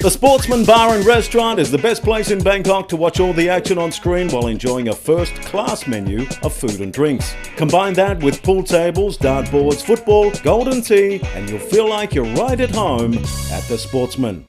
The Sportsman Bar and Restaurant is the best place in Bangkok to watch all the action on screen while enjoying a first-class menu of food and drinks. Combine that with pool tables, dartboards, football, golden tea, and you'll feel like you're right at home at the Sportsman.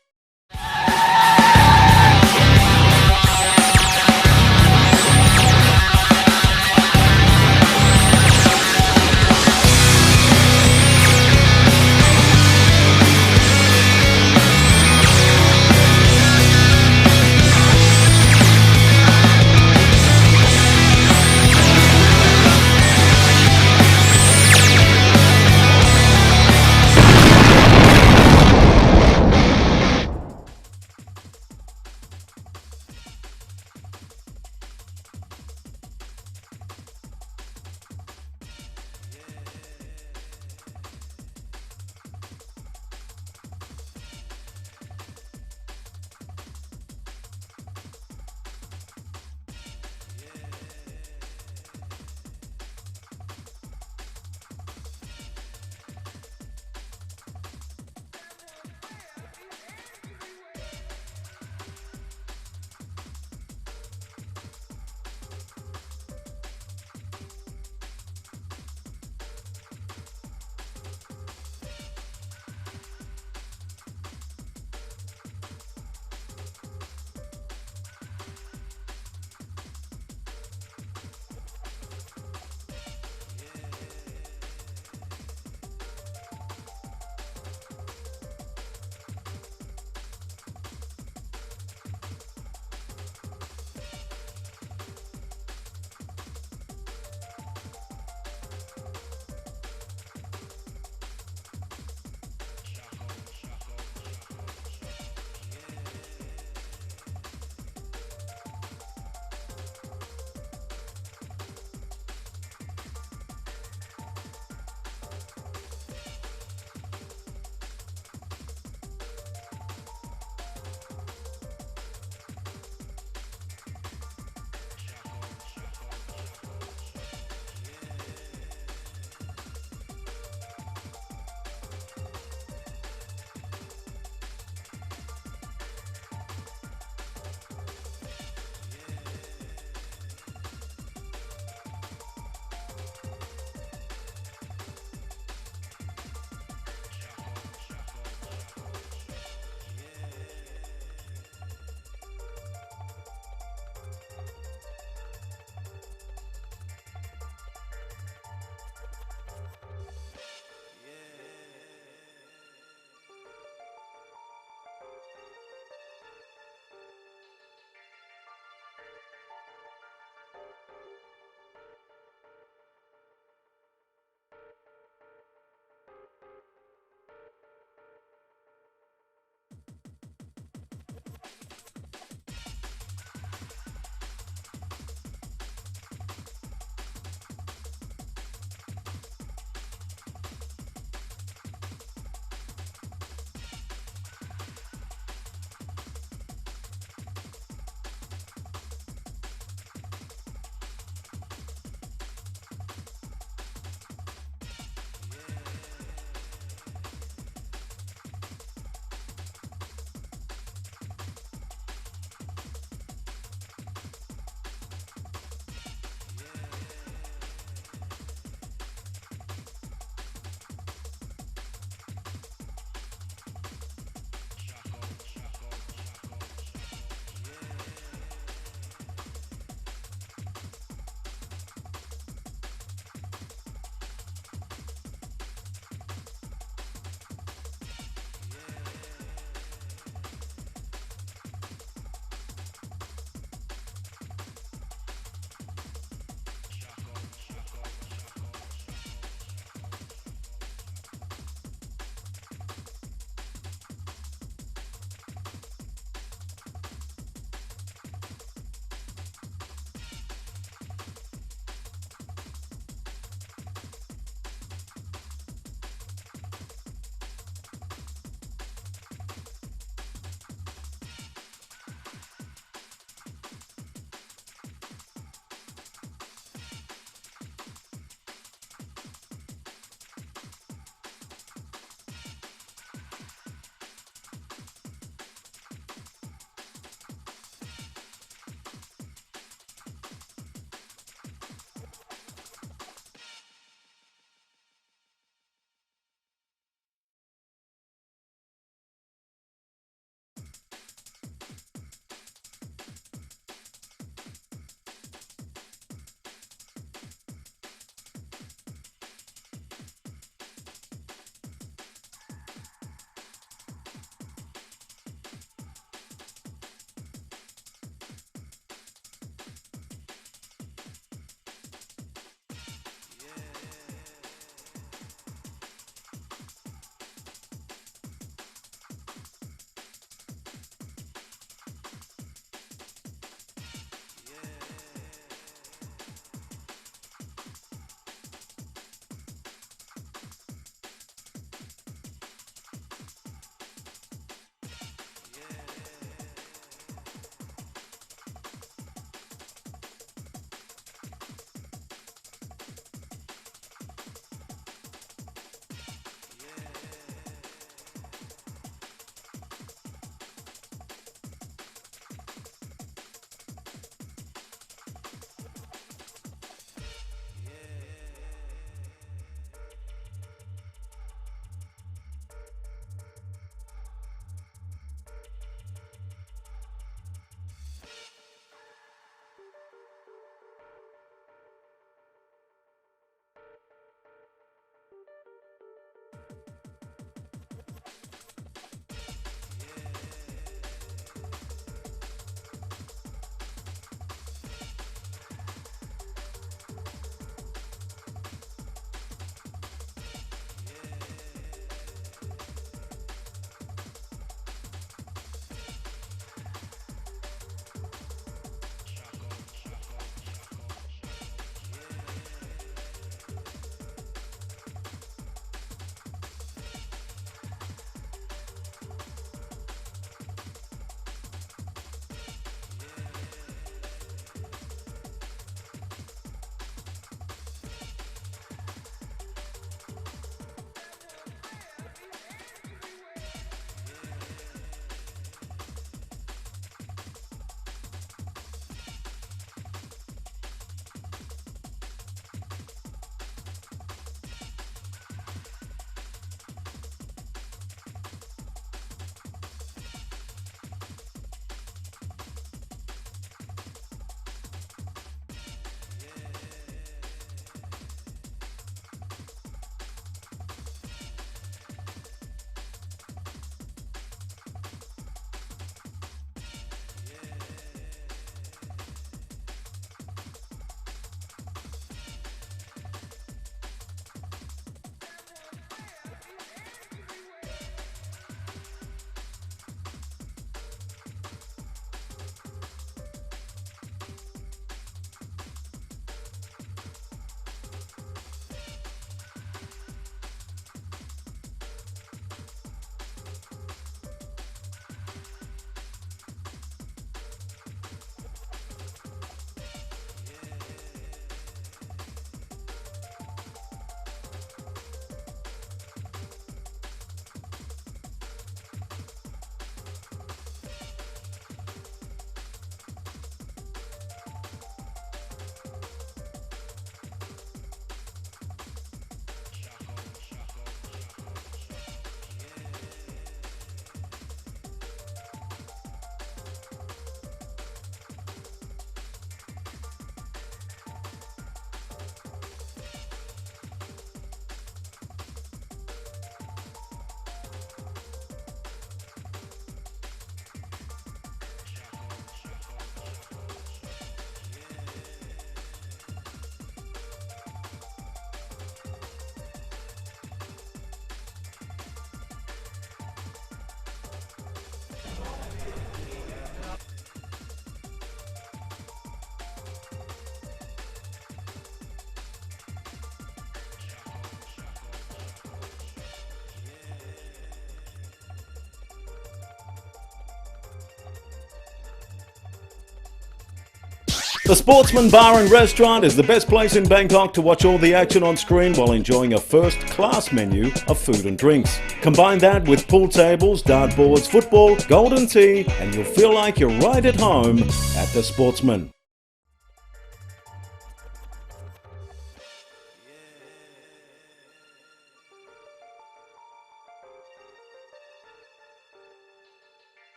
The Sportsman Bar and Restaurant is the best place in Bangkok to watch all the action on screen while enjoying a first-class menu of food and drinks. Combine that with pool tables, dartboards, football, golden tea, and you'll feel like you're right at home at the Sportsman.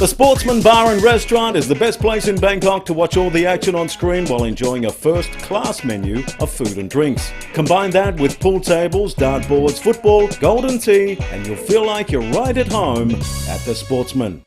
The Sportsman Bar and Restaurant is the best place in Bangkok to watch all the action on screen while enjoying a first-class menu of food and drinks. Combine that with pool tables, dartboards, football, golden tea, and you'll feel like you're right at home at the Sportsman.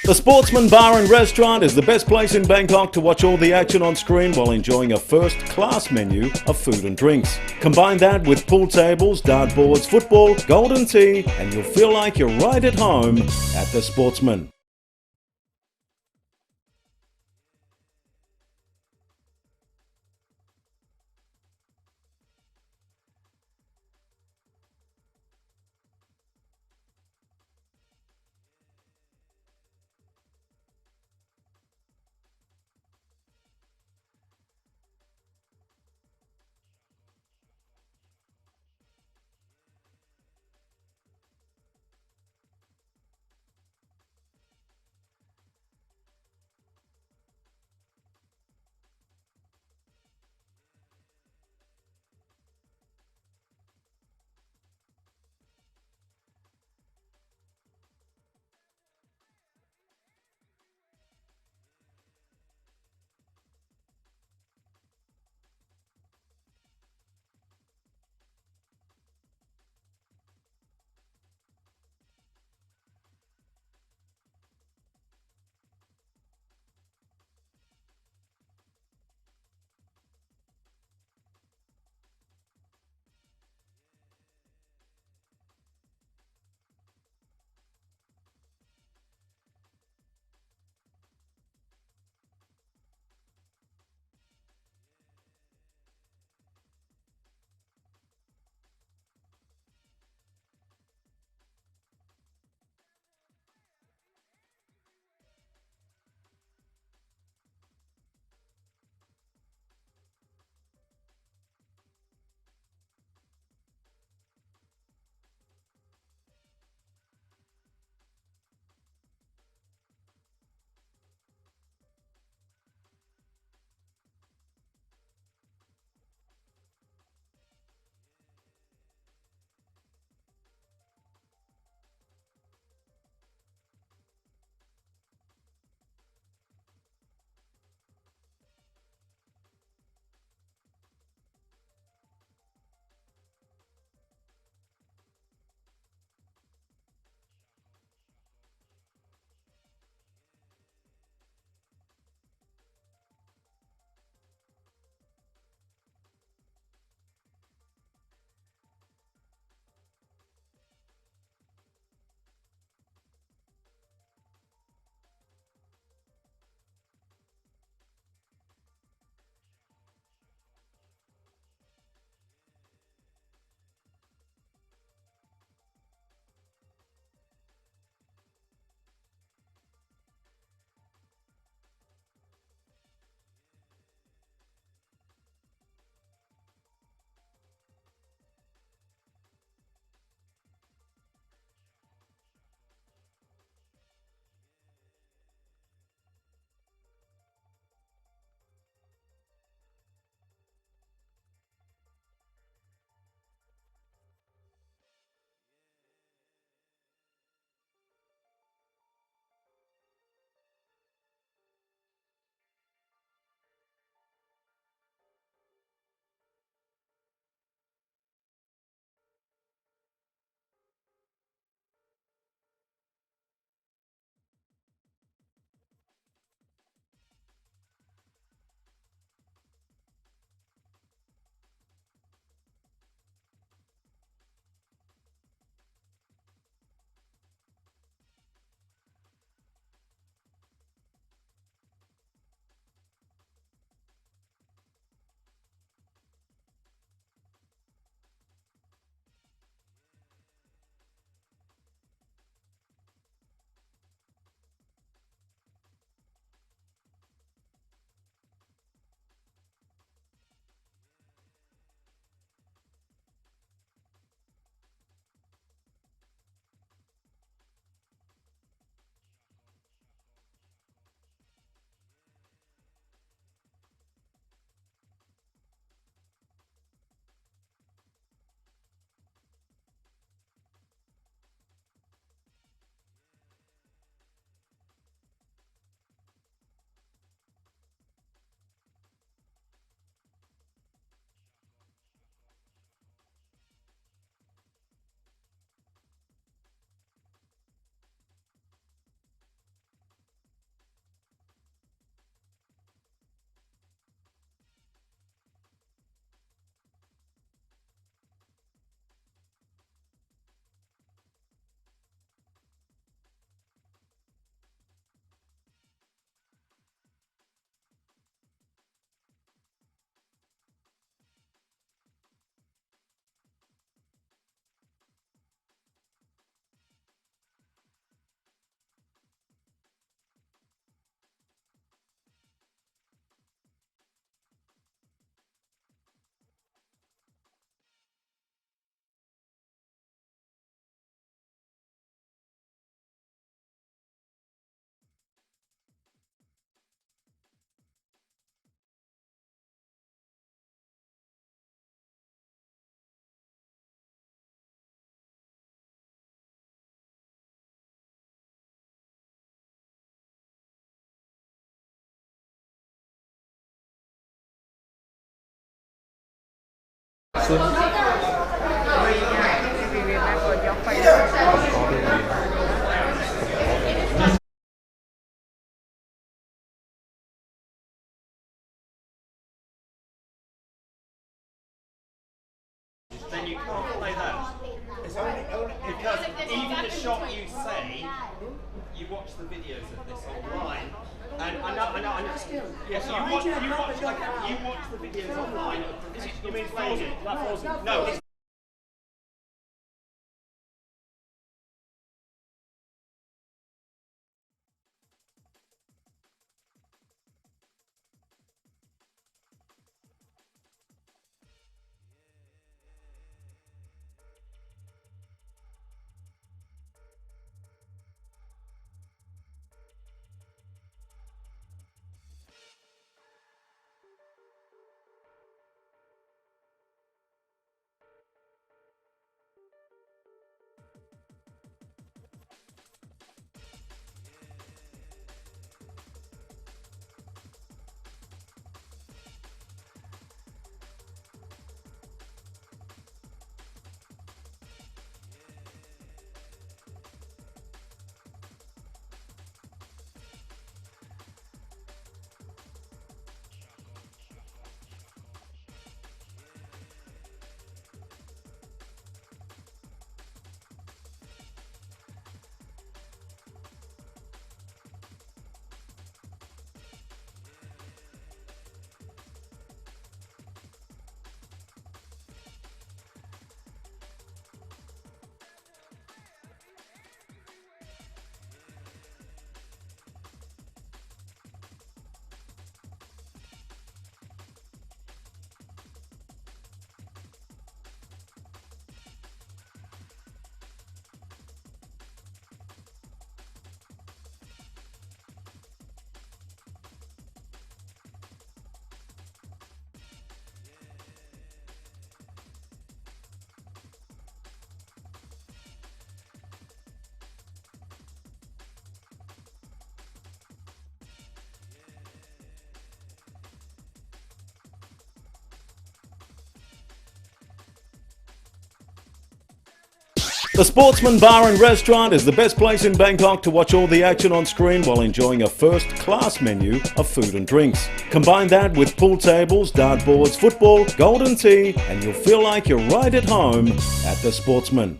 The Sportsman Bar and Restaurant is the best place in Bangkok to watch all the action on screen while enjoying a first-class menu of food and drinks. Combine that with pool tables, dartboards, football, golden tea, and you'll feel like you're right at home at the Sportsman. Then you can't play that. It's only because even the shot you say, you watch the videos of this online, and I know. Yes, you watch the videos online. You mean Frozen? Like Frozen? No. The Sportsman Bar and Restaurant is the best place in Bangkok to watch all the action on screen while enjoying a first-class menu of food and drinks. Combine that with pool tables, dartboards, football, golden tea, and you'll feel like you're right at home at the Sportsman.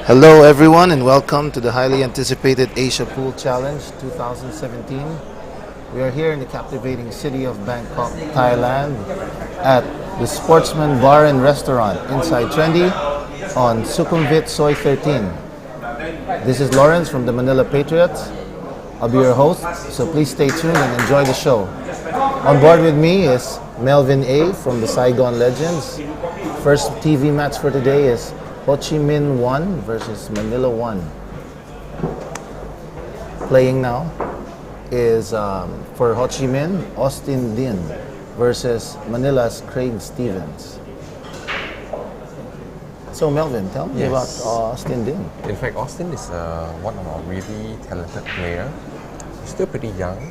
Hello everyone and welcome to the highly anticipated Asia Pool Challenge 2017. We are here in the captivating city of Bangkok, Thailand at the Sportsman Bar and Restaurant inside Trendy on Sukhumvit Soi 13. This is Lawrence from the Manila Patriots. I'll be your host, so please stay tuned and enjoy the show. On board with me is Melvin A. from the Saigon Legends. First TV match for today is Ho Chi Minh 1 versus Manila 1. Playing now is for Ho Chi Minh, Austin Lin versus Manila's Craig Stevens. So Melvin, tell me about Austin Lin. In fact, Austin is one of our really talented players. He's still pretty young,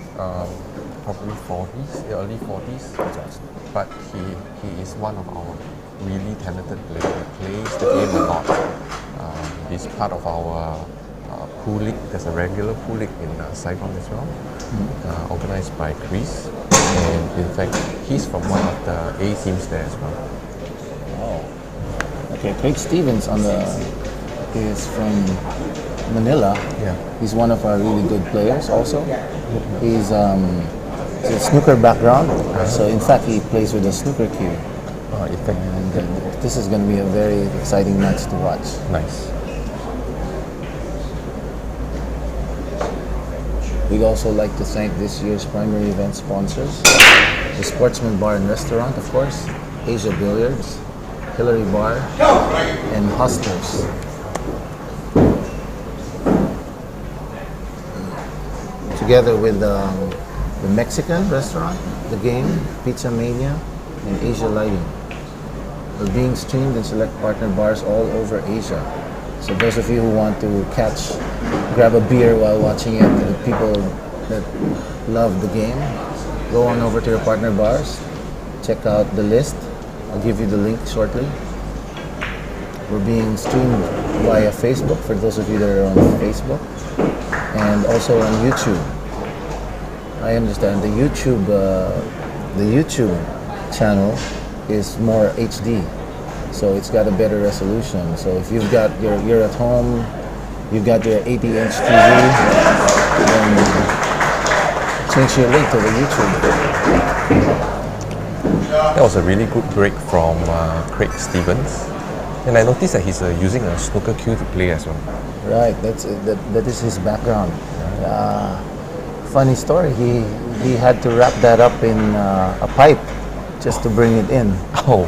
probably 40s, early 40s, but he is one of our really talented players. He plays the game a lot. He's part of our pool league. There's a regular pool league in Saigon as well, organized by Chris. And in fact, he's from one of the A teams there as well. Oh. Okay, Craig Stevens is from Manila. Yeah. He's one of our really good players also. He's a snooker background, so in fact he plays with a snooker cue. And this is going to be a very exciting match to watch. Nice. We'd also like to thank this year's primary event sponsors, the Sportsman Bar and Restaurant, of course, Asia Billiards, Hillary Bar, and together with the Mexican restaurant, The Game, Pizza Mania, and Asia Lighting. We're being streamed in select partner bars all over Asia. So those of you who want to grab a beer while watching it, the people that love the game, go on over to your partner bars, check out the list. I'll give you the link shortly. We're being streamed via Facebook for those of you that are on Facebook, and also on YouTube. I understand the YouTube channel is more HD, so it's got a better resolution. So if you're at home, you've got your 80-inch TV, then change your link to the YouTube. That was a really good break from Craig Stevens. And I noticed that he's using a snooker cue to play as well. Right, that is his background. Funny story, he had to wrap that up in a pipe just to bring it in. Oh,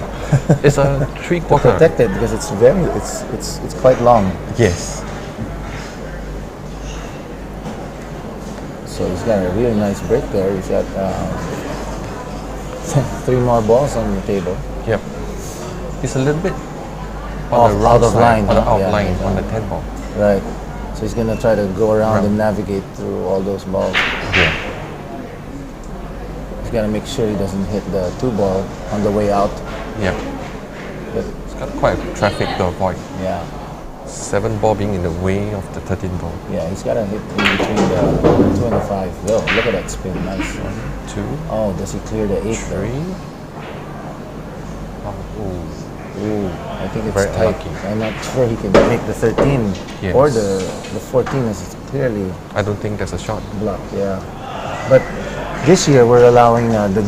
it's a 3/4. Protected because it's quite long. Yes. So he's got a really nice break there. He's got 3 more balls on the table. Yep. It's a little bit Out of line, on the huh? outline, Yeah. on the 10 ball. Right. So he's gonna try to go around and navigate through all those balls. Yeah. He's gotta make sure he doesn't hit the 2 ball on the way out. Yeah. But It's got quite a traffic to avoid. yeah, 7 ball being in the way of the 13 ball. yeah, he's gotta hit in between the 2 and the 5. Oh, look at that spin, nice. 2, Oh, does he clear the 8 though? 3. Oh, ooh. Ooh, I think it's Very tight. unlucky. I'm not sure he can make the 13 Yes. or the 14 is clearly I don't think that's a shot. blocked. Yeah, but this year we're allowing the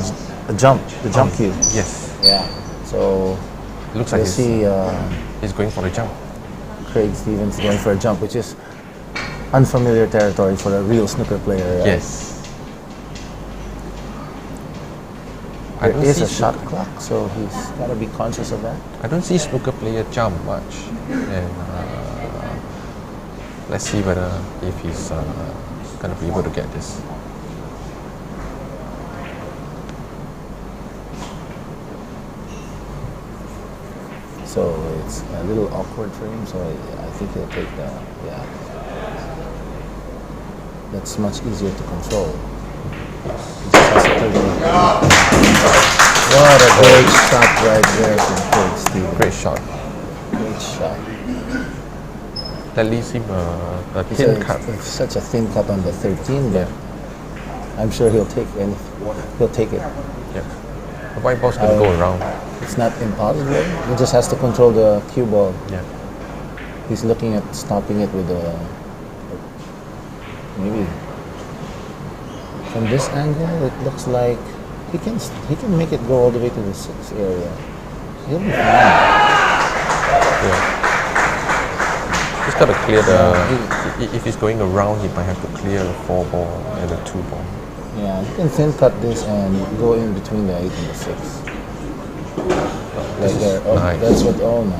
jump cue. Yes. Yeah, so It looks like we'll see he's going for the jump. Craig Stevens going for a jump, which is unfamiliar territory for a real snooker player. Right? Yes. There is a shot clock, so he's got to be conscious of that. I don't see snooker player jump much, and let's see whether if he's gonna be able to get this. So it's a little awkward for him. So I think he'll take the That's much easier to control. He just has to play What a great shot right there from Craig Stevens. Great shot. Great shot. That leaves him a It's thin cut. It's such a thin cut on the 13, but I'm sure he'll take it. Yeah. The white ball's gonna go around. It's not impossible. He just has to control the cue ball. Yeah. He's looking at stopping it with a maybe from this angle. It looks like he can make it go all the way to the 6 area. He'll be fine. Yeah. He's got to clear if he's going around, he might have to clear the 4 ball and the 2 ball. Yeah, you can thin cut this and go in between the 8 and the 6. Like there. Oh, nice. that's what. Oh no.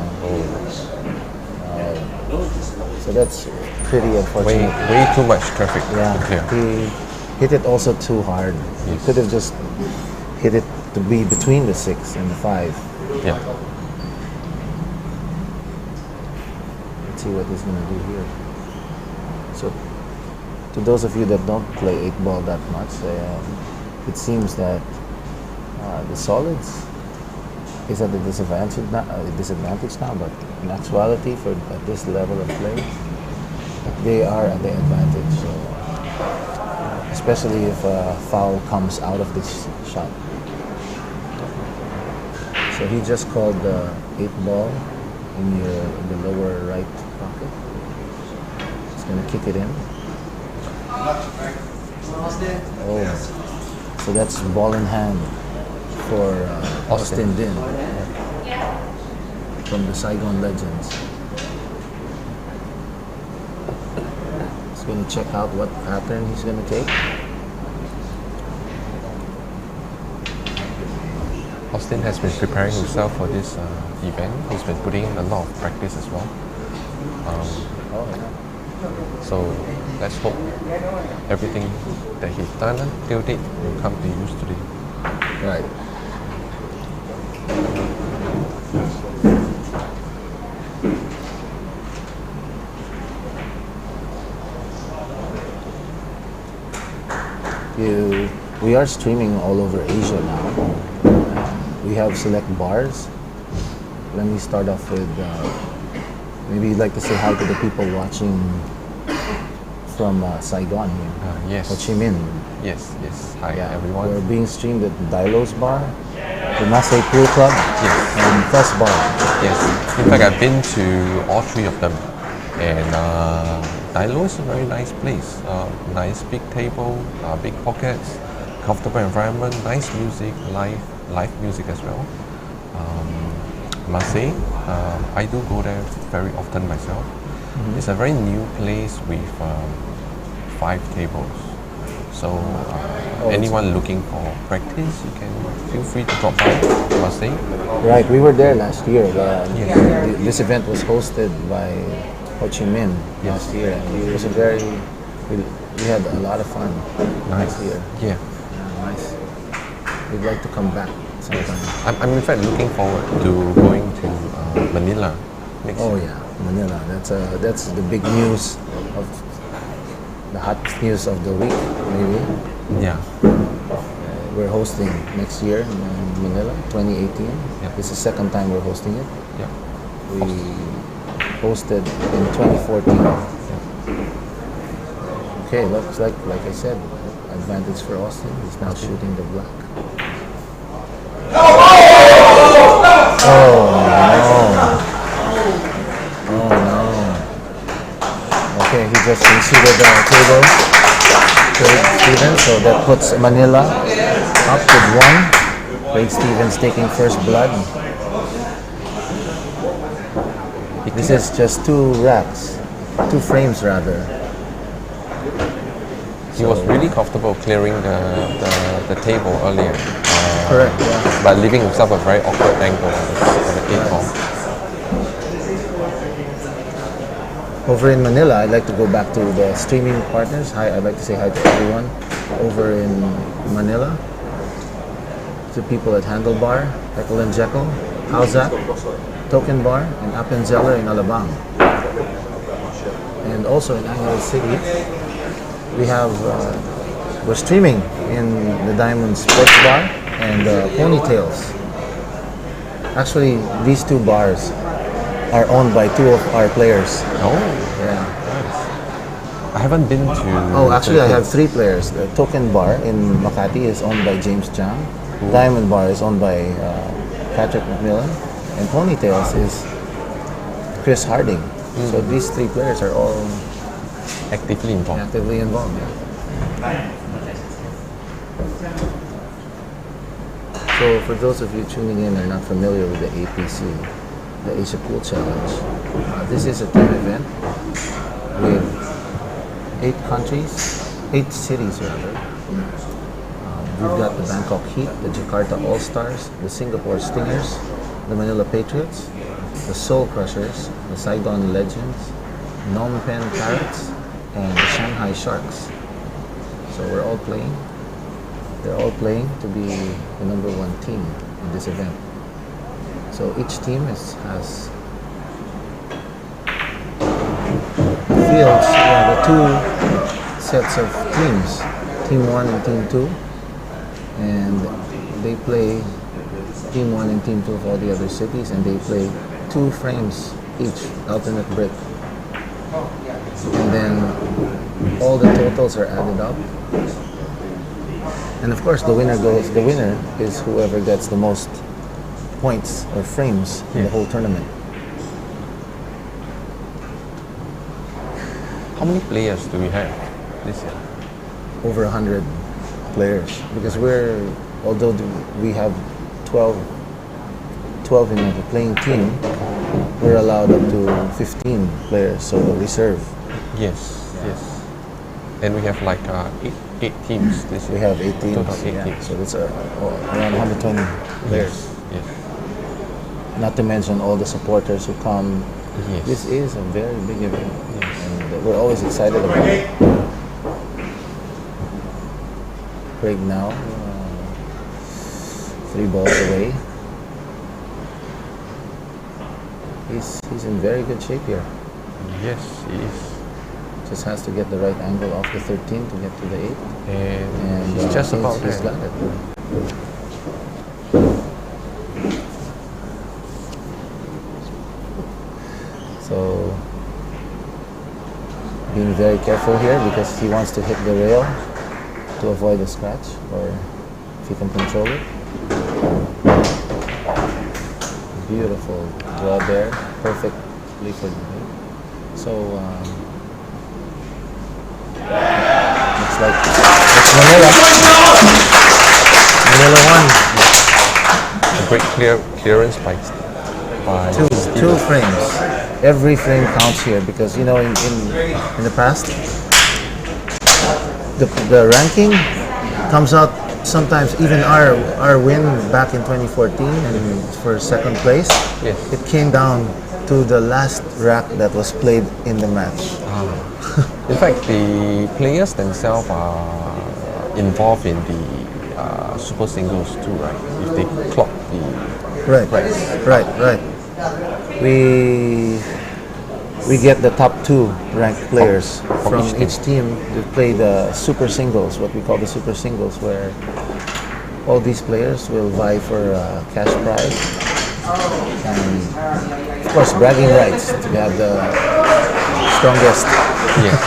So that's pretty unfortunate. Way too much traffic to Yeah, clear. he hit it also too hard. He Yes. could have just hit it to be between the 6 and the 5. Yeah. Let's see what he's going to do here. So, to those of you that don't play 8 ball that much, it seems that the solids is at a disadvantage now, but in actuality, at this level of play, they are at the advantage. So, especially if a foul comes out of this shot. So he just called the 8 ball in the lower right pocket. He's gonna kick it in. Oh, so that's ball in hand for Austin Din from the Saigon Legends. He's gonna check out what pattern he's gonna take. Austin has been preparing himself for this event. He's been putting in a lot of practice as well. Oh, yeah. So let's hope everything that he's done till date will come to use today. Right. We are streaming all over Asia now. We have select bars. Let me start off with maybe you'd like to say hi to the people watching from Saigon here. Yes. Ho Chi Minh. Yes. Hi Yeah, everyone. we're being streamed at Dilo's Bar, the Masay Pool Club, Yes. and Fest Bar. Yes. In fact, I've been to all three of them, and Dilo is a very nice place. Nice big table, big pockets, comfortable environment, nice music, live music as well. Must say, I do go there very often myself. It's a very new place with 5 tables. So anyone looking for practice, you can feel free to drop by. Must say. Right, we were there last year. Yes. This event was hosted by Ho Chi Minh last year. And it was we had a lot of fun last year. Yeah. Yeah, nice. We'd like to come back sometime. I'm in fact looking forward to going to Manila next Oh year. yeah, Manila. That's the big news of the hot news of the week, maybe. Yeah. We're hosting next year in Manila, 2018. Yeah. This is the second time we're hosting it. Yeah. We hosted in 2014. Okay, looks like I said, advantage for Austin. He's now shooting the black. Oh no. Okay, he just conceded the table to Stevens, so that puts Manila up with 1. Craig Stevens taking first blood. This is just 2 racks, 2 frames rather. He was really comfortable clearing the table earlier. Correct, yeah. But leaving himself a very awkward angle on the 8 ball. Over in Manila, I'd like to go back to the streaming partners. Hi, I'd like to say hi to everyone over in Manila. To people at Handlebar, Heckle and Jekyll, Howzat, Token Bar, and Appenzeller in Alabang. And also in Angeles City, we have we're streaming in the Diamond Sports Bar and Ponytails. Actually, these 2 bars are owned by 2 of our players. Oh, Yeah. I haven't been to. Oh, actually, I have 3 players. The Token Bar in Makati is owned by James Chang. Diamond Bar is owned by Patrick McMillan. And Ponytails is Chris Harding. So these 3 players are all actively involved. actively involved. Yeah. So for those of you tuning in and are not familiar with the APC, the Asia Pool Challenge, this is a team event with 8 countries, 8 cities rather. We've got the Bangkok Heat, the Jakarta All-Stars, the Singapore Stingers, the Manila Patriots, the Seoul Crushers, the Saigon Legends, Phnom Penh Parrots, and the Shanghai Sharks. So we're all playing. They're all playing to be the number 1 team in this event. So each team has fields, the 2 sets of teams, Team 1 and Team 2, and they play Team 1 and Team 2 of all the other cities, and they play 2 frames each, alternate break. And then all the totals are added up. And of course, the winner is whoever gets the most points or frames in the whole tournament. How many players do we have this year? Over 100 players, because although we have 12 in the playing team, we're allowed up to 15 players, so reserve. Yes. And we have like 8 teams this year. We have 8 teams, Total 8 teams. so that's around 120 players. Yes. Not to mention all the supporters who come. Yes. This is a very big event, Yes. and that we're always excited about. Craig now, 3 balls away. He's in very good shape here. Yes, he is. Just has to get the right angle off the 13 to get to the 8. And he's just about he's there. got it. So being very careful here because he wants to hit the rail to avoid a scratch, or if he can control it. Beautiful draw there, perfectly for him. So looks like it's Manila. Manila won. A great clearance by Two frames. Every frame counts here because in the past the ranking comes out sometimes. Even our win back in 2014 and for second place, Yes. it came down to the last rack that was played in the match. In fact, the players themselves are involved in the super singles too, right? If they clock the Right. We get the top 2 ranked players from each team to play the super singles, what we call the super singles, where all these players will vie for cash prize and of course bragging rights to have the strongest player.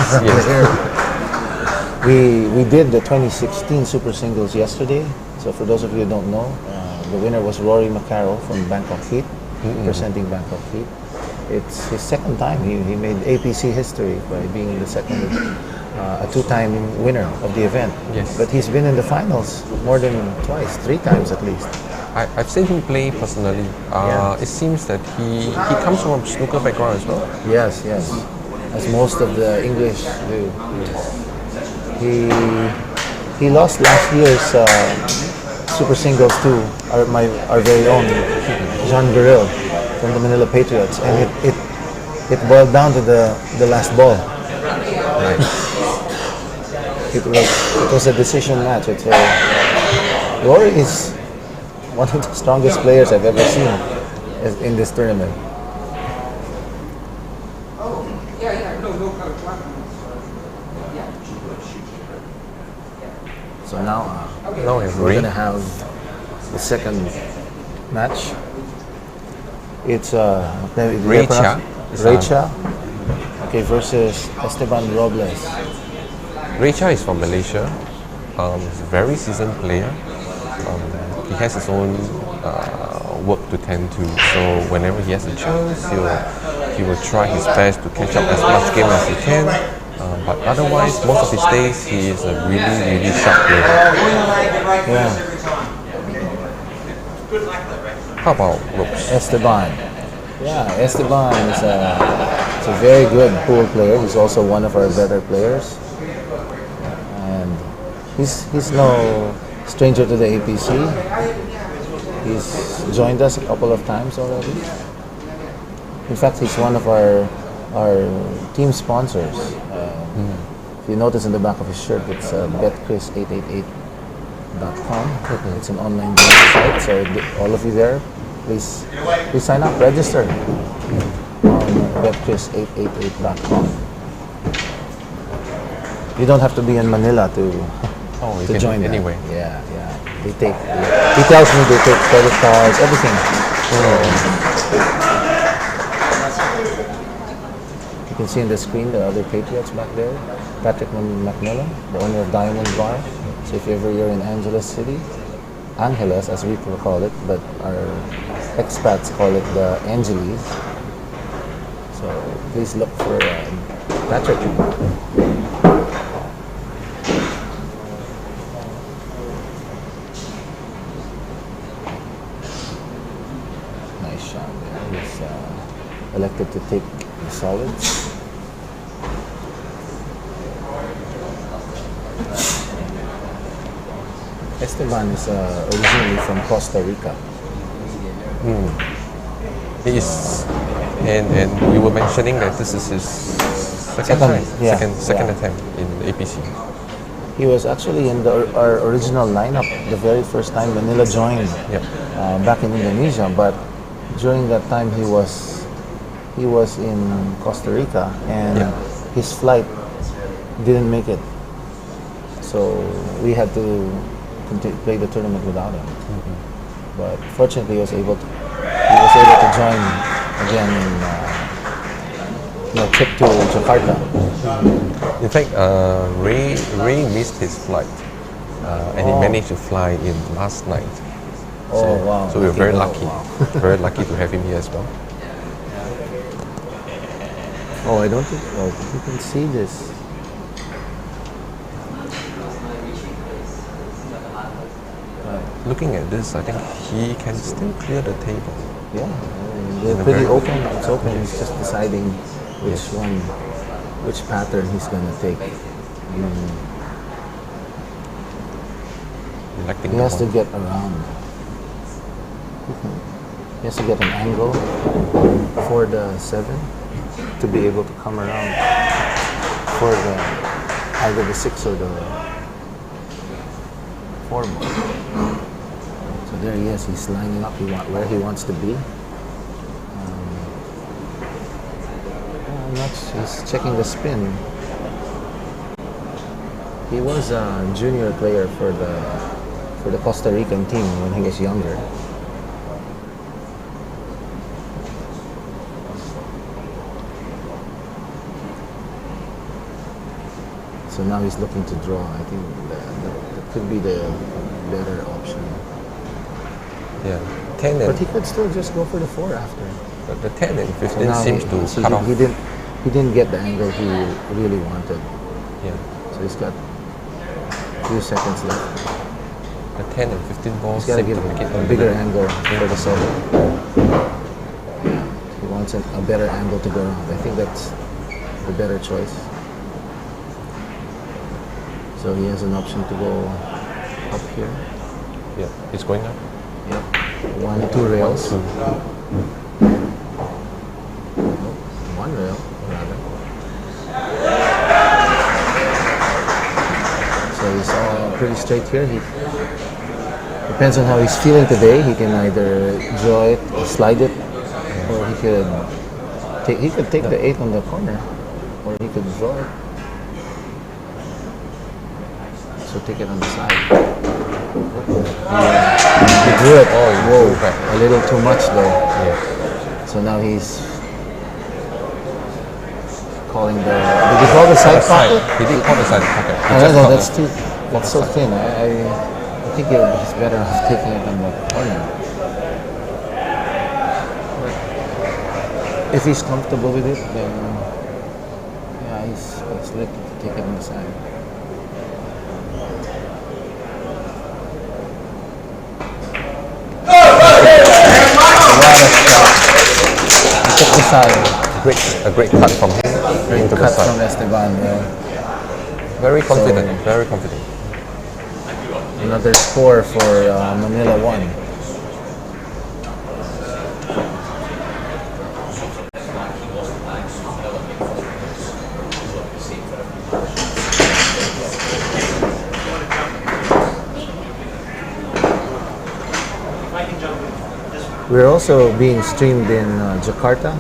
We did the 2016 super singles yesterday. So for those of you who don't know, the winner was Rory McCarroll from Bangkok Heat, representing Bangkok Heat. It's his second time. He made APC history by being the second, a 2-time winner of the event. Yes. But he's been in the finals more than twice, 3 times at least. I've seen him play personally. It seems that he comes from a snooker background as well. Yes, as most of the English do. He lost last year's super singles to our very own Jean Burrell from the Manila Patriots, and it boiled down to the last ball. Right. It was a decision match. Rory is one of the strongest players I've ever seen in this tournament. So now we're gonna have the second match. It's Recha. Okay, versus Esteban Robles. Recha is from Malaysia. He's a very seasoned player. He has his own work to tend to. So whenever he has a chance, he will try his best to catch up as much game as he can. But otherwise, most of his days, he is a really sharp player. Yeah. How about Ropes? Esteban. Yeah, Esteban is a very good pool player. He's also one of our better players. And he's no stranger to the APC. He's joined us a couple of times already. In fact, he's one of our team sponsors. If you notice in the back of his shirt, it's betchris888.com. It's an online gaming site, so all of you there, please sign up, register on betchris888.com. You don't have to be in Manila to join that. anyway. Yeah. He tells me they take credit cards, everything. You can see on the screen the other Patriots back there. Patrick McMillan, the owner of Diamond Bar. So if you're in Angeles City, Angeles as we call it, but our expats call it the Angeles. So please look for Patrick. Nice shot there. He's elected to take the solids. Esteban is originally from Costa Rica. He is, and we were mentioning that this is his Second, yeah, second yeah. attempt in APC. He was actually in our original lineup the very first time Manila joined Yeah. back in Indonesia, but during that time he was in Costa Rica and Yeah. his flight didn't make it, so we had to play the tournament without him. But fortunately, he was able to join again in a trip to Jakarta. In fact, Ray missed his flight, and he managed to fly in last night. Oh wow! So we were very Wow, lucky, wow. very lucky to have him here as well. Oh, I don't think. Oh, you can see this. Looking at this, I think he can still clear the table. Yeah, they're pretty open. It's open. He's just deciding which pattern he's gonna take. Electing He the has to one. get around. He has to get an angle for the 7 to be able to come around for either the 6 or the 4 ball. So there he is. He's lining up where he wants to be. He's checking the spin. He was a junior player for the Costa Rican team when he was younger. So now he's looking to draw. I think that could be the better option. Yeah, 10 But and he could still just go for the 4 after. the 10 and 15 now seems to see, cut off. he didn't get the angle he really wanted. Yeah, So he's got a few seconds left. the 10 and 15 balls He's got to seem give to make it a bigger angle for the 7. He wants a better angle to go around. I think that's the better choice. So he has an option to go up here. Yeah, it's going up. Yep. 1, 2 rails. 2. One rail, rather. So he's all pretty straight here. He depends on how he's feeling today. He can either draw it, or slide it, or he could take the 8 on the corner, or he could draw it. So take it on the side. He drew it. Oh, he Whoa, drew back. a little too much though. Yeah. So now he's calling the. Did he call the side pocket? He did call the side pocket. He I just don't know. called That's the- too. That's so thin. I think he's better off taking it on the corner. But if he's comfortable with it, then yeah, he's lucky to take it on the side. He took the side. A great cut from him into the Cut from side. Esteban. Very confident, very confident. Another score for Manila 1. We're also being streamed in Jakarta,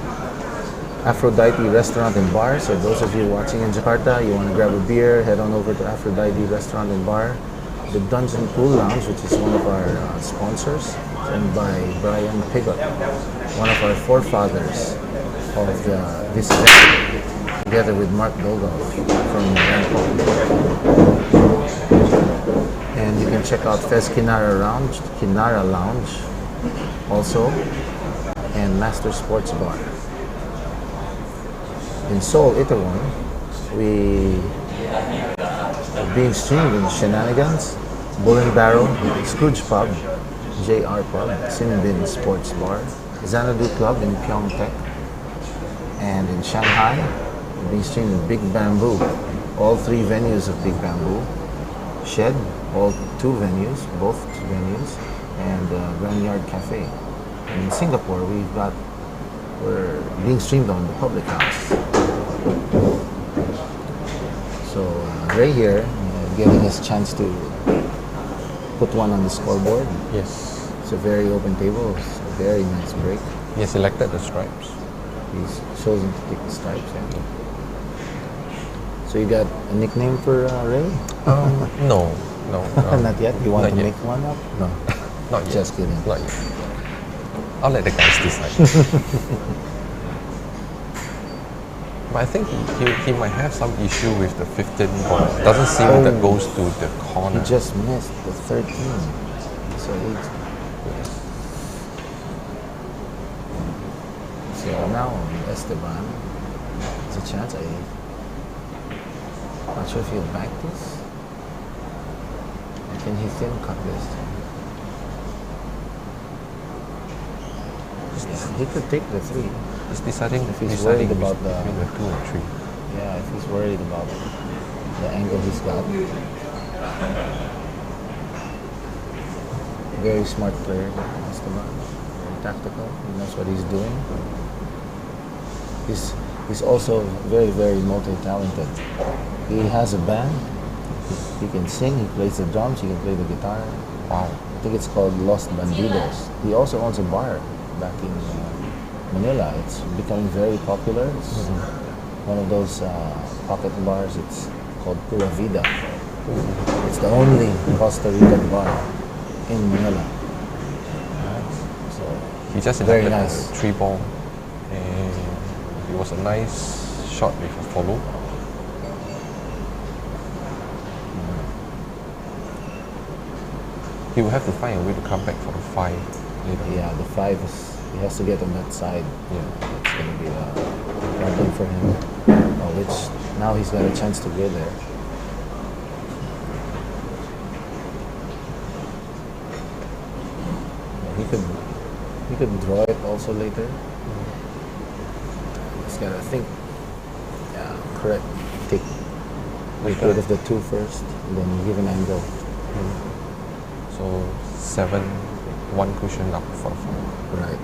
Aphrodite Restaurant and Bar. So those of you watching in Jakarta, you want to grab a beer, head on over to Aphrodite Restaurant and Bar. The Dungeon Pool Lounge, which is one of our sponsors, owned by Brian Pigot, one of our forefathers of this event, together with Mark Dolgoff from Bangkok. And you can check out Fez Kinara Lounge also, and Master Sports Bar. In Seoul, Itaewon, we are being streamed in Shenanigans, Bull and Barrel, Scrooge Pub, JR Pub, Sinbin Sports Bar, Xanadu Club in Pyeongtaek, and in Shanghai, we're being streamed in Big Bamboo, all 3 venues of Big Bamboo, Shed, all 2 venues, both venues, and Grand Yard Cafe. And in Singapore, we're being streamed on the Public House. So Ray here, getting his chance to put one on the scoreboard. Yes. It's a very open table. It's a very nice break. He has selected the stripes. He's chosen to take the stripes. Yeah. So you got a nickname for Ray? No. Not yet. You want not to yet. make one up? No. Not yet. Just kidding. Not yet. I'll let the guys decide. But I think he might have some issue with the 15 ball. Doesn't seem that goes to the corner. He just missed the 13. So 8. So now Esteban has a chance. Not sure if he'll back this. Can he thin cut this? Yeah, he could take the 3. He's deciding If he's deciding worried about between the 2 and 3. Yeah, if he's worried about the angle he's got. Very smart player, Esteban. Very tactical. He knows what he's doing. He's also very, very multi-talented. He has a band. He can sing. He plays the drums. He can play the guitar. Wow. I think it's called Los Bandidos. He also owns a bar back in Manila. It's becoming very popular. It's one of those pocket bars. It's called Pura Vida. It's the only Costa Rican bar in Manila. So He just very selected nice. the 3 ball, and it was a nice shot with a follow. He will have to find a way to come back for the 5 later. Yeah, the 5 is, he has to get on that side. Yeah. It's going to be a problem for him. Which now he's got a chance to go there. He could draw it also later. He's got to think. Yeah, correct. Take rid of the 2 first, and then give an angle. So 7, 1 cushion up for 5. Right.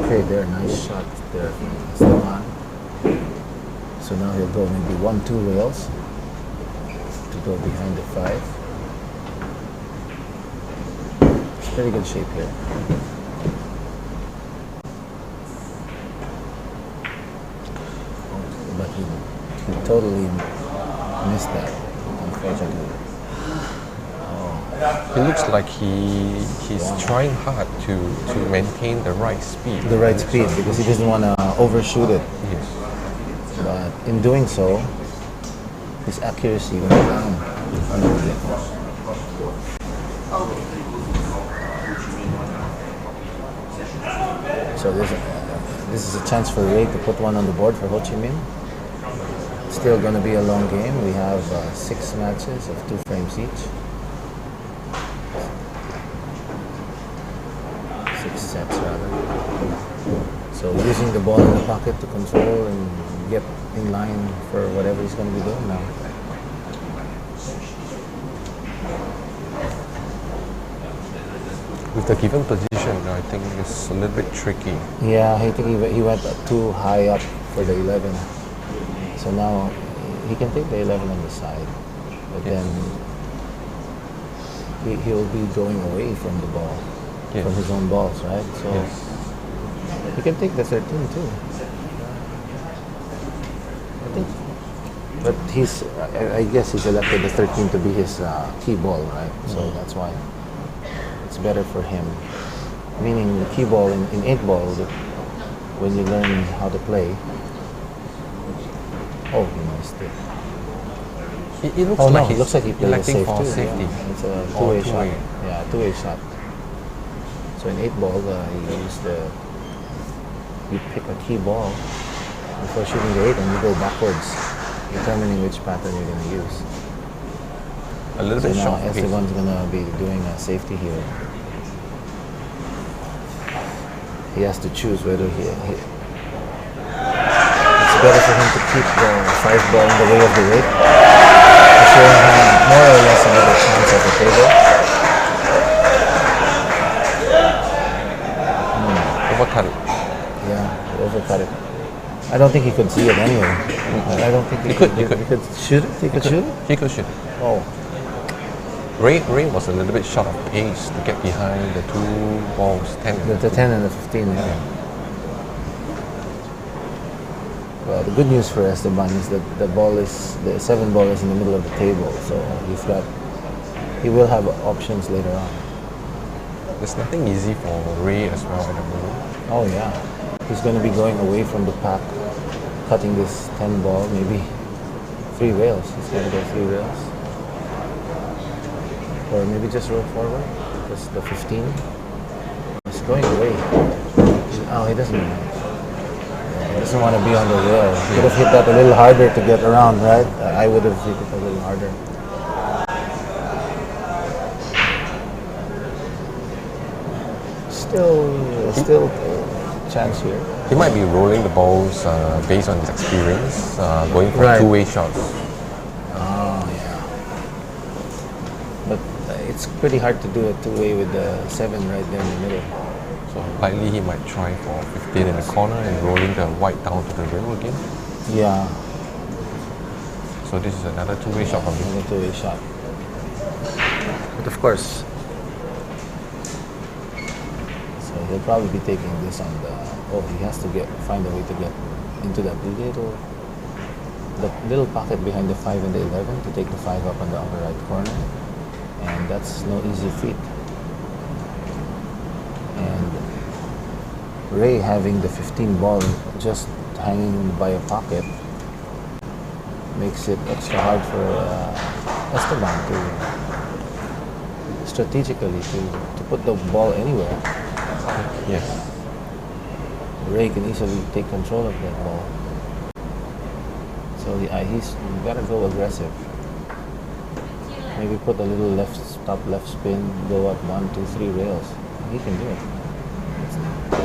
Okay, there, nice shot there from Esteban. So now he'll go maybe 1-2 rails to go behind the 5. It's pretty good shape here. But he totally missed that, unfortunately. He looks like he's trying hard to maintain the right speed. The right speed, because he doesn't want to overshoot it. Yes. But in doing so, his accuracy went down a little bit. So this is a chance for Ray to put one on the board for Ho Chi Minh. Still going to be a long game. We have 6 matches of 2 frames each. 6 sets rather. So using the ball in the pocket to control and get in line for whatever he's going to be doing now. With the given position, I think it's a little bit tricky. Yeah, I think he went too high up for the 11. So now he can take the 11 on the side, but Yes. then he'll be going away from the ball, Yes. from his own balls, right? So Yes. he can take the 13 too. I think, but I guess he selected the 13 to be his key ball, right? So that's why it's better for him. Meaning the key ball in 8 ball, when you learn how to play. Oh, he missed it. It looks Oh like no, he's it looks like he played a electing safe for too. safety. Yeah. It's a Or two-way shot. two-way. Yeah, two-way shot. So in 8 ball, you pick a key ball before shooting the 8 and you go backwards, determining which pattern you're going to use. A little So bit now short. Okay. Esteban's going to be doing a safety here. He has to choose whether it's better for him to keep the 5 ball in the way of the 8, showing him more or less another chance at the table. Overcut. Yeah, uppercut it. I don't think he could see it anyway. I don't think he could shoot it. He could shoot it. He could shoot. Oh, Ray was a little bit short of pace to get behind the two balls, 10 and the 10 and the 15. Yeah. Well, the good news for Esteban is that the 7 ball is in the middle of the table, so he will have options later on. There's nothing easy for Ray as well at the moment. Oh yeah, he's going to be going away from the pack, cutting this 10 ball, maybe 3 rails. He's going to go 3 rails. Or maybe just roll forward, just the 15. He's going away. Oh, he doesn't. He doesn't want to be on the rail. He could have hit that a little harder to get around, right? I would have hit it a little harder. Still chance here. He might be rolling the balls based on his experience, going for Right. two-way shots. Oh yeah. But it's pretty hard to do a 2-way with the 7 right there in the middle. So likely he might try for 15 in the corner and rolling the white down to the rail again. Yeah, So this is another two-way shot from him. another 2-way shot. But of course, so he'll probably be taking this on the. Oh, he has to find a way to get into that little pocket behind the 5 and the 11 to take the 5 up on the upper right corner, and that's no easy feat. And Ray having the 15 ball just hanging by a pocket makes it extra hard for Esteban to strategically to put the ball anywhere. Yes. Ray can easily take control of that ball. So he's got to go aggressive. Maybe put a little top left spin, go up 1, 2, 3 rails. He can do it.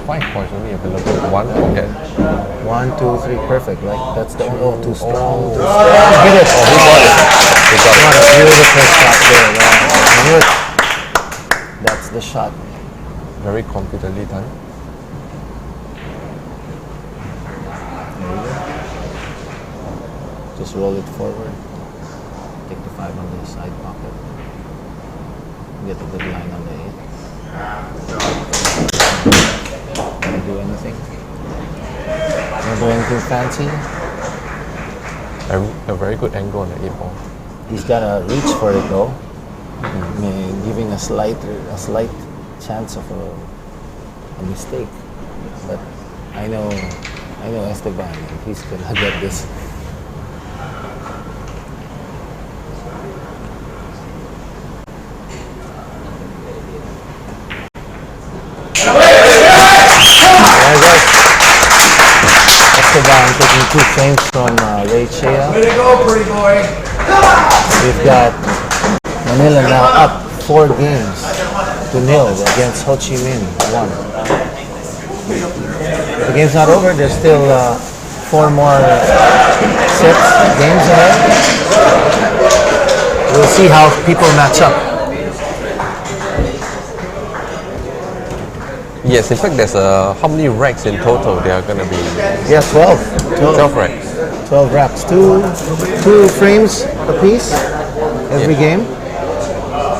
5 points only available. 1 forget. 1, 2, 3, perfect. Like that's the too strong. Oh. Too strong. Get it. Oh, he got it. He got What it. a beautiful shot there. Wow. I knew it. That's the shot. Very confidently done. There you go. Just roll it forward. Take the 5 on the side pocket. Get a good line on the 8. Don't do anything. Don't do anything fancy. A very good angle on the 8 ball. He's got to reach for it though, giving a slight chance of a mistake. But I know Esteban. He's gonna get this. Esteban taking 2 frames from Ray Chea. Way to go, pretty boy. We've got Manila now up 4 games to 0 against Ho Chi Minh 1. The game's not over. There's still 4 more games ahead. We'll see how people match up. Yes, in fact, there's how many racks in total there are going to be? Yeah, 12. 12 racks. 12 racks. Two frames a piece every game.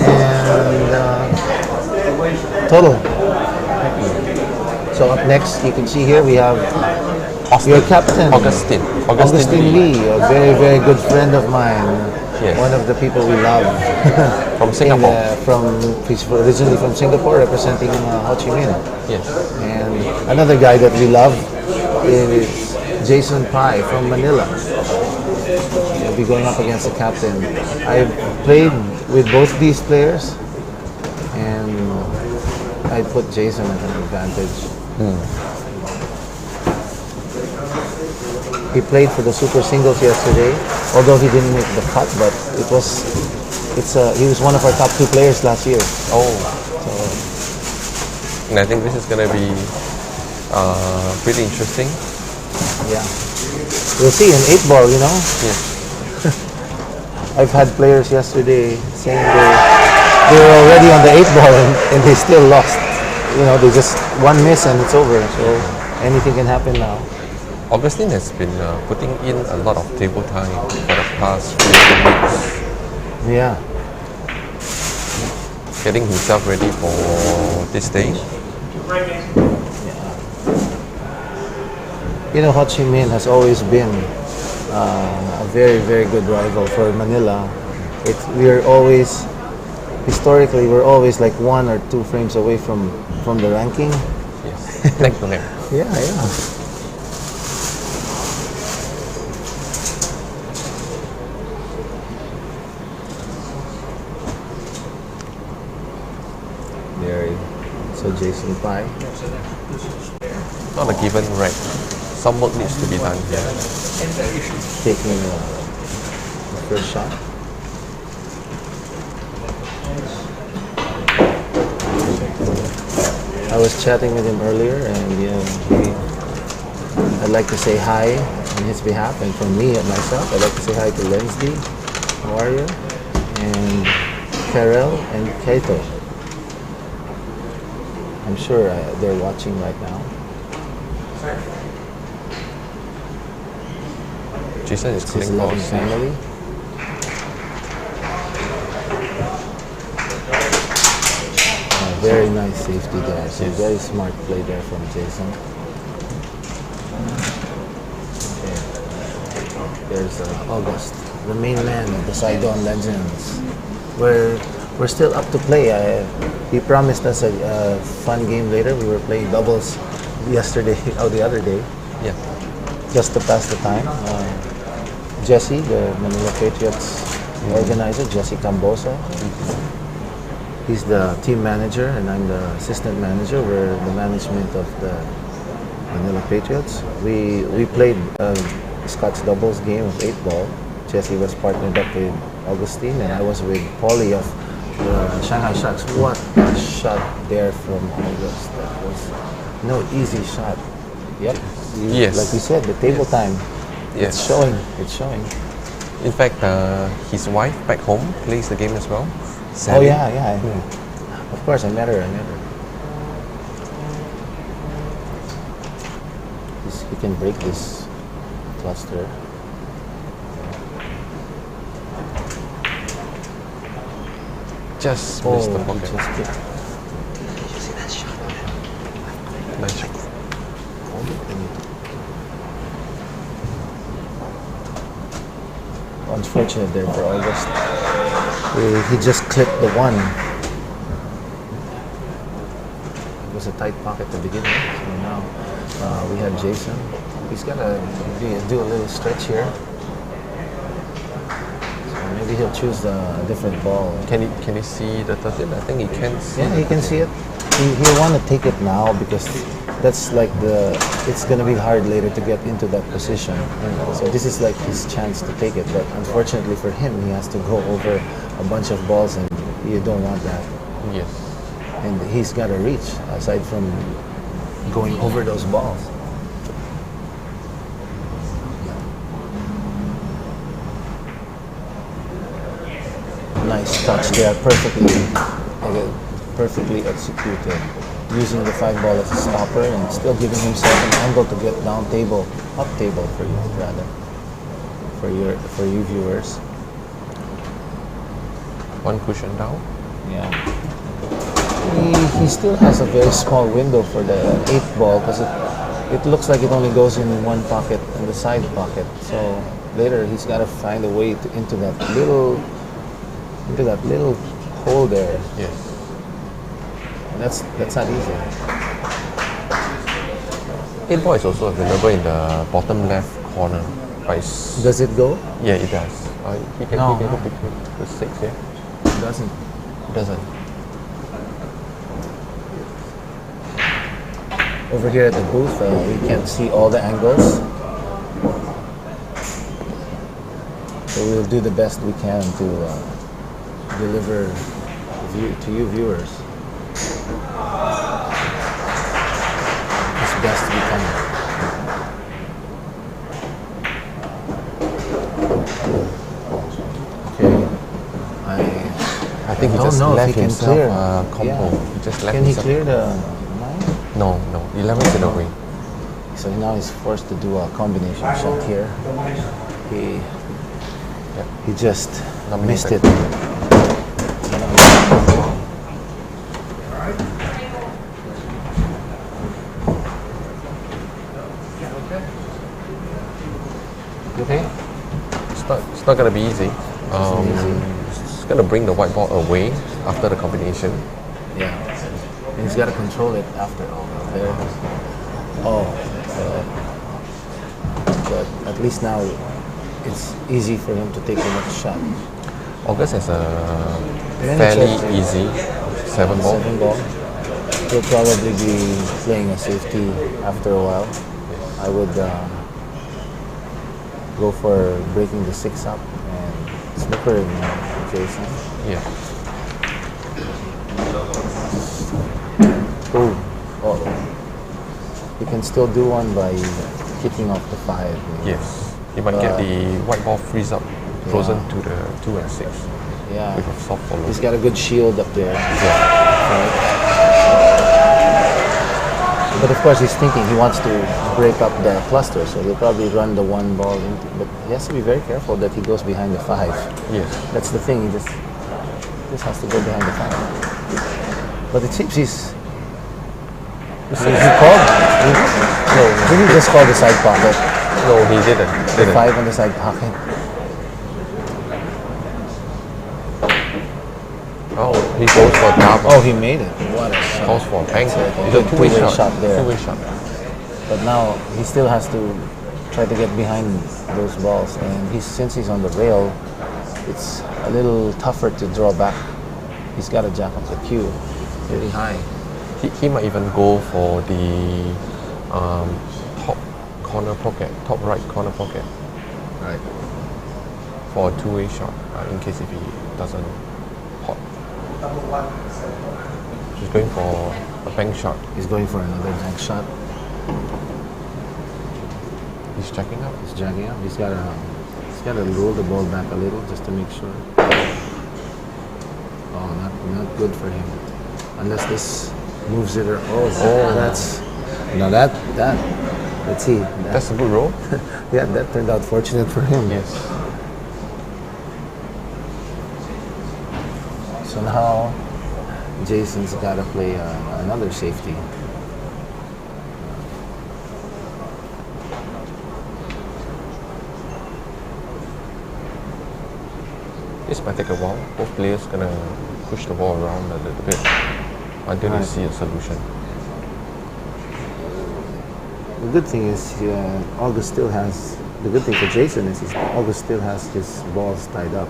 And total. So up next, you can see here we have your captain, Augustine Lee, a very, very good friend of mine. Yes. One of the people we love. From Singapore. He's originally from Singapore, representing Ho Chi Minh. Yes. And another guy that we love is Jason Pai from Manila. He'll be going up against the captain. I've played with both these players, and I put Jason at an advantage. He played for the Super Singles yesterday, although he didn't make the cut, but he was one of our top 2 players last year. Oh. And I think this is going to be pretty interesting. Yeah. We'll see in 8 ball, you know. Yes. I've had players yesterday saying they were already on the 8 ball and they still lost. You know, they just 1 miss and it's over. So Anything can happen now. Augustine has been putting in a lot of table time for the past few weeks, Yeah. getting himself ready for this day. You know, Ho Chi Minh has always been a very, very good rival for Manila. We're always, historically, we're always like 1 or 2 frames away from the ranking. Yes, neck to neck. Yeah, yeah. There, so Jason Pai. Not a given right. Some work needs to be done here. Taking the first shot. I was chatting with him earlier, and I'd like to say hi on his behalf, and from me and myself, I'd like to say hi to Lensdy, Warrior, and Karel and Kaito. I'm sure they're watching right now. Jason is His calling loving balls. family. Very nice safety there. So Yes. very smart play there from Jason. Okay. There's August, the main man of the Sidon Legends. We're still up to play. He promised us a fun game later. We were playing doubles yesterday, the other day, Yeah. just to pass the time. Jesse, the Manila Patriots organizer, Jesse Cambosa. He's the team manager and I'm the assistant manager. We're the management of the Manila Patriots. We played a Scotch doubles game of 8 ball. Jesse was partnered up with Augustine and I was with Paulie of the Shanghai Sharks. What a shot there from August. That was no easy shot. Yep. Yes. Like we said, the table time. Yes. It's showing. It's showing. In fact, his wife back home plays the game as well. Oh Sally. yeah, yeah. Of course, I met her. He can break this cluster. Just missed the he pocket. just kicked. Nice shot. Hold it and- Unfortunate there for August. He just clipped the one. It was a tight pocket to begin with. So now we have Jason. He's got to do a little stretch here. So maybe he'll choose a different ball. Can you see the 13? I think he can see. Yeah, he can see it. He'll want to take it now because that's like it's going to be hard later to get into that position. So this is like his chance to take it. But unfortunately for him, he has to go over a bunch of balls and you don't want that. Yes. And he's got to reach aside from going over those balls. Nice touch there, perfectly executed. Using the 5 ball as a stopper and still giving himself an angle to get up table for you rather. For you viewers. One cushion down. Yeah. He still has a very small window for the 8th ball because it looks like it only goes in one pocket, in the side pocket. So later he's got to find a way into that little hole there. Yes. That's not easy. 8 ball is also available in the bottom left corner. But it's, Does it go? yeah, it does. He can No, go no. between the 6 here. It doesn't. It doesn't. Over here at the booth, we can see all the angles. So we'll do the best we can to deliver to you viewers as best we can. Okay, I think he don't just know if left he can himself clear. a combo. Yeah. He just left Can he himself. clear the 9? No, 11's in the way. So now he's forced to do a combination shot here. He just missed it. Okay. It's not gonna be easy. It's gonna bring the white ball away after the combination. Yeah. And he's got to control it after all. There. But at least now it's easy for him to take the next shot. August has a fairly easy 7 ball. 7 ball. He'll probably be playing a safety after a while. I would go for breaking the 6 up and snippering Jason. Yeah. Oh, you can still do one by kicking off the 5. Maybe. Yes. You might get the white ball frozen to the 2 and 6. Yeah. With a soft follow. He's got a good shield up there. Yeah. Right? But of course he's thinking he wants to break up the cluster, so he'll probably run the 1 ball into, but he has to be very careful that he goes behind the 5. Yes. That's the thing, he just has to go behind the 5. But it seems he's he called? No, did he just call the side pocket? No, he didn't. The 5 on the side pocket. Oh, he goes for double. Oh, he made it. What a shot. Goes for bang. It's a It's a good two-way two-way shot. shot there. Two-way shot. But now he still has to try to get behind those balls, and since he's on the rail, it's a little tougher to draw back. He's got to jack up the cue really high. He might even go for the top corner pocket, top right corner pocket. Right. For a two-way shot, in case if he doesn't pot. He's going for a bank shot. He's going for another bank shot. He's checking up. He's jacking up. He's got to roll the ball back a little just to make sure. Oh, not good for him. Unless this moves it or that's let's see. That's a good roll. Yeah, that turned out fortunate for him. Yes. So now Jason's got to play another safety. This might take a while. Both players gonna push the ball around a little bit until they see a solution. The good thing is August still has. The good thing for Jason is August still has his balls tied up.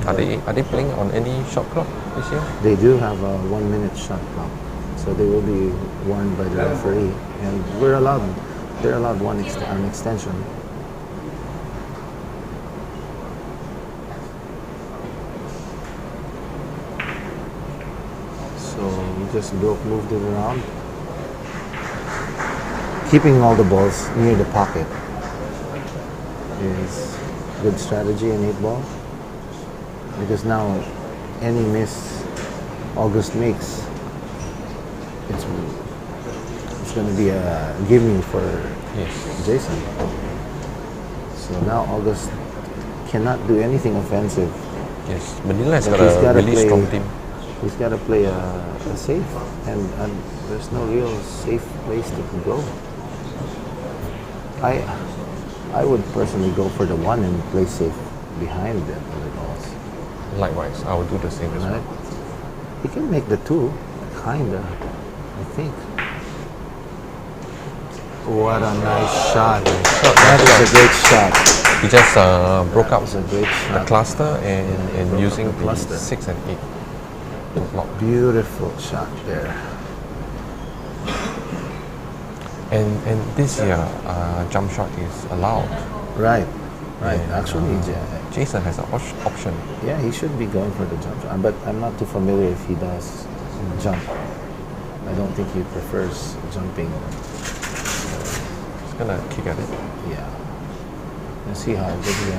Are they playing on any shot clock this year? They do have a 1-minute shot clock, so they will be warned by the referee, and they're allowed an extension. So we just moved it around, keeping all the balls near the pocket is good strategy in 8-ball. Because now any miss August makes, it's going to be a gimme for Jason. So now August cannot do anything offensive. Yes, Manila has But got he's a gotta really play- strong team. He's got to play a safe, and there's no real safe place to go. I would personally go for the 1 and play safe behind the other balls. Likewise, I will do the same as well. Right? He can make the 2, kinda, I think. What a nice shot. That was a great shot. He just broke up That was a great the shot. cluster and broke up using the the cluster. 6 and 8 to block. Beautiful shot there. And this year, jump shot is allowed. Right. Right. And, Actually, Jason has an option. yeah, he should be going for the jump shot, but I'm not too familiar if he does jump. I don't think he prefers jumping. He's gonna kick at it. Yeah. Let's see how good he is.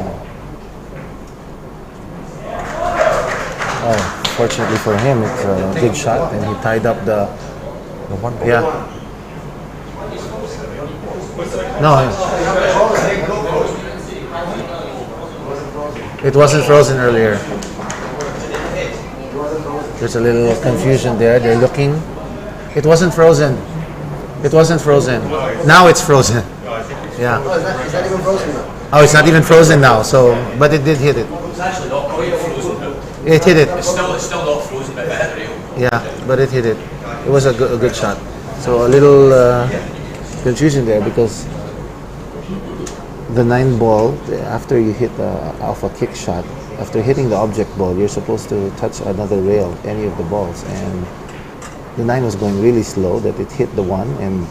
Oh, fortunately for him, it's a good shot, and he tied up the. The one ball. Yeah. No, it wasn't frozen earlier. There's a little confusion there. They're looking. It wasn't frozen. It wasn't frozen. Now it's frozen. Yeah. Is that even frozen now? Oh, it's not even frozen now. So, but it did hit it. It's actually not quite frozen. It hit it. It's still not frozen, but better real. Yeah, but it hit it. It was a good shot. So a little confusion there because the 9 ball, after you hit the alpha kick shot, after hitting the object ball, you're supposed to touch another rail, any of the balls, and the 9 was going really slow that it hit the 1, and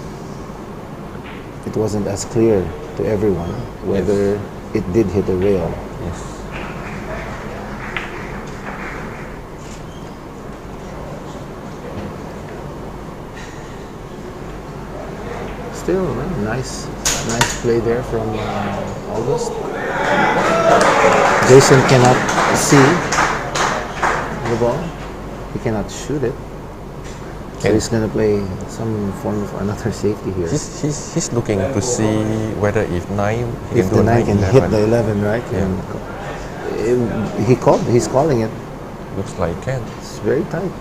it wasn't as clear to everyone whether it did hit the rail. Yes. Still, nice play there from August. Jason cannot see the ball. He cannot shoot it. So he's going to play some form of another safety here. He's looking to see whether if 9 he If can do the a 9 can 11. hit the 11, right? Yeah. And he's calling it. Looks like he can. It's very tight.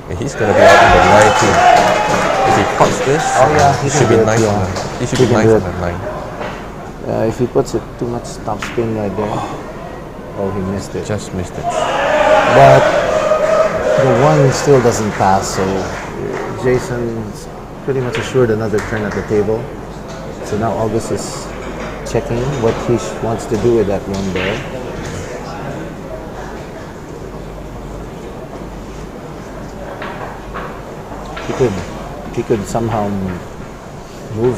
And he's gonna be out in the 9 too. If he cuts this, he he should can be do it, nice yeah. on that. He should He be can nice do on it. that 9. If he puts it too much top spin right there, oh, he missed it. Just missed it. But the 1 still doesn't pass, so Jason's pretty much assured another turn at the table. So now August is checking what he wants to do with that 1 ball. He could somehow move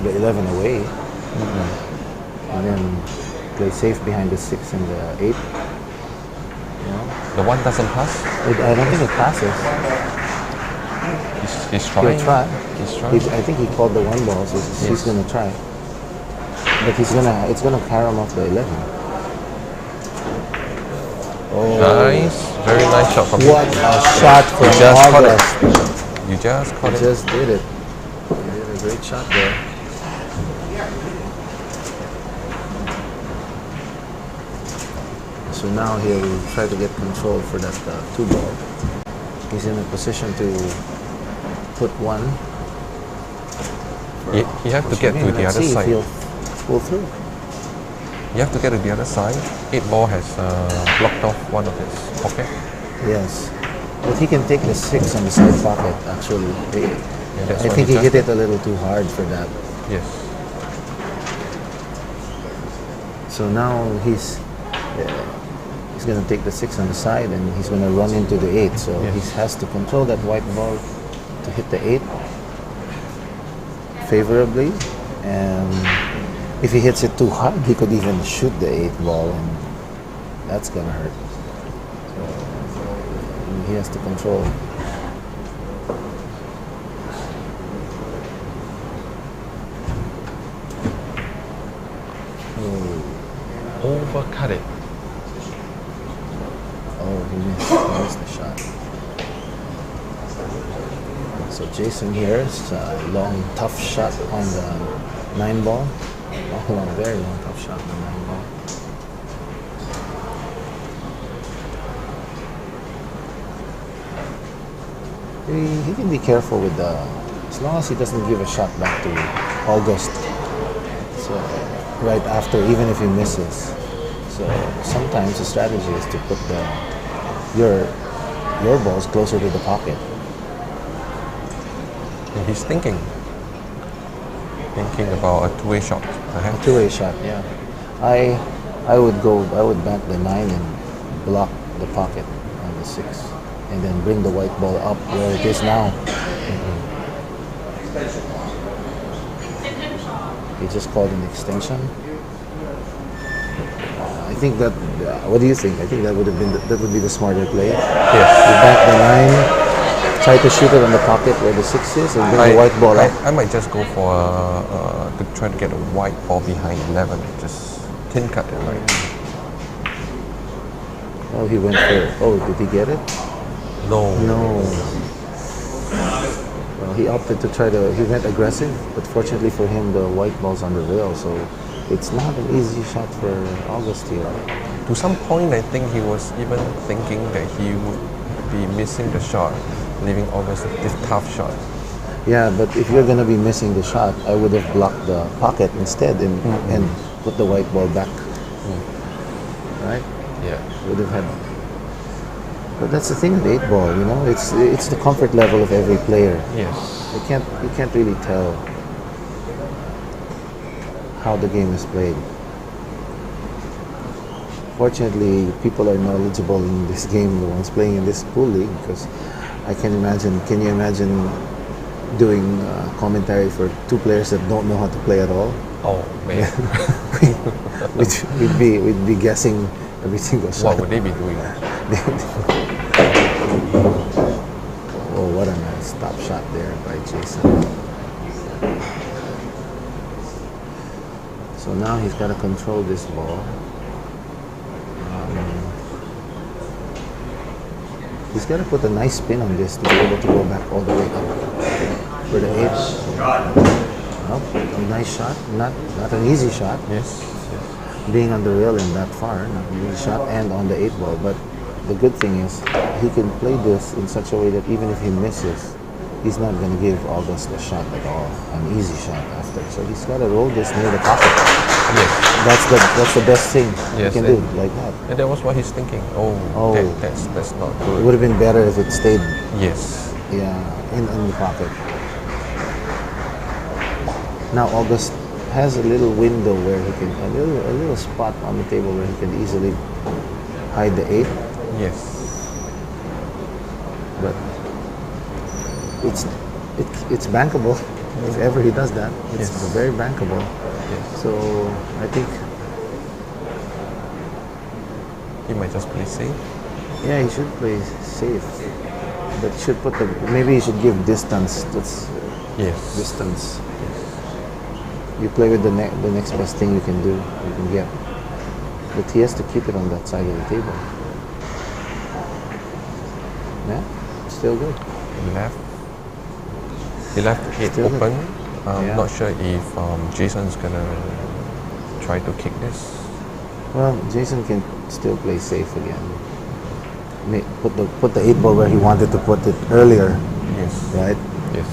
the 11 away and then play safe behind the 6 and the 8. The 1 doesn't pass. I don't think it passes. He's trying. He'll try. He's trying. I think he called the 1 ball, so he's gonna try. But it's gonna carry him off the 11. Oh, Nice. Very nice shot from him. what a shot from just caught it. August! You just caught He it. just did it. He did a great shot there. So now he'll try to get control for that 2 ball. He's in a position to put 1. You have to get to the Let's other see if side. he'll pull through. You have to get to the other side. 8 ball has blocked off one of his pocket. Yes. But he can take the 6 on the side pocket, actually. that's I what think he he hit it a little too hard for that. Yes. So now he's going to take the 6 on the side and he's going to run into the 8. So Yes. he has to control that white ball to hit the 8 favorably. And if he hits it too hard, he could even shoot the 8 ball, and that's going to hurt. So he has to control. Overcut it. Oh, he missed the shot. So Jason here is a long, tough shot on the 9 ball. Oh, long, very long, tough shot on the 9 ball. He can be careful with the, as long as he doesn't give a shot back to August. So right after, even if he misses. So sometimes the strategy is to put your balls closer to the pocket. And he's thinking about a two-way shot. A two-way shot, yeah. I would bank the 9 and block the pocket on the 6, and then bring the white ball up where it is now. He just called an extension. I think that. What do you think? I think that would be the smarter play. Yes. You bank the 9, try to shoot it on the pocket where the 6 is, and bring the white ball up. I might just go for to try to get a white ball behind 11. Just tin cut it right. Oh, he went for. Oh, did he get it? No. No. he opted to he went aggressive, but fortunately for him, the white ball's on the rail, so it's not an easy shot for August here. To some point, I think he was even thinking that he would be missing the shot, leaving August this tough shot. Yeah, but if you're gonna be missing the shot, I would have blocked the pocket instead and put the white ball back. Right? Yeah. Would have had. But that's the thing with 8-ball, you know, it's the comfort level of every player. Yes. You can't really tell how the game is played. Fortunately, people are knowledgeable in this game, the ones playing in this pool league, because can you imagine doing commentary for two players that don't know how to play at all? Oh man. we'd be guessing every single shot. What would they be doing? Oh, what a nice top shot there by Jason. So now he's got to control this ball. He's got to put a nice spin on this to be able to go back all the way up for the 8. Oh, a nice shot. Not an easy shot. Yes. Being on the rail and that far, not an easy shot, and on the 8-ball. But the good thing is he can play this in such a way that even if he misses, he's not going to give August a shot at all, an easy shot after. So he's got to roll this near the pocket. Yes. That's the best thing Yes, you can do, like that. And that was what he's thinking. Oh. That's not It good. would have been better if it stayed, Yes. in the pocket. Now August has a little window where he can, a little spot on the table where he can easily hide the 8. Yes. But it's bankable. If ever he does that, it's Yes. very bankable. Yes. So I think, He might just play safe. yeah, he should play safe. But he should maybe he should give distance. That's Yes. distance. You play with the next best thing you can do, you can get. But he has to keep it on that side of the table. Yeah, still good. He left it Still open. Yeah. Not sure if Jason's gonna try to kick this. Well, Jason can still play safe again. Put the 8-ball where he wanted to put it earlier, Yes. right? Yes.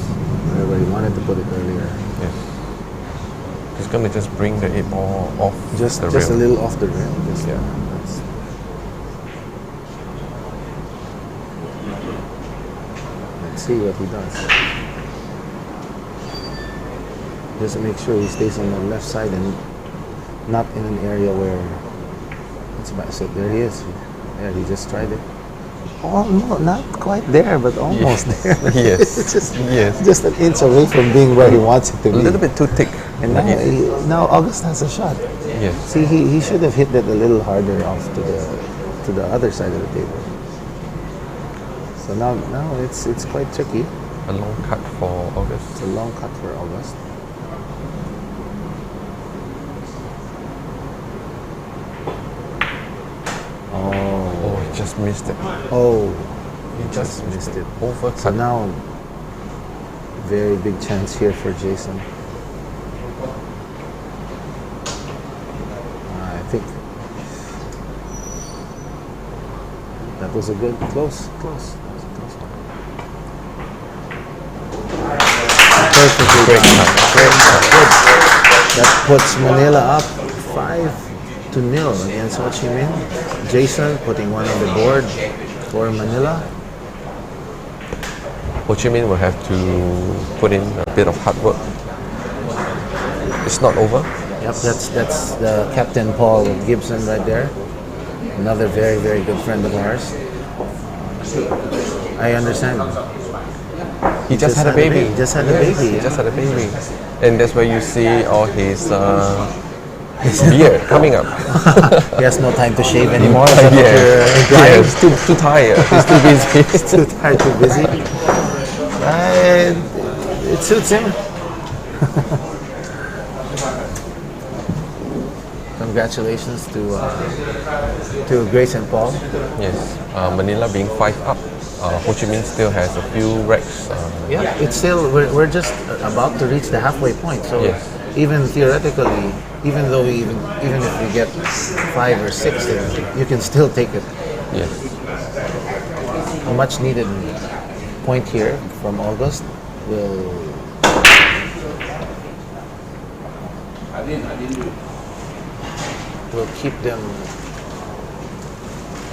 Where he wanted to put it earlier. Yes. He's gonna just bring the 8-ball off Just the a rail. little off the rail. Yeah. Let's see what he does. Just to make sure he stays on the left side and not in an area where it's about. So there he is. Yeah, he just tried it. Oh no, not quite there, but almost there. Yes. It's just Yes. just an inch away from being where he wants it to A be. little bit too thick. And now August has a shot. Yes. See, he should have hit that a little harder off to the other side of the table. So now it's quite tricky. A long cut for August. It's a long cut for August. Oh, he just missed it. Oh, He just missed it. Overcut. So now, very big chance here for Jason. I think that was a good close. That was a close one. Perfectly Great done. cut. Good. That puts Manila up 5-0 against Ho Chi Minh. Jason putting one on the board for Manila. Ho Chi Minh will have to put in a bit of hard work. It's not over. Yep, that's the Captain Paul Gibson right there. Another very, very good friend of ours. I understand. He just had a baby. He just had a baby. He just had a baby. And that's where you see all his beard coming up. He has no time to shave anymore. Is that what Yeah, you're implying? he's too tired. He's too busy. He's too tired, too busy. And it suits him. Congratulations to Grace and Paul. Yes, Manila being 5 up Ho Chi Minh still has a few racks. Yeah, it's still we're just about to reach the halfway point. So Yes. even theoretically, even though even if we get 5 or 6, then you can still take it. Yes. A much needed point here from August will keep them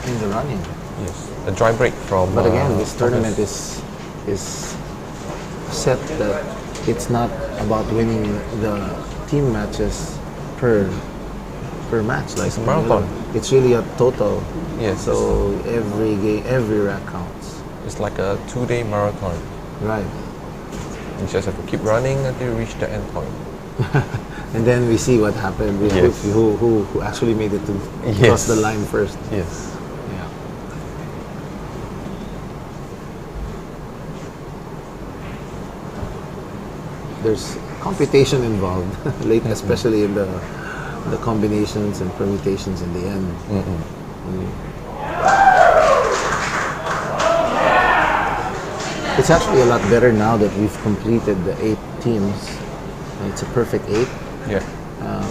in the running. Yes. A dry break from. But again, this tournament August. is set that it's not about winning the team matches per match. Like It's a marathon. It's really a total. Yes. So every game, every rack counts. It's like a 2-day marathon. Right. You just have to keep running until you reach the end point. And then we see what happened. Yes. Who actually made it to Yes. cross the line first. Yes. Yeah. There's computation involved, late, especially in the combinations and permutations in the end. It's actually a lot better now that we've completed the 8 teams. It's a perfect 8. Yeah.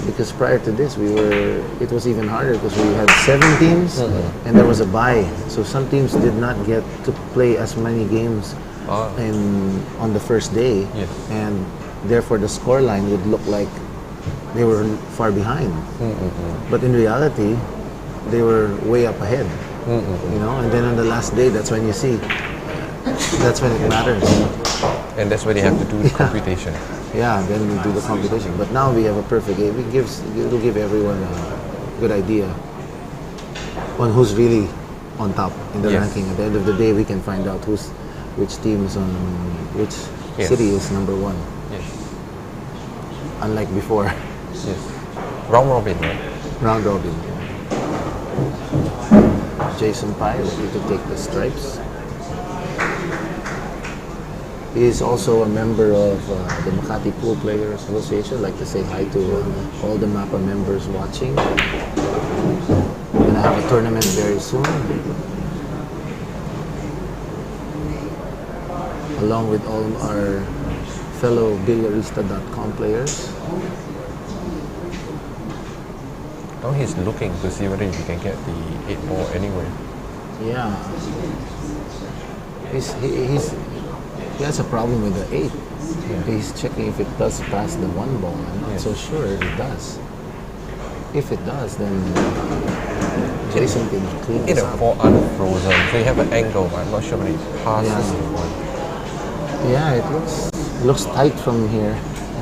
Because prior to this, it was even harder because we had 7 teams and there was a bye. So some teams did not get to play as many games on the first day, Yes. and therefore the score line would look like they were far behind. But in reality, they were way up ahead. You know, and then on the last day, that's when you see. That's when it matters. And that's where they have to do the computation. Yeah, then we do the computation. But now we have a perfect game. It'll give everyone a good idea on who's really on top in the Yes. ranking. At the end of the day, we can find out which team is on which Yes. city is number 1. Yes. Unlike before, Yes. Round robin, right? round robin. Jason Pai ready to take the stripes. He is also a member of the Makati Pool Players Association. I'd like to say hi to all the MAPA members watching. We're going to have a tournament very soon, along with all our fellow Billarista.com players. Now he's looking to see whether he can get the 8 ball anywhere. Yeah. He has a problem with the 8. He's checking if it does pass the 1 ball. I'm not so sure if it does. If it does, then Jason can clean It this a up. 4 unfrozen, so you have an angle, but I'm not sure whether it passes Yeah. the 1. Yeah, it looks tight from here.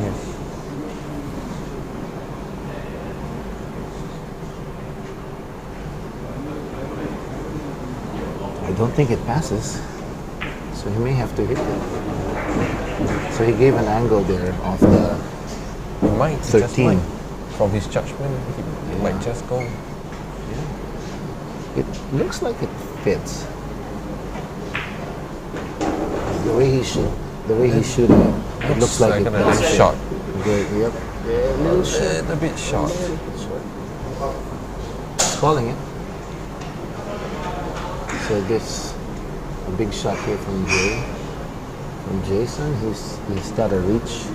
Yes. I don't think it passes. So he may have to hit it. So he gave an angle there off the He might, he just 13. might. From his judgment, he might just go. It looks like it fits. The way he's shooting it, it looks like it a does little fit. short. Good, yep. Yeah, a little short. A bit short. He's calling it. So this a big shot here from Jason. He's got a reach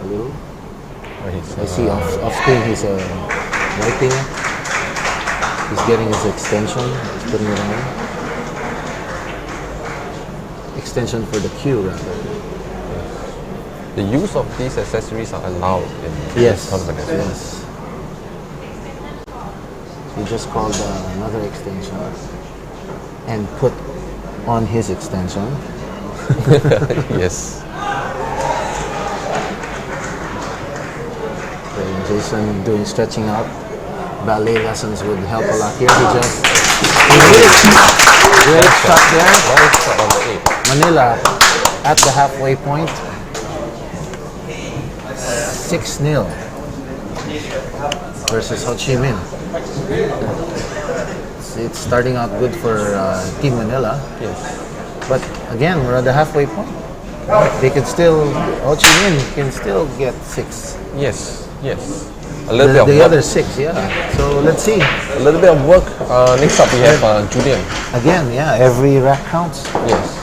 a little. I see off screen he's wiping it. He's getting his extension. He's putting it on. Extension for the cue rather. The use of these accessories are allowed in Yes. this tournament as well. Yes. He just called another extension and put on his extension. Yes. And Jason doing stretching out. Ballet lessons would help a lot here. He hit it. Great shot there. Nice shot on the 8. Manila at the halfway point. 6-0 versus Ho Chi Minh. It's starting out good for Team Manila. Yes. But again, we're at the halfway point. They can still, Ho Chi Minh can still get 6. Yes. Yes. A little bit of the work. other 6, yeah. So let's see. A little bit of work. Next up we have Julian. Again, yeah, every rack counts. Yes.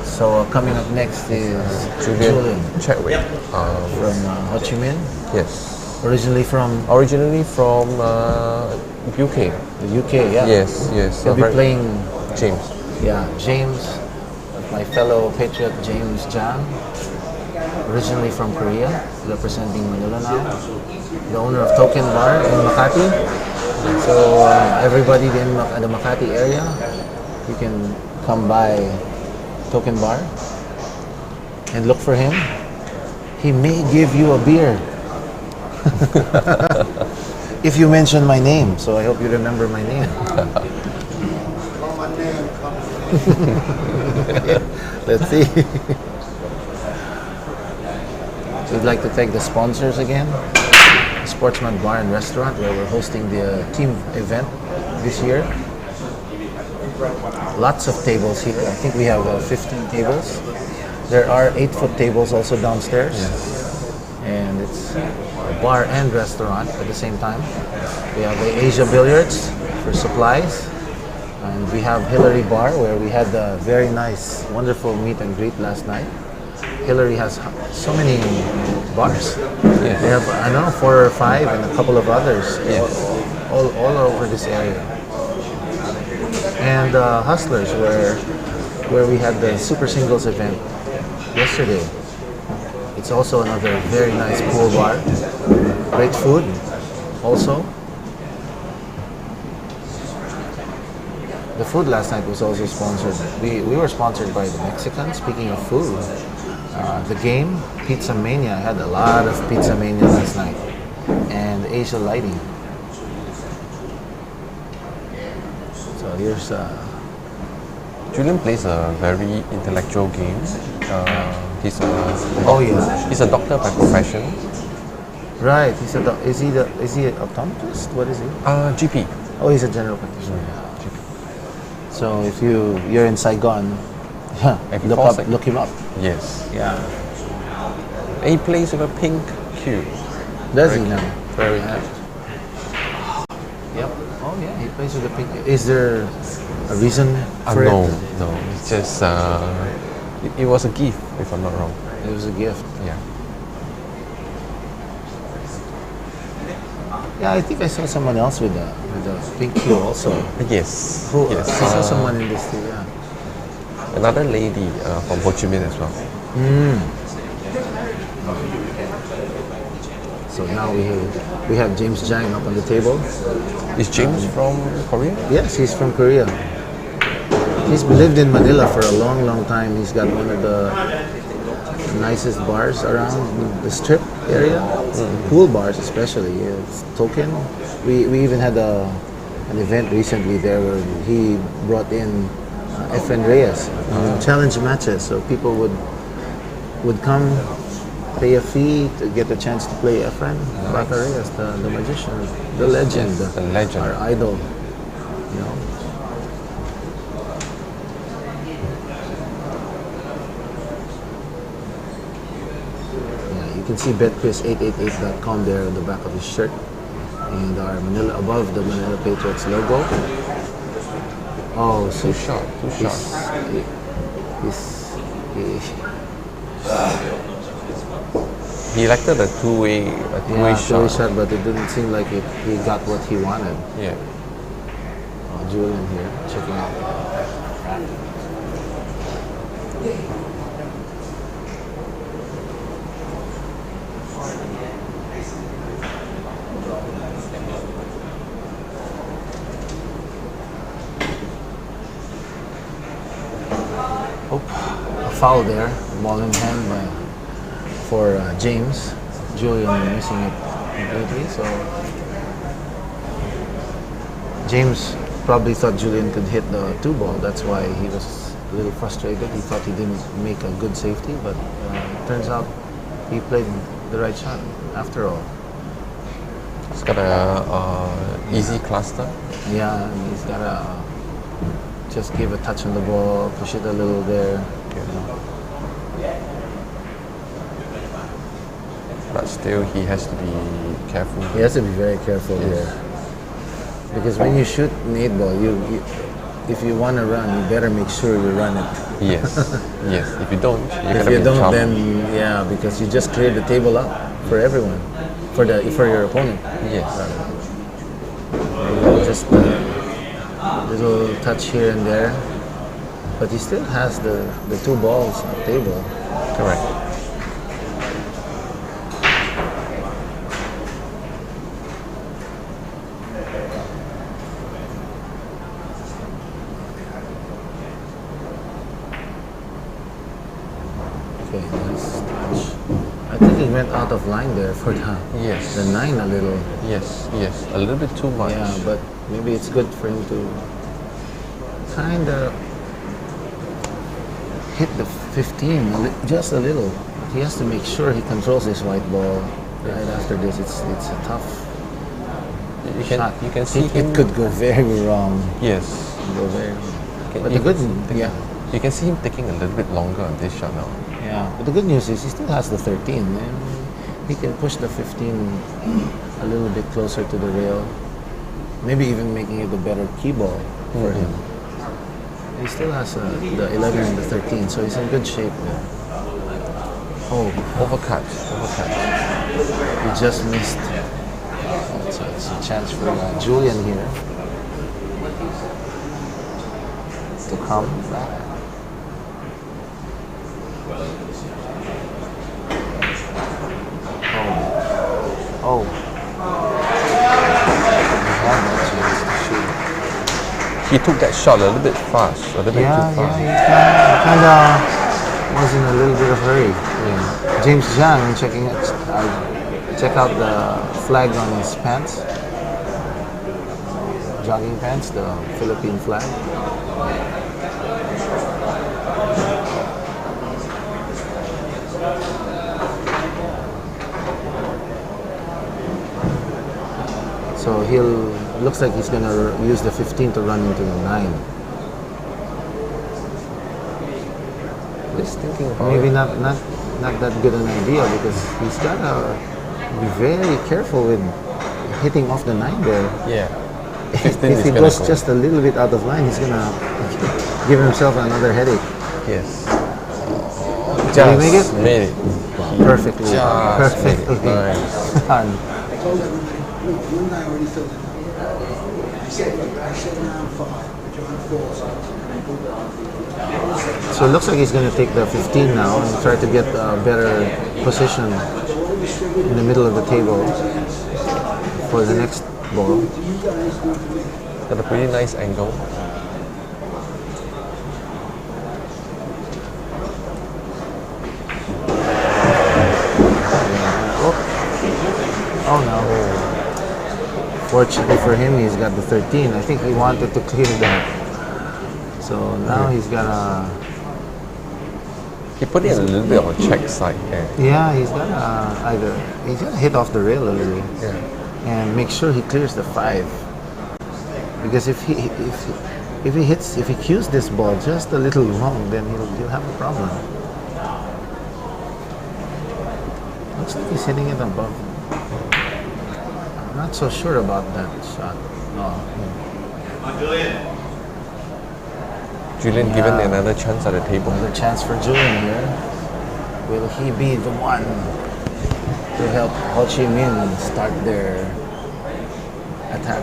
So coming up next is Julian Chadwick. from Ho Chi Minh, Yes. originally from Originally from UK. the UK, yeah. Yes, yes. He'll be very- playing, James. yeah, James, my fellow patriot James Jang, originally from Korea, representing Manila now. The owner of Token Bar in Makati. So everybody in the Makati area, you can come by Token Bar and look for him. He may give you a beer if you mention my name. So I hope you remember my name. Let's see. We'd like to thank the sponsors again. Sportsman Bar and Restaurant, where we're hosting the team event this year. Lots of tables here. I think we have 15 tables. There are 8-foot tables also downstairs. And it's a bar and restaurant at the same time. We have the Asia Billiards for supplies. And we have Hillary Bar, where we had a very nice, wonderful meet and greet last night. Hillary has so many bars. Yes. They have, I don't know, 4 or 5 and a couple of others all over this area. And Hustlers, where we had the Super Singles event yesterday. It's also another very nice pool bar. Great food also. The food last night was also sponsored. We were sponsored by the Mexicans. Speaking of food, the game, Pizza Mania, I had a lot of Pizza Mania last night. And Asia Lighting. So here's Julian plays a very intellectual game. He's a oh yeah, he's a doctor by profession. right. Is he an optometrist? What is he? GP. Oh, he's a general practitioner. So if you're in Saigon, If he falls sick. look him up. Yes. Yeah. And he plays with a pink cue. Does he now? Very Yeah. Yep. Oh yeah, he plays with the pink. Is there a reason for No, it? no. It's just it was a gift, if I'm not wrong. It was a gift. Yeah. Yeah, I think I saw someone else with the pink cue also. Yes. Who? Yes. I saw someone in this too. Yeah. Another lady from Ho Chi Minh as well. So now we have James Jang up on the table. Is James from Korea? Yes, he's from Korea. He's lived in Manila for a long, long time. He's got one of the nicest bars around the strip area. Pool bars especially. It's Token. We even had an event recently there where he brought in Efren Reyes challenge matches. So people would come, pay a fee to get a chance to play Efren Reyes, the magician, the legend, Yes, the legend. our idol. You know. Yeah, you can see betchris888.com there on the back of his shirt, and our Manila above the Manila Patriots logo. Oh, so Too short. Too short. He elected a two-way shot. shot, but it didn't seem like he got what he wanted. Yeah. Oh, Julian here, checking out. Oh, a foul there, ball in hand for James. Julian missing it completely, so James probably thought Julian could hit the 2 ball. That's why he was a little frustrated. He thought he didn't make a good safety, but turns out he played the right shot after all. He's got a easy cluster. Yeah, and he's gotta just give a touch on the ball, push it a little there. You know. But still he has to be careful. He has to be very careful here. Because when you shoot an 8 ball, if you want to run, you better make sure you run it. Yes, yes. If you don't, you're If gonna you be don't, in trouble. then yeah, because you just cleared the table up for everyone, for your opponent. Yes. There you go, just a little touch here and there, but he still has the 2 balls on the table. Correct. Okay, nice touch. I think he went out of line there for Yes. the 9 a little. Yes, yes. A little bit too much. Yeah, but maybe it's good for him to kind of hit the 15 just a little. He has to make sure he controls this white ball. Right after this, it's a tough shot. You can see it him. could go very wrong. Yes. Go very. Can- But you the good, can- yeah, You can see him taking a little bit longer on this shot now. yeah. But the good news is he still has the 13, and he can push the 15 a little bit closer to the rail. Maybe even making it a better key ball for him. He still has the 11 and the 13, so he's in good shape there. Oh, Overcut. he just missed. So it's a chance for Julian here to come back. Oh. He had that chance to shoot. He took that shot a little bit fast, a little bit Yeah, too fast. he kind of was in a little bit of hurry. Yeah. James Zhang, check out the flag on his pants, jogging pants, the Philippine flag. So looks like he's gonna use the 15 to run into the 9. Just thinking about Maybe it. not that good an idea because he's gotta be very careful with hitting off the 9 there. Yeah. If 15 is he gonna goes go. just a little bit out of line, he's gonna give himself another headache. Yes. Did he make it? Made it. Perfectly. Just made it. Perfectly Nice. done. So it looks like he's going to take the 15 now and try to get a better position in the middle of the table for the next ball. Got a pretty nice angle. Oh no. Fortunately for him, he's got the 13. I think he wanted to clear that. So now he's got a... He put it a little bit on the check side. Yeah, he's got he's got to hit off the rail a little. Yeah. And make sure he clears the 5. Because if he cues this ball just a little wrong, then he'll have a problem. Looks like he's hitting it above. I'm not so sure about that shot. No. Julian given another chance at the table. Another chance for Julian here. Will he be the one to help Ho Chi Minh start their attack?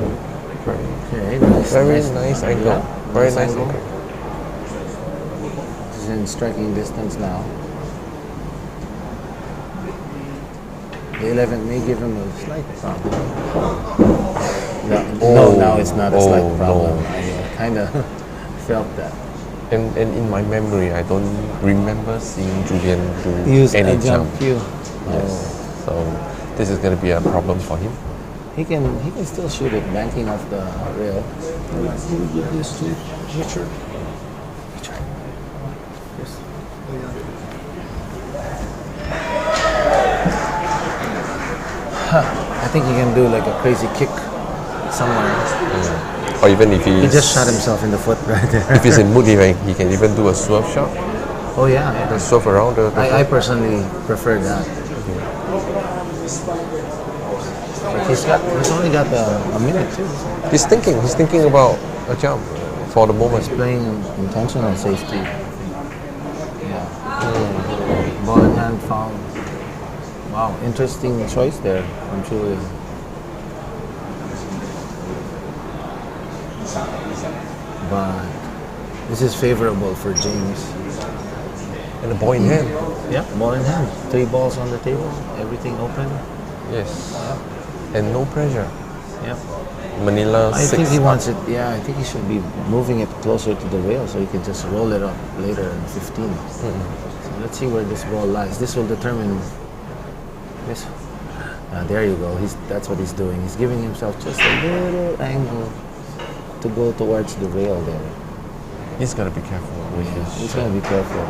Okay, Very nice angle. Yeah, Very nice angle. He's in striking distance now. The 11 may give him a slight problem. No, now it's not a slight Oh, problem. no. I kind of felt that. And in my memory, I don't remember seeing Julian do Use any a jump cue. Yes. So this is going to be a problem for him. He can still shoot it, banking off the rail. Can we give this to Richard? Yes. I think he can do like a crazy kick somewhere. Or even if He just shot himself in the foot right there. if he's in mood, he can even do a swerve shot. Oh yeah. The swerve around the I personally prefer that. But he's only got a minute too. He's thinking about a jump for the moment. He's playing intentional safety. Yeah. Ball in hand foul. Wow, interesting choice there from Julian. But this is favorable for James. And the ball in hand. Yeah, ball in hand. 3 balls on the table. Everything open. Yes. And no pressure. Yeah. Manila I 6. think he wants it. Yeah, I think he should be moving it closer to the rail so he can just roll it up later in 15. So let's see where this ball lies. This will determine this. There you go. That's what he's doing. He's giving himself just a little angle to go towards the rail there. He's got to be careful with his He's going to be careful.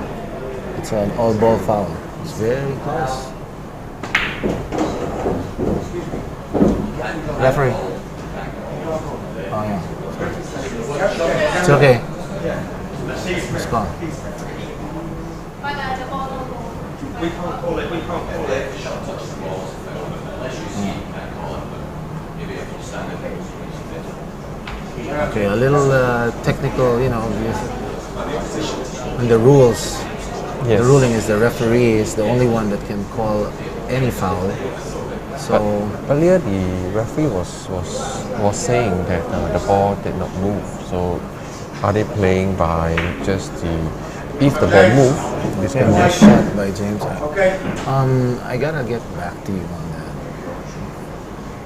It's an all-ball foul. It's very close. Referee. Oh yeah. It's okay. It's gone. We can't call it. Okay, a little technical, you know, and the rules. Yes. The ruling is the referee is the only one that can call any foul. So Earlier, the referee was saying that the ball did not move. So, are they playing by just if the ball moves, this yeah, can nice be shot by James. I gotta get back to you on that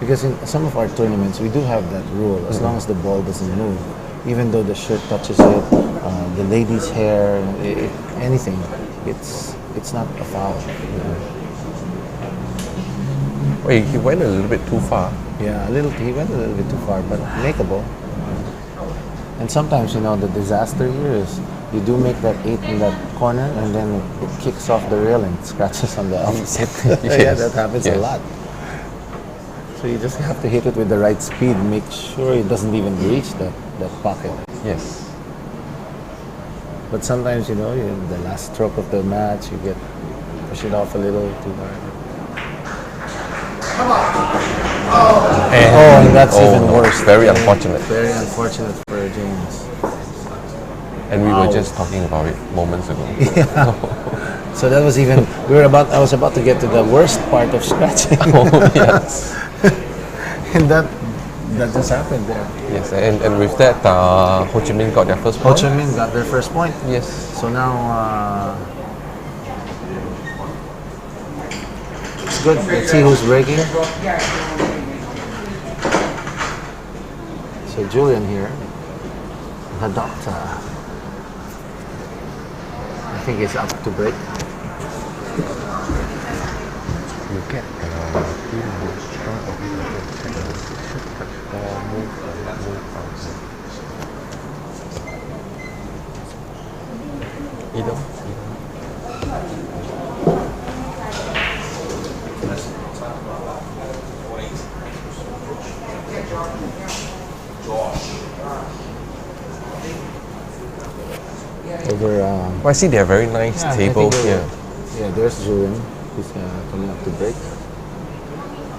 because in some of our tournaments we do have that rule. As long as the ball doesn't move, even though the shirt touches it, the lady's hair, anything, it's not a foul. Wait, he went a little bit too far. Yeah, he went a little bit too far, but makeable. And sometimes, you know, the disaster here is you do make that 8 in that corner and then it kicks off the rail and scratches on the opposite. Yeah, that happens a lot. So you just have to hit it with the right speed, make sure it doesn't even reach that pocket. Yes. But sometimes, you know, the last stroke of the match, you push it off a little too hard. And that's even worse. Very unfortunate. Very unfortunate for James. And we were just talking about it moments ago. Yeah. So that was even. I was about to get to the worst part of scratching. Oh, yes. And that just happened there. Yes, and with that, Ho Chi Minh got their first Ho point. Chi Minh got their first point. Yes. So now it's good. Let's see who's breaking. So Julian here, the doctor. I think he's up to break. You get Over. I see they have very nice table here. Yeah, there's Julian. He's coming up to break.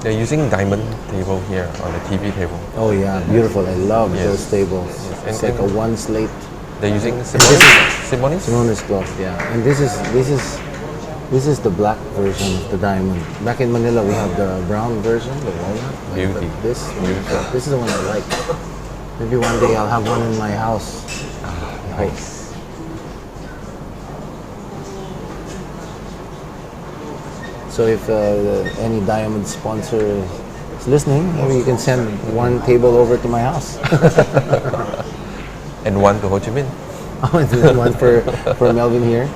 They're using diamond table here on the TV table. Oh yeah, beautiful. I love Yes. those tables. Yes. It's And- like a one slate. They're using Simonis? Simonis? Simonis cloth, yeah. And this is the black version of the diamond. Back in Manila, we have the brown version, the walnut. Beauty. But this is the one I like. Maybe one day I'll have one in my house. Nice. So if any diamond sponsor is listening, maybe you can send one table over to my house. And one to Ho Chi Minh. Oh, and then one for Melvin here.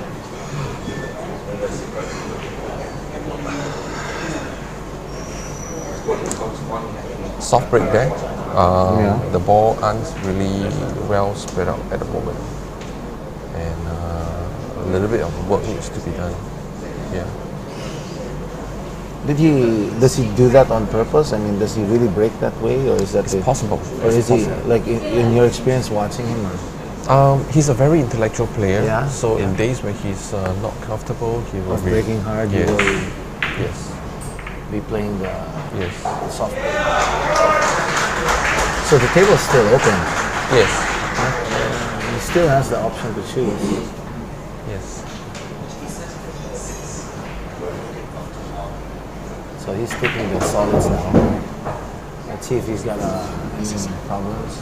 Soft break there. Yeah. The ball aren't really well spread out at the moment. And a little bit of work needs to be done. Yeah. Does he do that on purpose? I mean, does he really break that way, or is that It's possible. Or It's is he possible. like in your experience watching him? He's a very intellectual player. Yeah, So yeah. in days when he's not comfortable, he will Of be breaking hard, Yes. he will Yes. be playing the Yes. soft. So the table's still open. Yes. He still has the option to choose. Yes. So he's taking the solids now. Let's see if he's got any problems.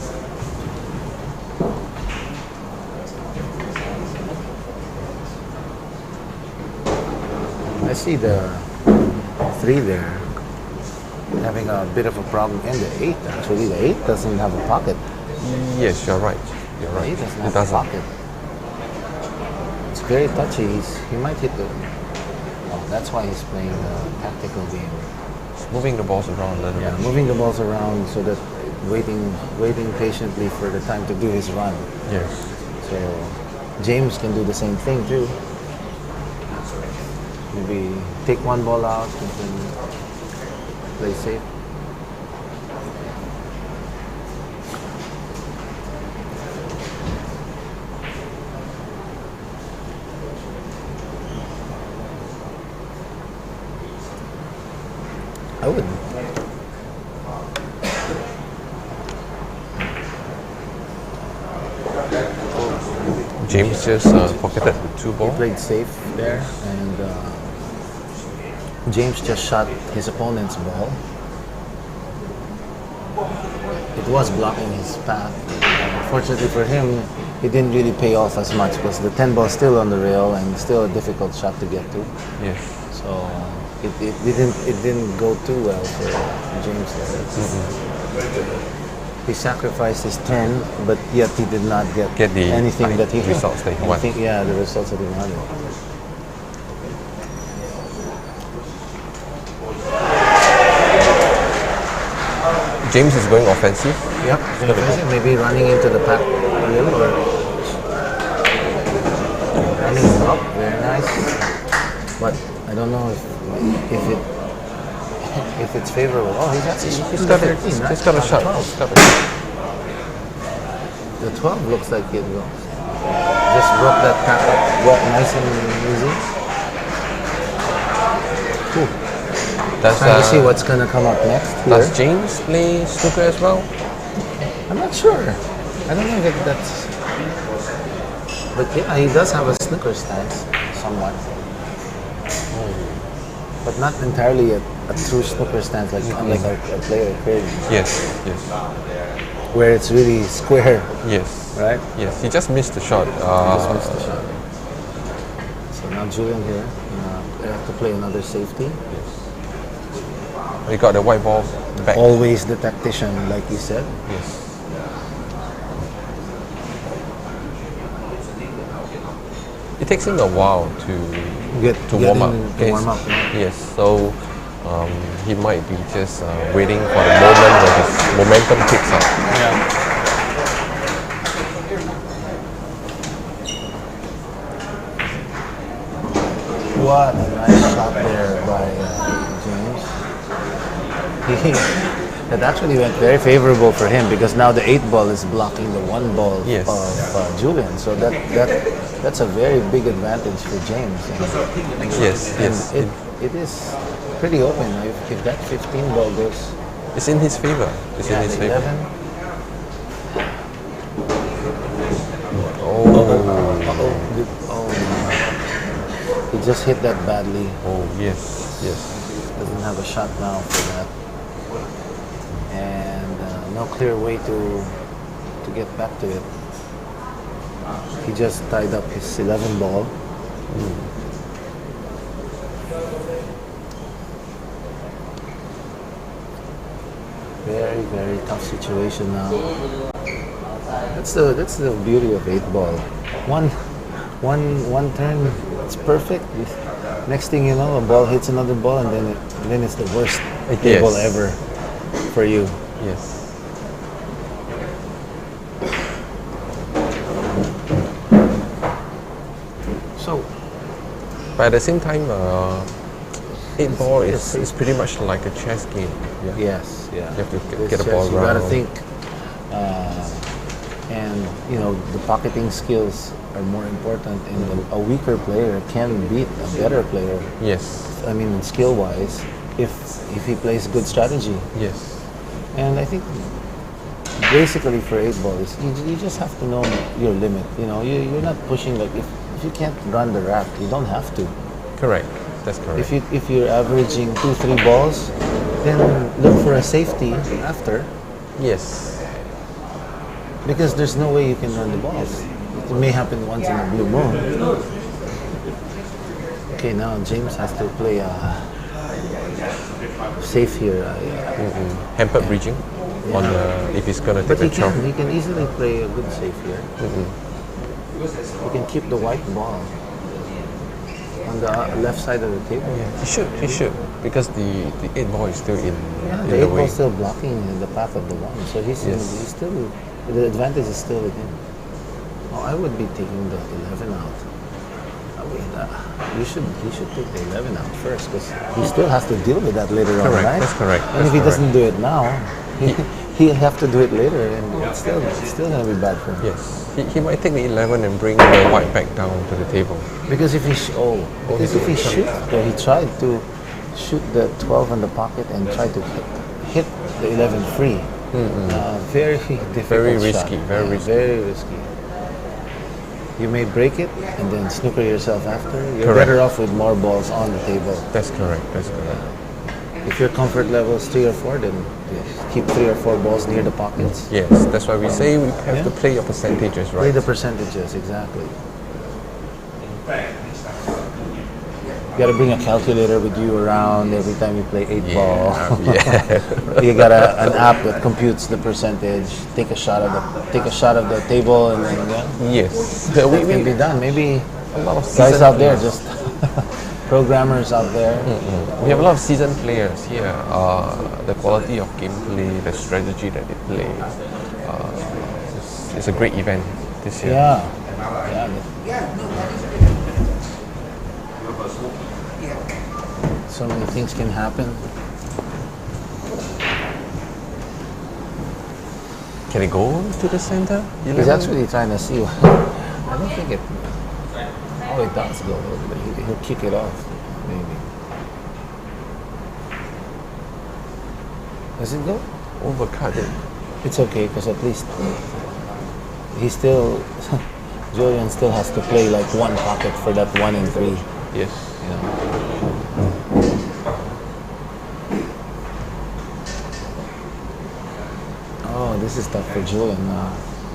I see the 3 there having a bit of a problem, and the 8 actually. The 8 doesn't have a pocket. Yes, you're right. You're The right. 8 doesn't It have a doesn't. pocket. It's very touchy. He might hit the. Oh, that's why he's playing a tactical game. It's moving the balls around a little Yeah, bit. moving the balls around so that waiting patiently for the time to do his run. Yes. So James can do the same thing too. Maybe take one ball out and then play safe. I would. James just pocketed the 2 He ball. played safe there, and James just shot his opponent's ball. It was blocking his path. Unfortunately for him, it didn't really pay off as much because the 10 ball still on the rail and still a difficult shot to get to. Yes. So it didn't go too well for James there. He sacrificed his turn, but yet he did not get the anything that he results that he wanted. Yeah, the results that he wanted. James is going offensive. Yep, maybe running into the pack a little bit. Running up, very nice. But I don't know if it's favorable. Oh, he's got 13, it. right? He's got a shot. 12. He's got a shot. The 12 looks like it will. Just broke that pack up. Walk nice and easy. Cool. Trying to see what's gonna come up next here. Does James play snooker as well? I'm not sure. I don't know if that's. But yeah, he does have a snooker stance, somewhat. But not entirely a true snooker stance, like unlike a player Craig, Yes. Yes. where it's really square, Yes. right? Yes. He just missed the shot. Just missed the shot. So now Julian here, they have to play another safety. He got the white ball back. Always the tactician, like you said. Yes. It takes him a while to Get warm up. in, to warm up. Yeah. Yes. So he might be just waiting for the moment when his momentum picks up. What a nice shot there by James. That actually went very favorable for him because now the 8 ball is blocking the 1 ball Yes. of Julian. So that's a very big advantage for James. And Yes. Yes. it is pretty open. If that 15 ball goes, It's in his favor. It's in his the favor. 11. He just hit that badly. Oh yes. Yes. Doesn't have a shot now for that. And no clear way to get back to it. He just tied up his 11 ball. Very, very tough situation now. That's the beauty of 8 ball. One turn, it's perfect. Next thing you know, a ball hits another ball, and then it's the worst table Yes. ever for you. Yes. So But at the same time, 8 ball is pretty much like a chess game. Yeah. Yes, yeah. You have to It's get the just, ball you gotta round. think, and the pocketing skills are more important. And a weaker player can beat a better player. Yes. I mean, skill-wise, if he plays good strategy. Yes. And I think basically for 8 ball is you just have to know your limit. You're not pushing like if you can't run the rack, you don't have to. Correct. That's correct. If you're averaging 2-3 balls, then look for a safety after, Yes. because there's no way you can run the balls. It may happen once in a blue moon. Okay, now James has to play safe here. Hampered bridging on if he's gonna But take a chop. he can easily play a good save here. He can keep the white ball on the left side of the table. He should, because the 8 ball is still in Yeah, in the the 8 way. ball still blocking the path of the 1. So he's still, the advantage is still with him. Oh, I would be taking the 11 out. I mean, he should take the 11 out first, because he still has to deal with that later on, Correct, right? that's correct, And if that's he doesn't do it now, he'll have to do it later, and it's still going to be bad for him. Yes. He might take the 11 and bring the white back down to the table. Because if he tried to shoot the 12 in the pocket and try to hit the 11 free. Very difficult. Very shot. risky, very risky. Very risky. You may break it and then snooker yourself after. You're Correct. better off with more balls on the table. That's correct. That's correct. If your comfort level is 3 or 4, then keep 3 or 4 balls near the pockets. Yes, that's why we say we have to play your percentages Play right. the percentages, exactly. You gotta bring a calculator with you around every time you play 8 ball. Yeah. You got an app that computes the percentage. Take a shot of the table, and then Yes. that can be done. Maybe A lot of guys seasoned out there, players. just programmers out there. We have a lot of seasoned players here. The quality of gameplay, the strategy that they play, it's a great event this year. Yeah. So many things can happen. Can it go to the center? He's actually trying to see. I don't think it. Oh, it does go. He'll kick it off, maybe. Does it go? overcut it. It's okay, because at least he still, Julian still has to play like one pocket for that 1 and 3. Yes. You know. Oh, this is tough for Julian.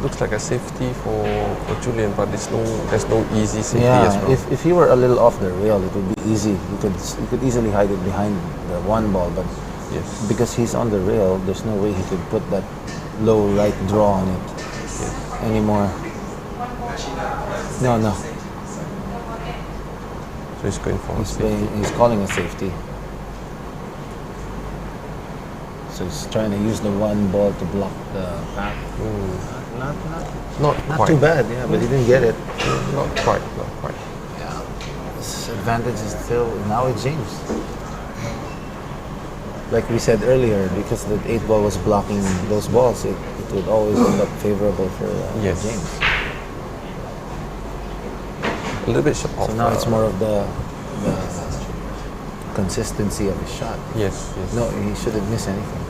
Looks like a safety for Julian, but there's no easy safety Yeah, as well. if he were a little off the rail, it would be easy. You could easily hide it behind the 1 ball, but Yes. because he's on the rail, there's no way he could put that low right draw on it anymore. No. So he's going for a safety. He's calling a safety. So he's trying to use the 1 ball to block the path. Not Not quite. too bad, yeah, but he didn't get it. Not quite. Yeah. His advantage is still now with James. Like we said earlier, because the 8 ball was blocking those balls, it would always end up favorable for Yes. James. A little bit short So now it's more of the consistency of his shot. Yes. No, he shouldn't miss anything.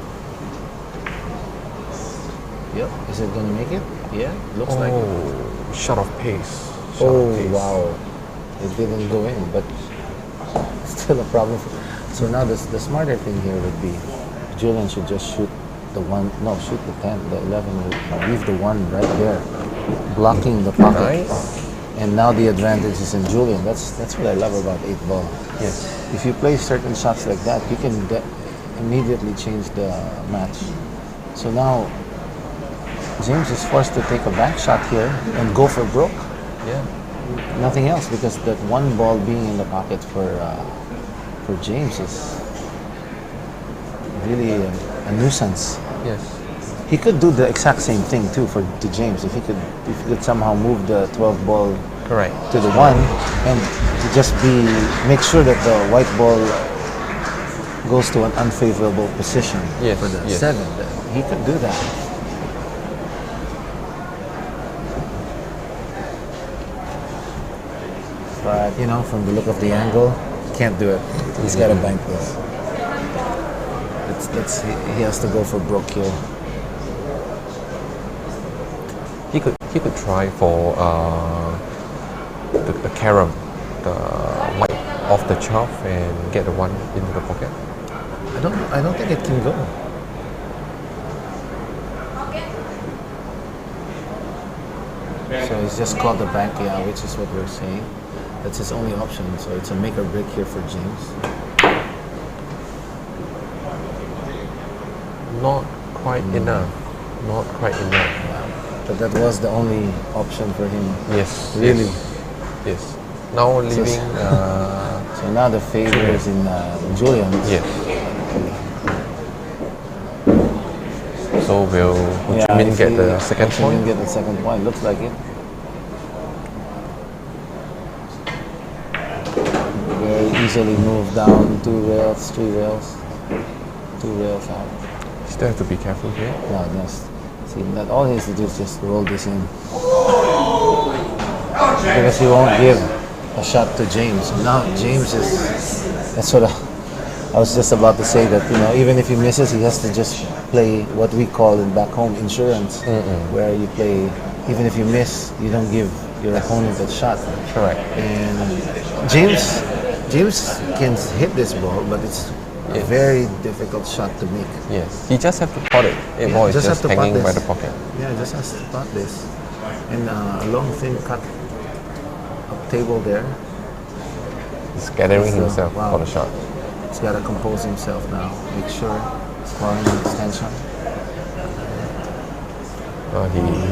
Yep. Is it going to make it? Yeah, looks like it. Oh, shot of pace. Oh, wow. It didn't go in, but still a problem. So now the smarter thing here would be Julian should just shoot the 1, no, shoot the 10, the 11, leave the 1 right there, blocking the pocket. Nice. And now the advantage is in Julian. That's what I love about 8 ball. Yes. If you play certain shots like that, you can immediately change the match. So now James is forced to take a back shot here and go for broke. Yeah. Nothing else, because that 1 ball being in the pocket for James is really a nuisance. Yes. He could do the exact same thing too to James if he could somehow move the 12 ball Correct. to the 1 and to just make sure that the white ball goes to an unfavorable position Yes, for the yes. 7. He could do that. But you know, from the look of the angle, can't do it. He's got to bank this. He has to go for broke here. He could try for the carom, the light off the chaff and get the one into the pocket. I don't think it can go. So he's just caught the bank, yeah, which is what we're saying. That's his only option. So it's a make or break here for James. Not quite enough. Not quite enough. But that was the only option for him. Yes. Really? Yes. Now leaving. So now the favor is in Julian. Yes. So will Ho Chi Minh if get he- the second Ho Chi Minh point? get the second point. Looks like it. Very easily move down 2 rails, 3 rails, 2 rails out. Still have to be careful here. No, just see that all he has to do is just roll this in. Because he won't give a shot to James. Now James is that's what I was just about to say, that you know, even if he misses, he has to just play what we call in back home insurance, where you play even if you miss, you don't give your opponent a shot. Correct. And James can hit this ball, but it's a very difficult shot to make. Yes. He just have to pot it. It ball is just just have to pot hanging by this. the pocket. Yeah, just has to pot this. And a long thin cut up table there. He's gathering So, himself wow. for the shot. He's got to compose himself now. Make sure scoring an extension.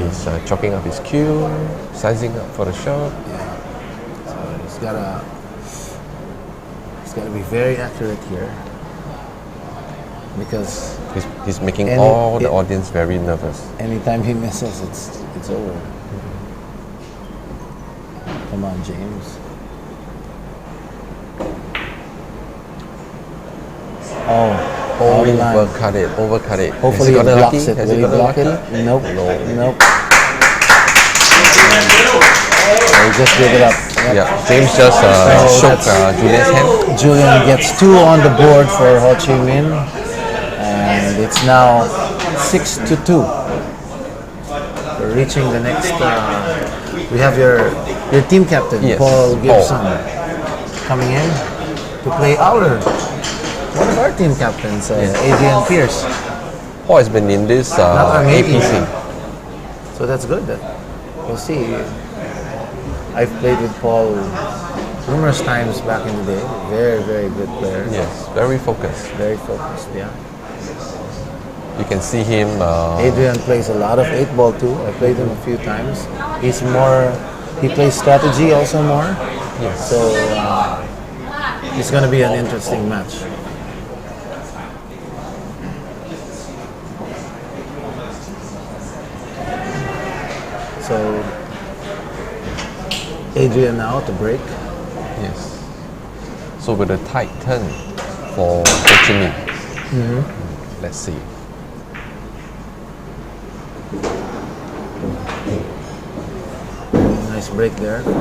He's chopping up his cue, sizing up for the shot. So he's got to be very accurate here, because He's making And all the it- audience very nervous. anytime he misses, it's over. Come on, James. Oh, out of line. Overcut it. Hopefully Has he he got blocks it. Has Will he he got block it? lucky? Nope. No. Nope. So he just gave it up. Yep. Yeah, James just So shook that's- Julian's hand. Julian gets 2 on the board for Ho Chi Minh, and it's now 6-2. We're reaching the next. We have your team captain, Yes, Paul Paul. Gibson, coming in to play outer. One of our team captains, Adrian Pierce. Paul has been in this Not our main APC. team. So that's good. We'll see. I've played with Paul numerous times back in the day. Very, very good player. Yes, very focused. Very focused, yeah. You can see him. Adrian plays a lot of 8-ball too. I played him a few times. He plays strategy also more. Yes. So it's going to be an interesting match. So Adrian now to break. Yes. So with a tight turn for Ho Chi Minh. Let's see. Nice break there from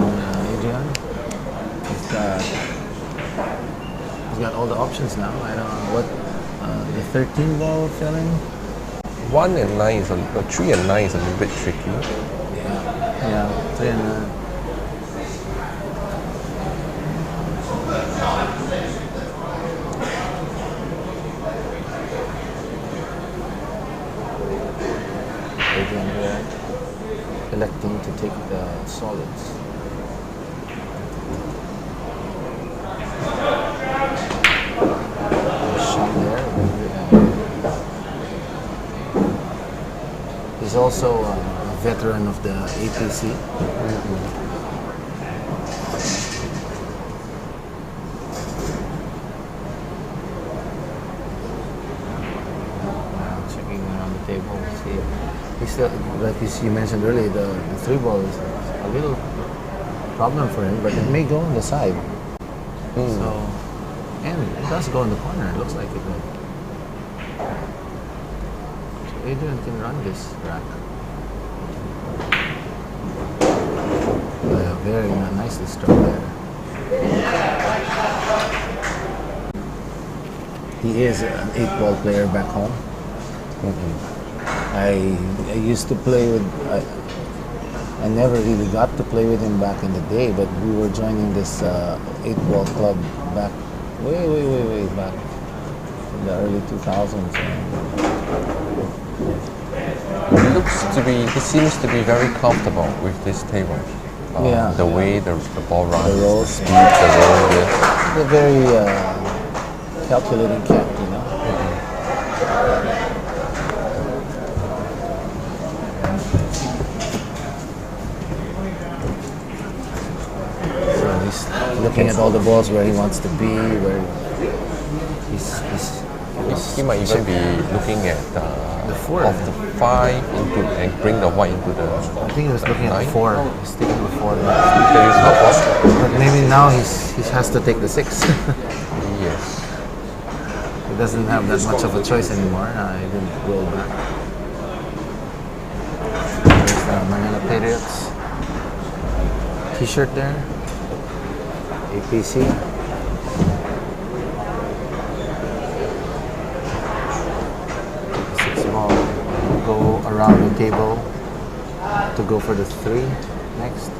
Adrian. He's got all the options now. I don't know what the 13 ball feeling. 1 and 9 is 3 and 9 is a little bit tricky. Yeah, 3 and 9. Adrian here electing to take the solids. Shot there. He's also a veteran of the APC. Checking around the table, see. He's still, like you mentioned earlier, the 3 ball is a little problem for him, but it may go on the side. So And it does go in the corner. It looks like it will. So Adrian can run this rack. Very nicely struck there. He is an 8-ball player back home. I used to play with. I never really got to play with him back in the day, but we were joining this 8-ball club back way back in the early 2000s. He seems to be very comfortable with this table. The way the ball runs, the roll speed, the roll, yes. He's a very calculating cat, you know. So he's looking at all the balls where he wants to be, where He might even be looking at the 4 of the 5 into and bring the white into the. I think he was looking at the 4. He's taking the 4. There is no ball. But maybe now he has to take the 6. Yes. He doesn't have that much of a choice anymore. He didn't roll back. There's the Manila Patriots t-shirt there. APC. Go around the table to go for the 3 next.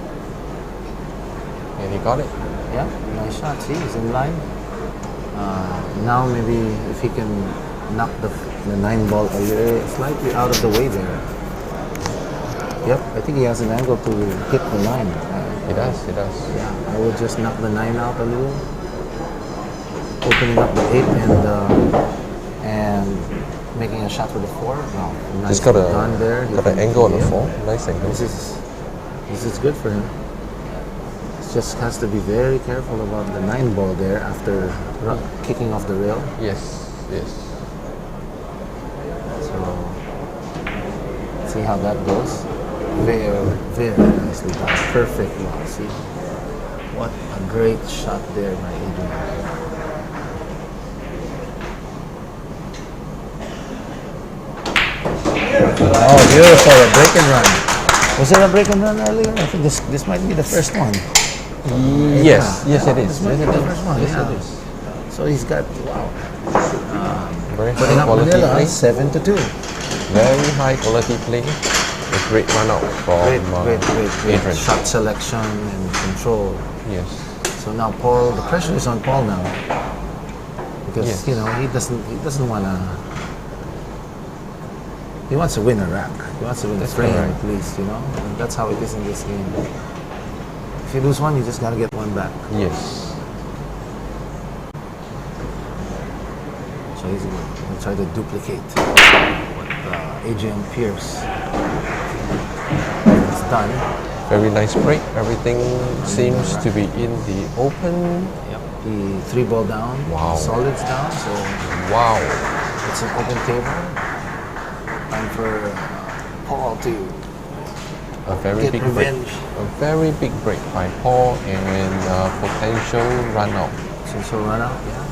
And he got it. Yeah, nice shot. See, he's in line. Now maybe if he can knock the 9 ball a little slightly out of the way there. Yep, I think he has an angle to hit the 9. He does. Yeah, I will just knock the 9 out a little, opening up the 8 and making a shot for the 4. Wow, nice. He's got done there. got an angle on the 4. Nice angle. This is good for him. He just has to be very careful about the 9 ball there after kicking off the rail. Yes. So see how that goes. Very nicely done. Perfect lock. See, what a great shot there by Adrian. Oh, beautiful! A break and run. Was there a break and run earlier? I think this might be the first one. Yes, it is. This might be the first one. Yes, Yeah. it is. So he's got Very putting high up quality Manila play. 7-2. Very high quality play. A great run out from Great Adrian. shot selection and control. Yes. So now Paul, the pressure is on Paul now because Yes. you know he doesn't want to. He wants to win a rack. He wants to win a frame correct. at least, you know. And that's how it is in this game. If you lose one, you just gotta get one back. Yes. So he's gonna try to duplicate what Adrian Pierce has done. Very nice break. Everything seems to be in the open. Yep. The 3 ball down. Wow. Solids down. So Wow. it's an open table. Time for Paul to A very get big revenge. break. A very big break by Paul and potential run out. Since he'll run out, yeah.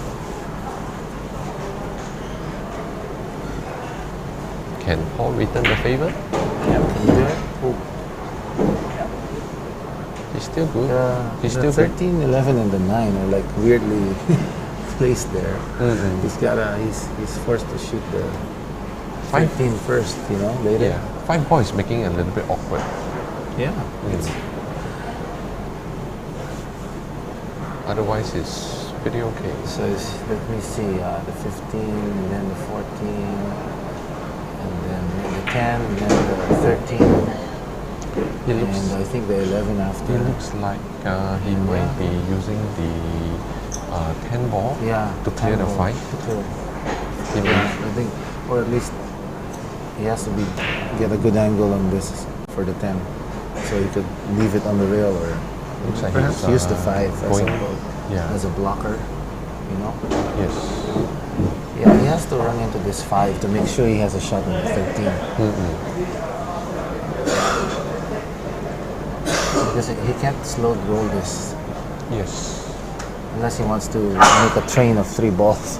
Can Paul return the favor? Yep. Can you do it? Oh. He's still good. He's The still good. 13, 11, and the 9 are like weirdly placed there. Mhm. He's forced to shoot the 5. 15 first, you know, later. Yeah. 5 ball is making it a little bit awkward. Yeah. Otherwise, it's pretty okay. So let me see, the 15, and then the 14, and then the 10, and then the 13, He looks. and I think the 11 after. He looks like he might be using the 10 ball to clear the 5. He may- I think, or at least he has to get a good angle on this for the 10, so he could leave it on the rail or Looks like perhaps he's, use the 5 going- as a blocker, you know. Yes. Yeah, he has to run into this 5 to make sure he has a shot on the 13. Because he can't slow roll this. Yes. Unless he wants to make a train of 3 balls,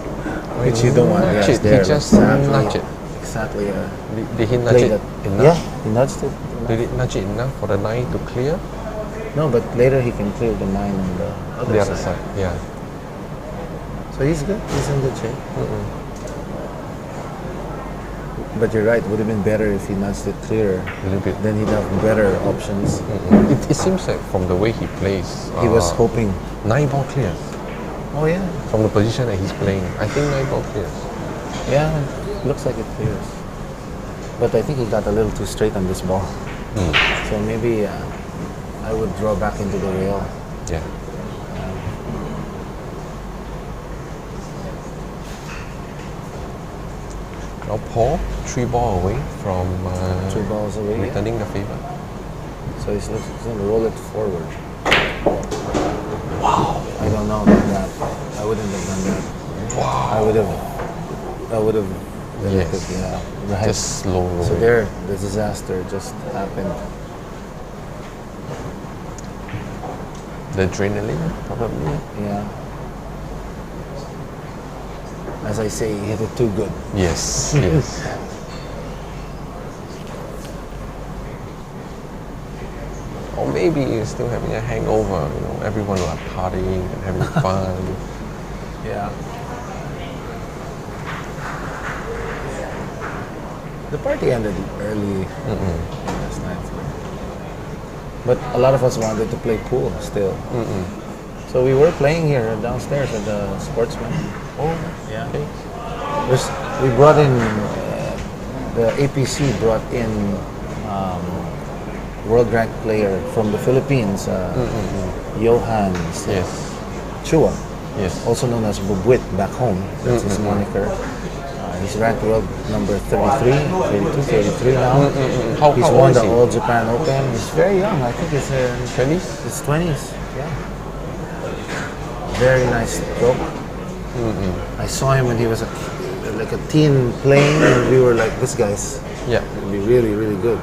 which you don't want. Nudge Yes, it. there, He just exactly. nudge it. Exactly. Did he nudge Play it that. enough? Yeah, he nudged it. Did it nudge it enough for the 9 to clear? No, but later he can clear the 9 on the other, The other side, yeah. So he's good. He's in good shape. But you're right. Would have been better if he nudged it clearer. A little bit. Then he'd have better options. It seems like from the way he plays, He was hoping. 9 ball clears. Oh yeah. From the position that he's playing, I think 9 ball clears. Yeah, looks like it clears. But I think he got a little too straight on this ball. So maybe I would draw back into the rail. Yeah. Now Paul, 3 ball away from 3 balls away. Yeah. returning the favor. So he's going to roll it forward. Wow. I don't know about that. I wouldn't have done that. Wow. I would have Yes. yeah. Right. Just slow rolling. So there, the disaster just happened. The adrenaline, probably. Yeah. As I say, he hit it too good. Yes, yes. Or maybe he's still having a hangover, you know, everyone are partying and having fun. Yeah. The party ended early last night. But a lot of us wanted to play pool still. So we were playing here downstairs at the Sportsman. Oh, Yeah. okay. We brought in, the APC brought in world ranked player from the Philippines, Johan Yes, Chua, yes. also known as Bubwit back home. That's his moniker. He's ranked world number 33, 33 now. He's How won old is the he? All Japan Open. He's very young. I think he's in 20s? his 20s. Yeah. Very nice stroke. I saw him when he was like a teen playing, and we were like, this guy's Yeah. gonna be really, really good.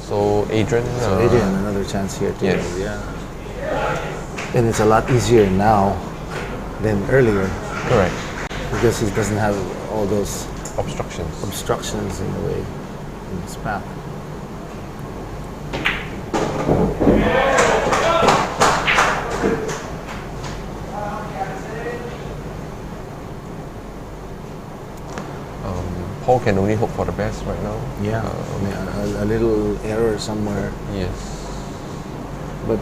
So Adrian, So Adrian, another chance here too. Yes. Yeah. And it's a lot easier now than earlier correct. because he doesn't have all those Obstructions. obstructions in the way in his path. Paul can only hope for the best right now. Yeah, a little error somewhere. Yes. But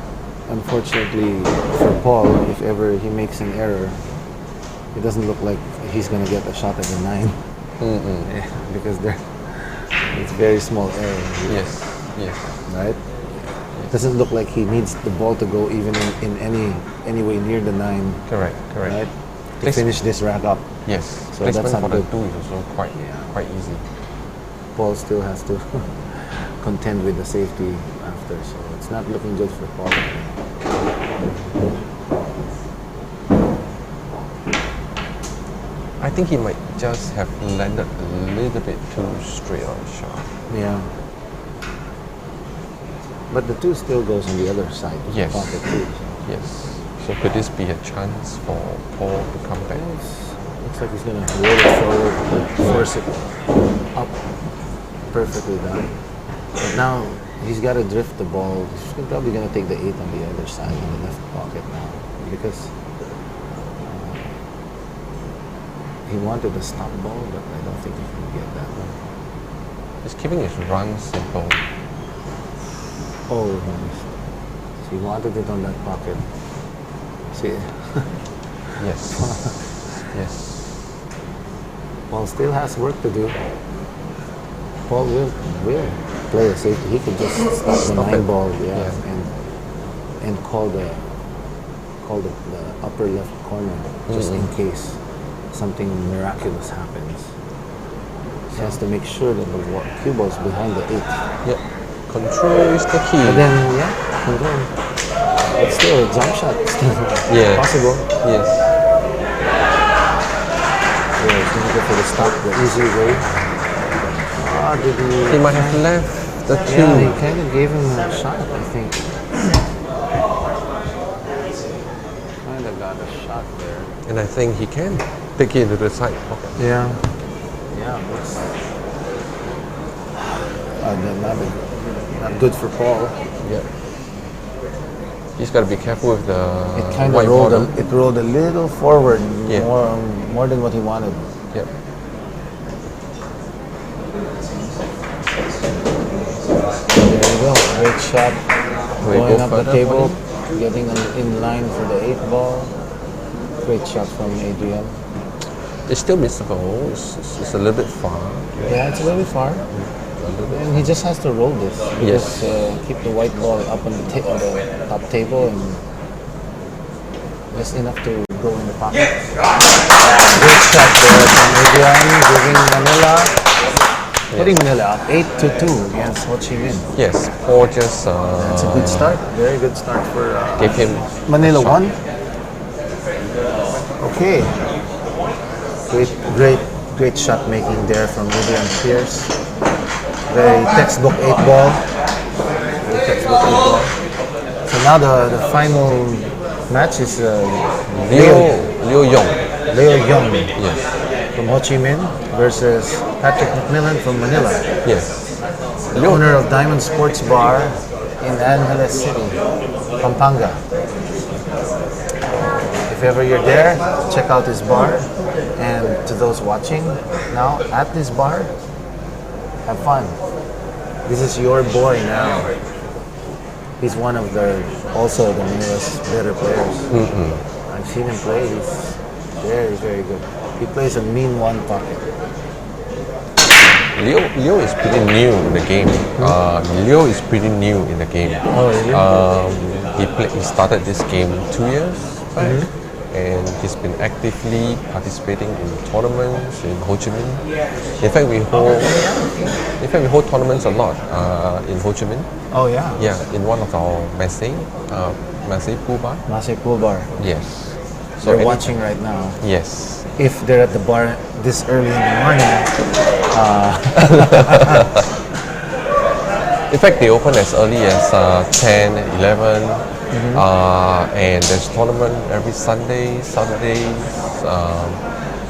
unfortunately for Paul, if ever he makes an error, it doesn't look like he's gonna get a shot at the 9. Yeah, because it's very small error. Yes. Yes. Right? It doesn't look like he needs the ball to go even in any way near the 9. Correct. Correct. Right? To Place- finish this rack up. Yes. So Placement that's not for the good. 2 is also quite easy. Paul still has to contend with the safety after, so it's not looking good for Paul. I think he might just have landed a little bit too straight on the shot. Yeah. But the 2 still goes on the other side of Yes. the pocket too. So. Yes. So could this be a chance for Paul to come back? Looks like he's gonna roll it forward, force it up. Perfectly done. But now he's got to drift the ball. He's probably gonna take the 8 on the other side in the left pocket now because he wanted a stop ball, but I don't think he can get that one. He's keeping his run simple. Oh, nice. So he wanted it on that pocket. See, Yes. Yes. Paul still has work to do. Paul will play a safety. He could just stop the 9 it. ball, Yeah. and call the upper left corner just in case something miraculous happens. He has to make sure that the cue ball's behind the 8. Yep. Control is the key. But then, control. It's still a jump shot. It's still Yeah. possible. Yes. Yeah, he's gonna go for the stop, the easy way. Did He might have left The two. Yeah, he kind of gave him a shot, I think. Kind of got a shot there. And I think he can take it to the side pocket. Yeah. Yeah, that's not good for Paul. Yeah. He's got to be careful with the It kind white of rolled. bottom. It rolled a little forward, Yeah. more than what he wanted. Yep. There you go. Great shot. We Going go up the further table, for getting in line for the 8th ball. Great shot from Adrian. It's still missable. It's a little bit far. Yeah, it's a little bit far. A little bit. And he just has to roll this. Yes. Keep the white ball up on the top table and just enough to go in the pocket. Great shot there from Adrian, giving Manila. Putting Manila up 8-2 against Ho Chi Minh. Yes, Paul just That's a good start. Very good start for gave him Manila a shot. 1. Okay. Great shot making there from Adrian Pierce. Very textbook 8 ball. Very textbook 8 ball. So now the final match is Leo Young. Leo Young Yes. from Ho Chi Minh versus Patrick McMillan from Manila. Yes. The owner of Diamond Sports Bar in Angeles City, Pampanga. If ever you're there, check out his bar. And to those watching now at this bar, have fun. This is your boy now. He's one of also the Manila's better players. I've seen him play. He's very, very good. He plays a mean one pocket. Leo is pretty new in the game. Leo is pretty new in the game. Oh, really? He started this game 2 years back, and he's been actively participating in tournaments in Ho Chi Minh. In fact, we hold tournaments a lot in Ho Chi Minh. Oh, yeah. Yeah, in one of our Massey pool bar. Masay Pool Bar. Yes. They're watching right now. Yes. If they're at the bar this early in the morning, In fact, they open as early as 10, 11, and there's tournament every Sunday, Saturdays.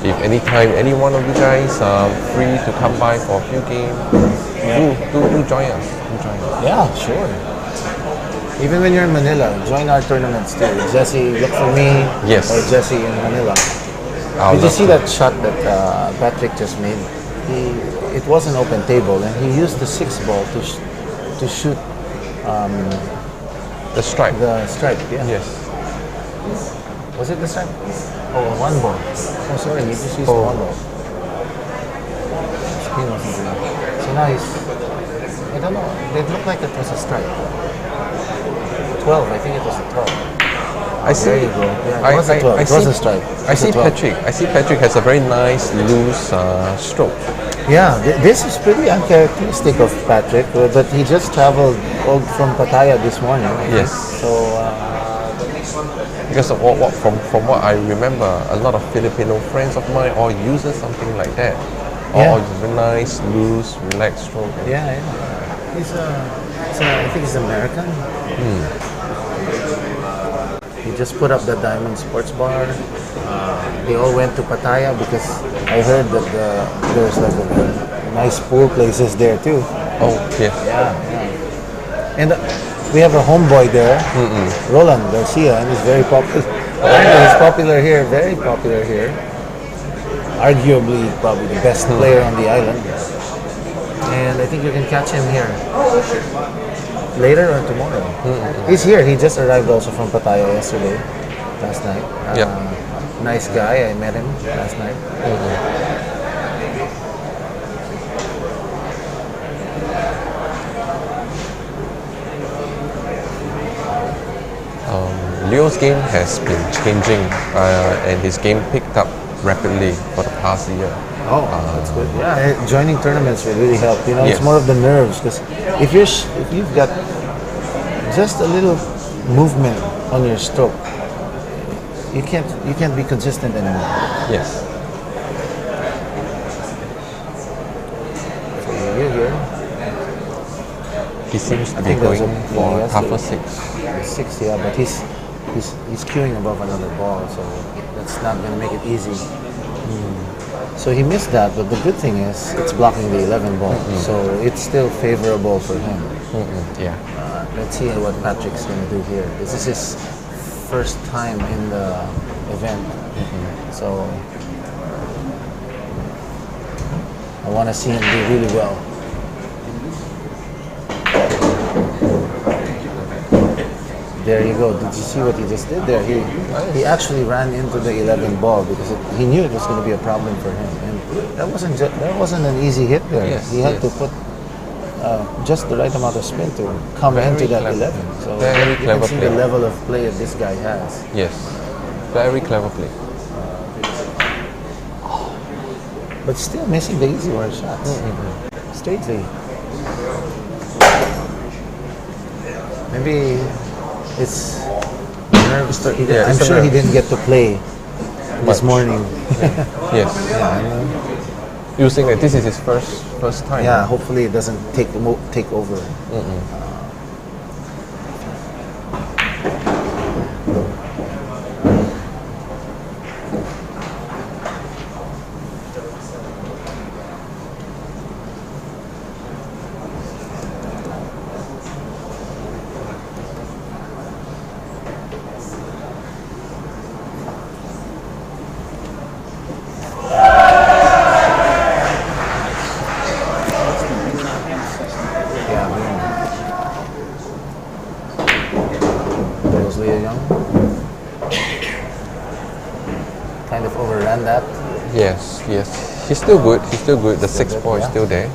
If anytime any one of you guys are free to come by for a few games, do join us. yeah, sure. Even when you're in Manila, join our tournaments too. Jesse, look for me. Yes. Or Jesse in Manila. Did you see that shot that Patrick just made? It was an open table, and he used the 6 ball to shoot The stripe. the stripe. Yeah. Yes. Was it the stripe? Oh, 1 ball. Oh, sorry, he just used 1 ball. Screen wasn't there. So now he's. I don't know. It looked like it was a stripe. 12. I think it was a 12. I see. There you go. Yeah, it was a 12. It was a stripe. I see 12. Patrick. I see Patrick has a very nice loose stroke. Yeah, this is pretty uncharacteristic of Patrick, but he just traveled from Pattaya this morning. I think. Yes. So, Because of from what I remember, a lot of Filipino friends of mine all uses something like that. All very nice, loose, relaxed stroke. yeah. He's I think he's American. He just put up the Diamond Sports Bar. They all went to Pattaya because I heard that there's like a nice pool places there too. Oh, yes. Yeah. And we have a homeboy there, Roland Garcia, and he's very popular. He's popular here, very popular here. Arguably, probably the best player on the island. And I think you can catch him here later or tomorrow. He's here. He just arrived also from Pattaya last night. Nice guy. I met him last night. Leo's game has been changing, and his game picked up rapidly for the past year. Oh, that's good. Yeah, joining tournaments will really help. You know, Yes. it's more of the nerves because if you've got just a little movement on your stroke, you can't be consistent anymore. Yes. So you're here. He seems to I be think there's going a- for yeah, a he has tougher to- 6. 6, yeah, but he's queuing above another ball, so that's not going to make it easy. So he missed that, but the good thing is it's blocking the 11 ball, so it's still favorable for him. Yeah. Let's see what Patrick's going to do here. This is his first time in the event, so I want to see him do really well. There you go. Did you see what he just did there? He actually ran into the 11 ball because he knew it was going to be a problem for him, and that wasn't an easy hit there. Yes, he had to yes. put just the right amount of spin to come Very into that clever. 11. So Very you can clever see play. the level of play that this guy has. Yes. Very clever play. But still missing the easy wire shots. Straightly. Maybe it's nervous. Yeah, I'm it's a sure he nerve. didn't get to play this Much. morning. Yes. Yeah, I know. You think that this is his first time? Yeah, hopefully it doesn't take over. Yeah, Those Leo Young kind of overran that. Yes, yes. He's still good. He's still good. The 6 good, ball is yeah. still there.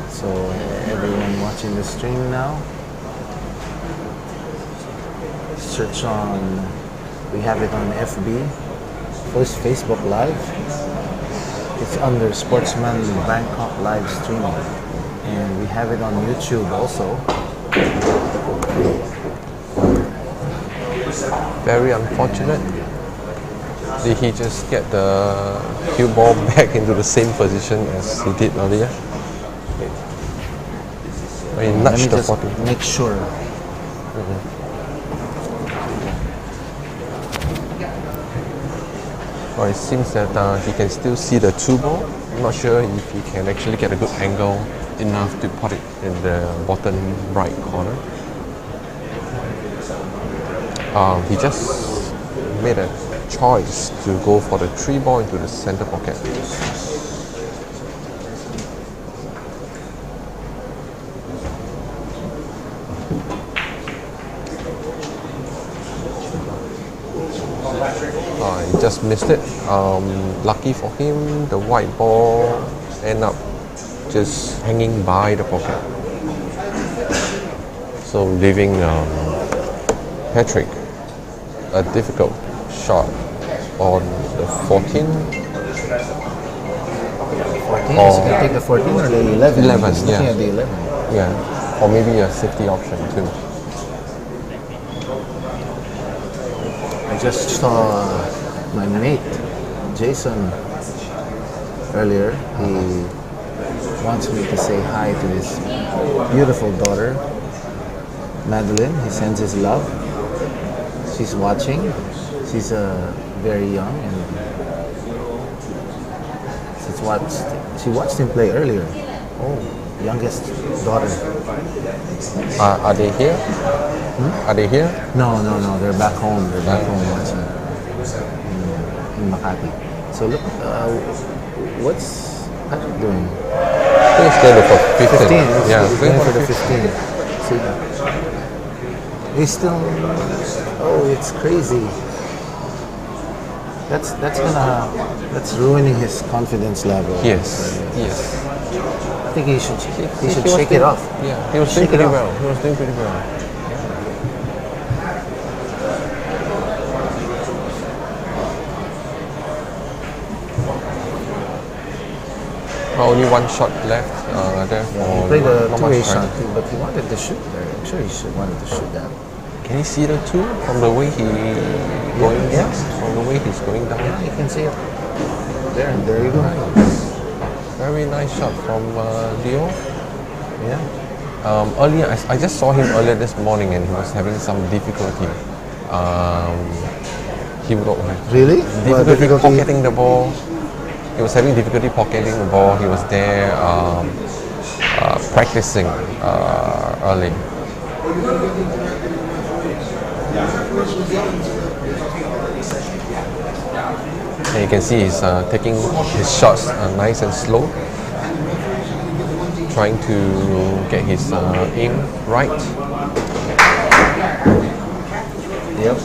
So everyone watching the stream now, search on. We have it on FB, first Facebook Live. It's under Sportsman Bangkok live streaming, and we have it on YouTube also. Very unfortunate. Did he just get the cue ball back into the same position as he did earlier? He Let me nudged the just 40. make sure. Well, it seems that he can still see the 2 ball. I'm not sure if he can actually get a good angle enough to put it in the bottom right corner. He just made a choice to go for the 3 ball into the center pocket. He just missed it. Lucky for him, the white ball ended up just hanging by the pocket. So leaving Patrick a difficult shot on the 14. 14. Is he gonna take the 14 or the 11? 11, He's looking yeah. at the 11. Yeah, or maybe a safety option too. I just saw my mate, Jason, earlier. He wants me to say hi to his beautiful daughter, Madeline. He sends his love. She's watching. She's very young and she watched him play earlier. Oh, youngest daughter. Are they here? Are they here? No, they're back home. They're back home watching in Makati. So look, what's Patrick doing? I think it's going for 15. 15. Yeah, He's going for the 15. See, he's still. Oh, it's crazy. That's ruining his confidence level. Yes, yes. I think he should was shake it doing- off. Yeah, he was doing Shake it pretty off. well. He was doing pretty well. Only 1 shot left. He Therefore, played a not two-way much shot time. too, but he wanted to shoot there. I'm sure he wanted to shoot that. Can you see the two from the way he going? Yeah. From the way he's going down. Yeah, you can see it. There you go. Very nice shot from Leo. Yeah. Earlier, I just saw him earlier this morning, and he was having some difficulty. He would have Really? What difficulty pocketing the ball. He was having difficulty pocketing the ball. He was there practicing early. And you can see he's taking his shots nice and slow, trying to get his aim right. Yep.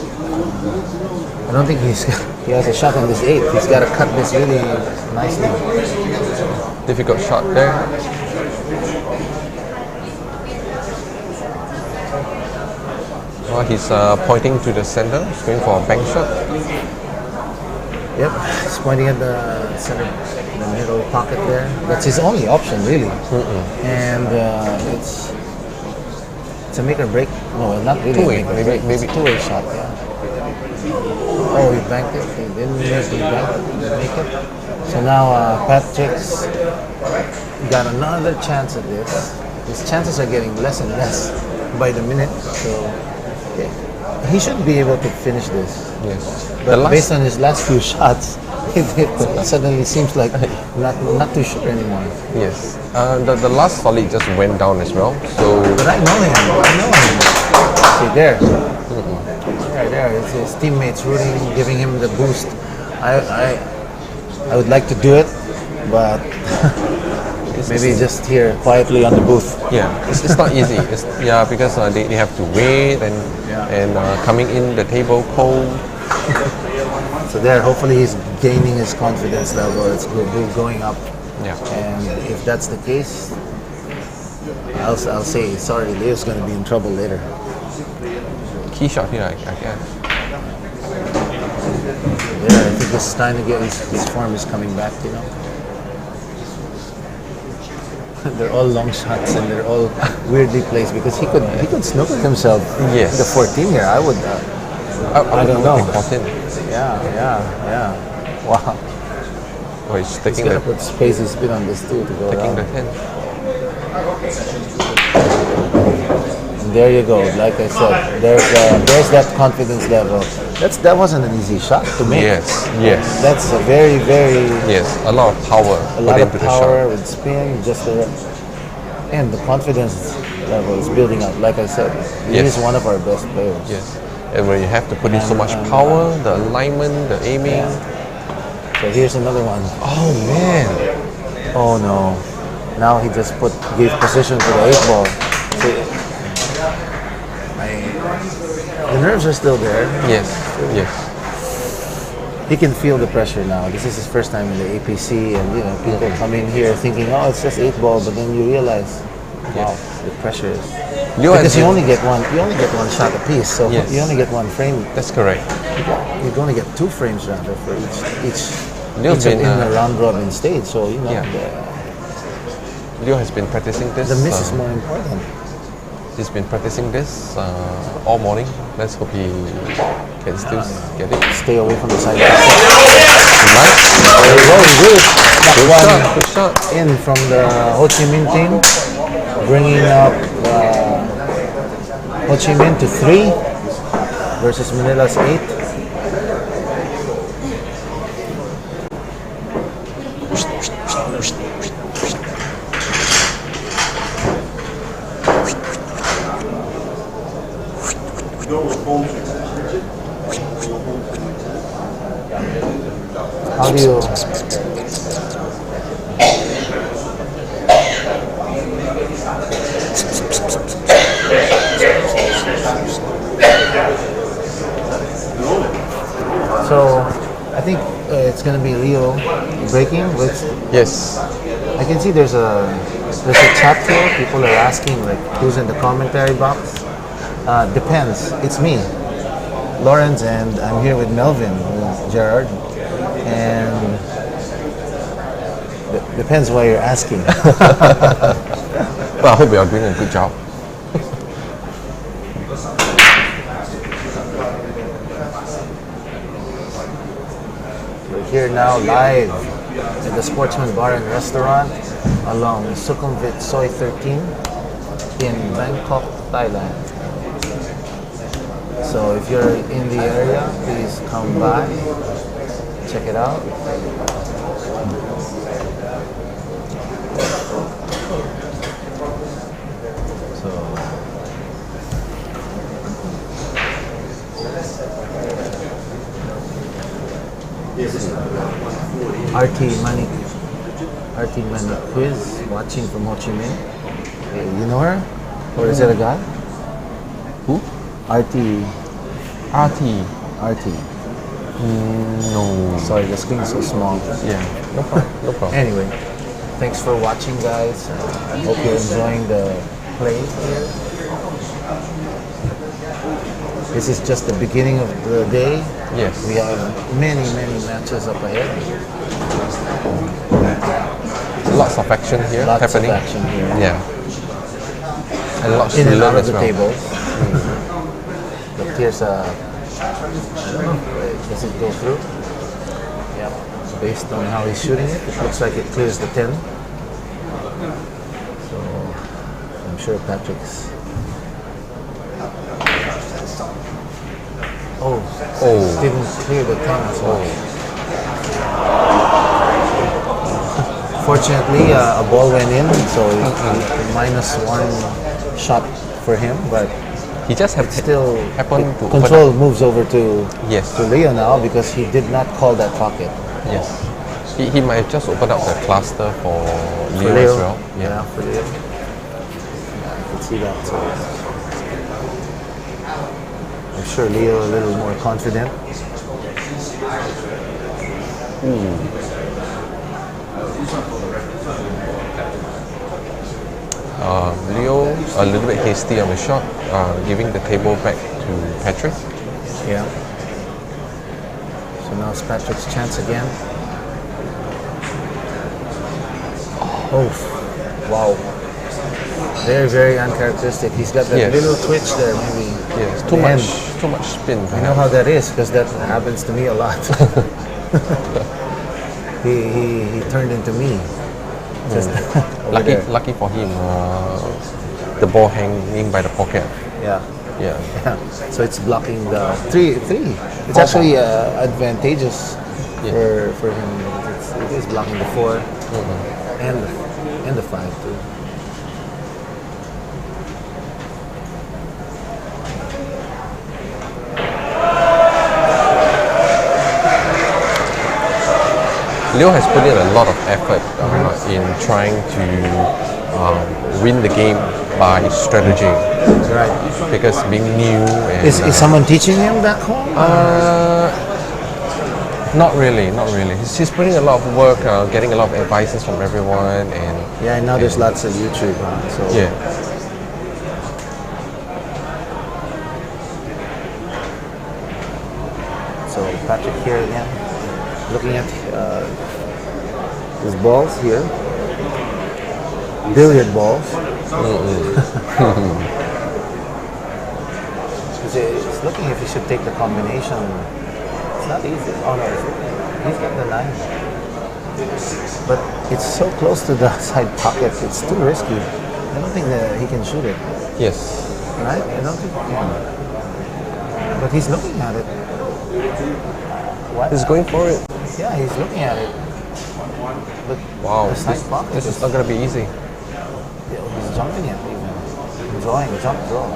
I don't think he has a shot on this 8. He's got to cut this really nicely. Difficult shot there. Well, he's pointing to the center. He's going for a bank shot. Yep, he's pointing at the center, the middle pocket there. That's his only option, really. And it's a make or break. No, not really. Two-way, a make or break. maybe. It's a two-way shot. Yeah. Oh, he banked it. He didn't make the bank. Didn't make it. So now Patrick's got another chance at this. His chances are getting less and less by the minute. So yeah, he should be able to finish this. Yes. But based on his last few shots, it suddenly seems like not too sure anymore. Yes. The last volley just went down as well. So. But I know him. See there. There. His teammates rooting, giving him the boost. I would like to do it, but maybe just here quietly on the booth. Yeah, it's not easy. Because they have to wait and coming in the table cold. So there, hopefully he's gaining his confidence level. It's going up. Yeah. And if that's the case, I'll say sorry, Leo's going to be in trouble later. Key shot here, I guess. Yeah, I think he's trying to get his form is coming back, you know. They're all long shots and they're all weirdly placed because he could snooker himself. Yes. The 14 here, I would. I don't know. 14. Yeah. Wow. Oh, he's He's taking gonna the put spacey spin on this too to go taking around. the 10. And there you go. Like I said, there's that confidence level. That wasn't an easy shot to make. Yes. That's a very, very Yes, a lot of power a lot put of into the power shot. with spin, and the confidence level is building up. Like I said, he Yes. is one of our best players. Yes. And when you have to put in so much power, the alignment, the aiming. So here's another one. Oh man. Oh no! Now he just gave position to the 8 ball. See, the nerves are still there. Yes. He can feel the pressure now. This is his first time in the APC, and people come in here thinking, "Oh, it's just 8 ball," but then you realize, wow, the pressure is. Because you only get one shot a piece, so Yes. you only get one frame. That's correct. You're going to get 2 frames rather for each Leo's in been, the round robin stage. So Yeah. Leo has been practicing this. the miss is more important. He's been practicing this all morning. Let's hope he can still get it. Stay away from the side. Nice. There you go, he did it. That Good one shot. Good shot. in from the Ho Chi Minh team, bringing up Ho Chi Minh to 3 versus Manila's 8. How do you? So I think it's going to be Leo breaking with. Yes. I can see there's a chat here. People are asking like who's in the commentary box. Depends. It's me, Lawrence, and I'm here with Melvin, who's Gerard, and depends why you're asking. Well, I hope you are doing a good job. here now live at the Sportsman Bar and Restaurant along Sukhumvit Soi 13 in Bangkok, Thailand. So if you're in the area, please come by, check it out. RT Money Quiz watching from Ho Chi Minh. You know her? Or is it a guy? Who? RT. RT. No. Sorry, the screen's so small. Yeah, no problem. No problem. Anyway, thanks for watching, guys. I hope you're enjoying the play here. This is just the beginning of the day. Yes. We have many matches up ahead. Lots of action here Lots happening. of action here. Yeah. And lots In to and learn out of as the well. tables. But here's a... I don't know. Does it go through? Yeah. Based on how he's shooting it, it looks like it clears the 10. So I'm sure Patrick's... Oh, didn't clear the 10 as well. Fortunately, a ball went in, so -1 shot for him, but He just still happened to control moves over to Yes. to Leo now because he did not call that pocket. Yes. He might have just opened up the cluster for For Leo as well. Yeah, for Leo. Yeah, I can see that. So I'm sure Leo a little more confident. Leo a little bit hasty on the shot, giving the table back to Patrick. Yeah. So now it's Patrick's chance again. Oh, wow. Very uncharacteristic. He's got that Yes. little twitch there, maybe. Yes, The too end. much spin. I know how that is because that happens to me a lot. he turned into me. Just over there. Lucky for him, the ball hanging by the pocket. Yeah. Yeah. Yeah. So it's blocking the three. It's actually advantageous for him. It is blocking the 4 and the 5 too. Leo has put in a lot of effort in trying to win the game by strategy. Right. Because being new and Is someone teaching him back home? not really. He's putting a lot of work, getting a lot of advices from everyone, and Yeah, and now there's lots of YouTube. So yeah. So Patrick here again, looking at his balls here, billiard balls. He's looking if he should take the combination. It's not easy. Oh no, he's got the 9. But it's so close to the side pocket, it's too risky. I don't think that he can shoot it, Yes. right? I don't think he can. But he's looking at it. What? He's going for it. Yeah, he's looking at it. But Wow. the side pocket This is not going to be easy. he's jumping it even. Drawing, jump, draw.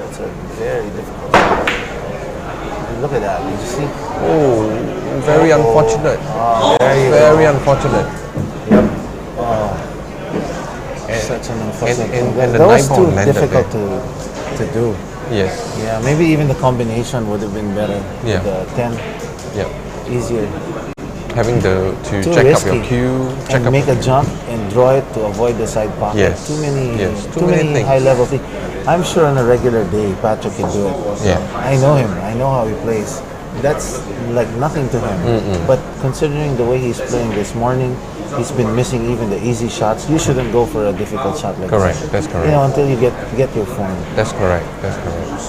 It's a very difficult shot. Look at that. Did you see? Oh, very unfortunate. Very unfortunate. Yep. Oh. Such an unfortunate. and the that was 9 ball too landed difficult there. to do. Yes. Yeah, maybe even the combination would have been better. Yeah. The 10 Yeah. easier. Having to Too check risky. up your cue, check And up make a jump and draw it to avoid the side pocket. Yes. Too many, Yes. too many things. high level things. I'm sure on a regular day, Patrick can do it. Yeah. I know him. I know how he plays. That's like nothing to him. But considering the way he's playing this morning, he's been missing even the easy shots. You shouldn't go for a difficult shot like Correct. this. That's correct. You know, until you get your form. That's correct. That's correct.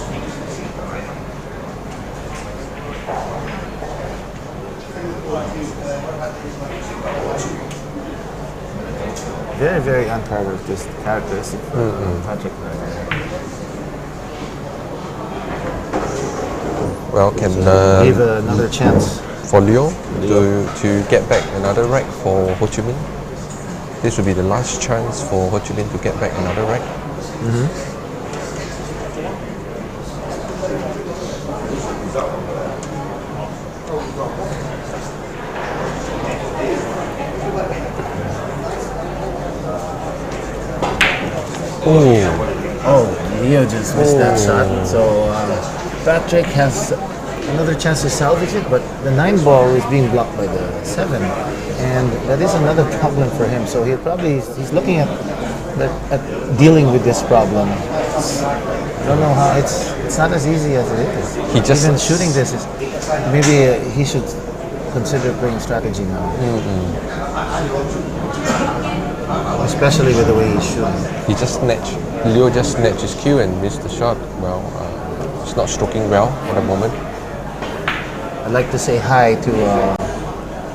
Very, very uncharacteristic for Patrick. Well, can Give another chance. for Leo to get back another rack for Ho Chi Minh. This will be the last chance for Ho Chi Minh to get back another rack. Oh, Leo just missed that shot. So Patrick has another chance to salvage it, but the 9 ball is being blocked by the 7, and that is another problem for him. So he's looking at dealing with this problem. I don't know how it's not as easy as it is. Even shooting this is maybe he should consider playing strategy now. Especially with the way he's shooting. Leo just snatched his cue and missed the shot. Well, it's not stroking well for the moment. I'd like to say hi to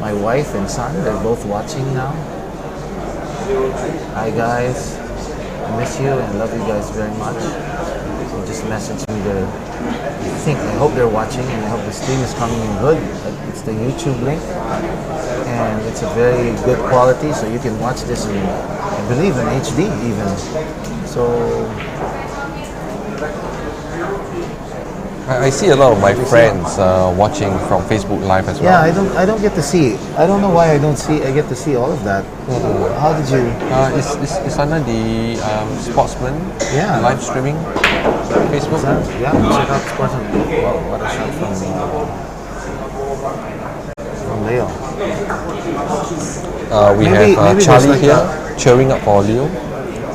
my wife and son. They're both watching now. Hi guys, I miss you and love you guys very much. So just message me I hope they're watching, and I hope the stream is coming in good. It's the YouTube link, and it's a very good quality, so you can watch this in, I believe, in HD even. So I see a lot of my friends watching from Facebook Live as well. yeah, I don't get to see. I don't know why I get to see all of that. How did you? It's under the Sportsman live streaming Facebook. Check out Sportsman. Wow, what a shot from Leo. We Maybe have there's Charlie like here cheering up for Leo.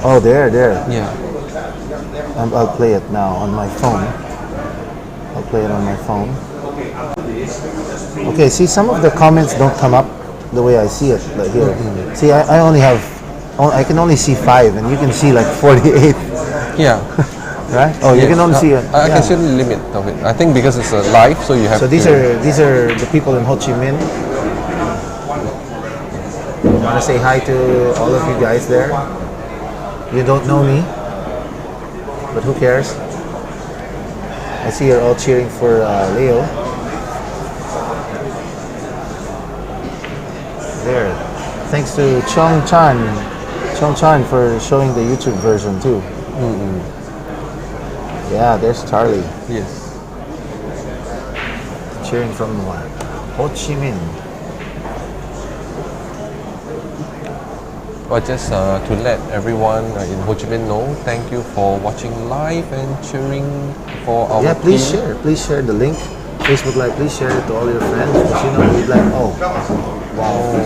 Oh, there. Yeah. I'll play it now on my phone. I'll play it on my phone. Okay, see, some of the comments don't come up the way I see it like here. See, I can only see 5, and you can see like 48. Yeah. Right? Oh, you can only see it. I can see the limit of it. I think because it's a live, so you have So these are the people in Ho Chi Minh. I want to say hi to all of you guys there. You don't know me, but who cares? I see you're all cheering for Leo. There. Thanks to Chong Chan for showing the YouTube version too. Yeah, there's Charlie. Yes. Cheering from Ho Chi Minh. Well, just to let everyone in Ho Chi Minh know, thank you for watching live and cheering for our Yeah, please team. share. Please share the link. Facebook Live, please share it to all your friends. Because you know, we'd like, Very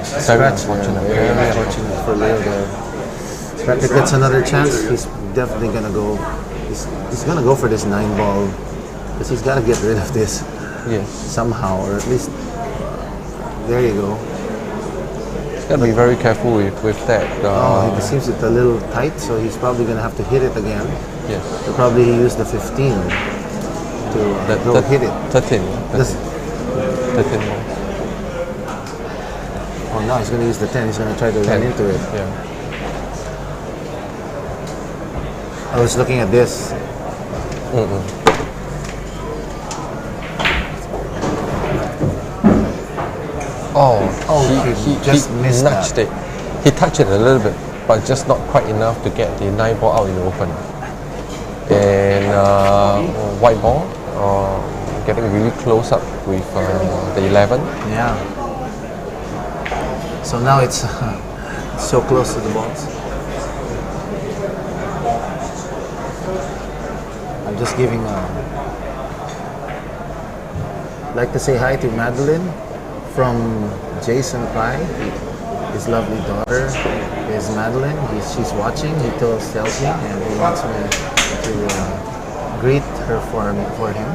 scratch there. unfortunate. Very unfortunate for Leo there. If Patrick gets another chance, he's definitely gonna go. He's gonna go for this 9 ball because he's got to get rid of this Yes. somehow, or at least there you go. Gotta be very careful with that. It seems it's a little tight, so he's probably gonna have to hit it again. Yes. So probably he used the 15 to go hit it. 13. This- 13 more. Oh no, he's gonna use the 10. He's gonna try to run into it. Yeah. I was looking at this. He just missed nudged that. it. He touched it a little bit, but just not quite enough to get the 9 ball out in the open. And white ball, getting really close up with the 11. Yeah. So now it's so close to the balls. I'm just giving I'd like to say hi to Madeline from Jason Pai. His lovely daughter is Madeline. She's watching. He tells me, and he wants me to greet her for him.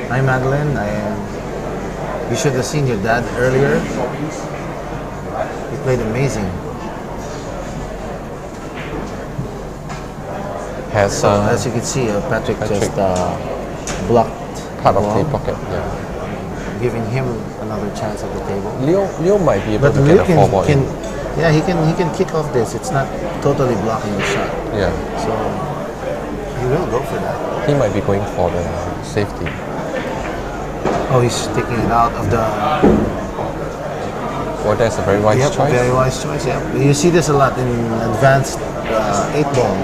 Hi, Madeline. You should have seen your dad earlier. He played amazing. Has As you can see, Patrick just blocked part the of ball, the pocket. Yeah. giving him another chance at the table. Leo might be able But to Leo get a 4 ball in. he can kick off this. It's not totally blocking the shot. Yeah. So he will go for that. He might be going for the safety. Oh, he's taking it out of the. Well, that's a very wise Yep, choice. very wise choice. Yeah, you see this a lot in advanced 8-ball.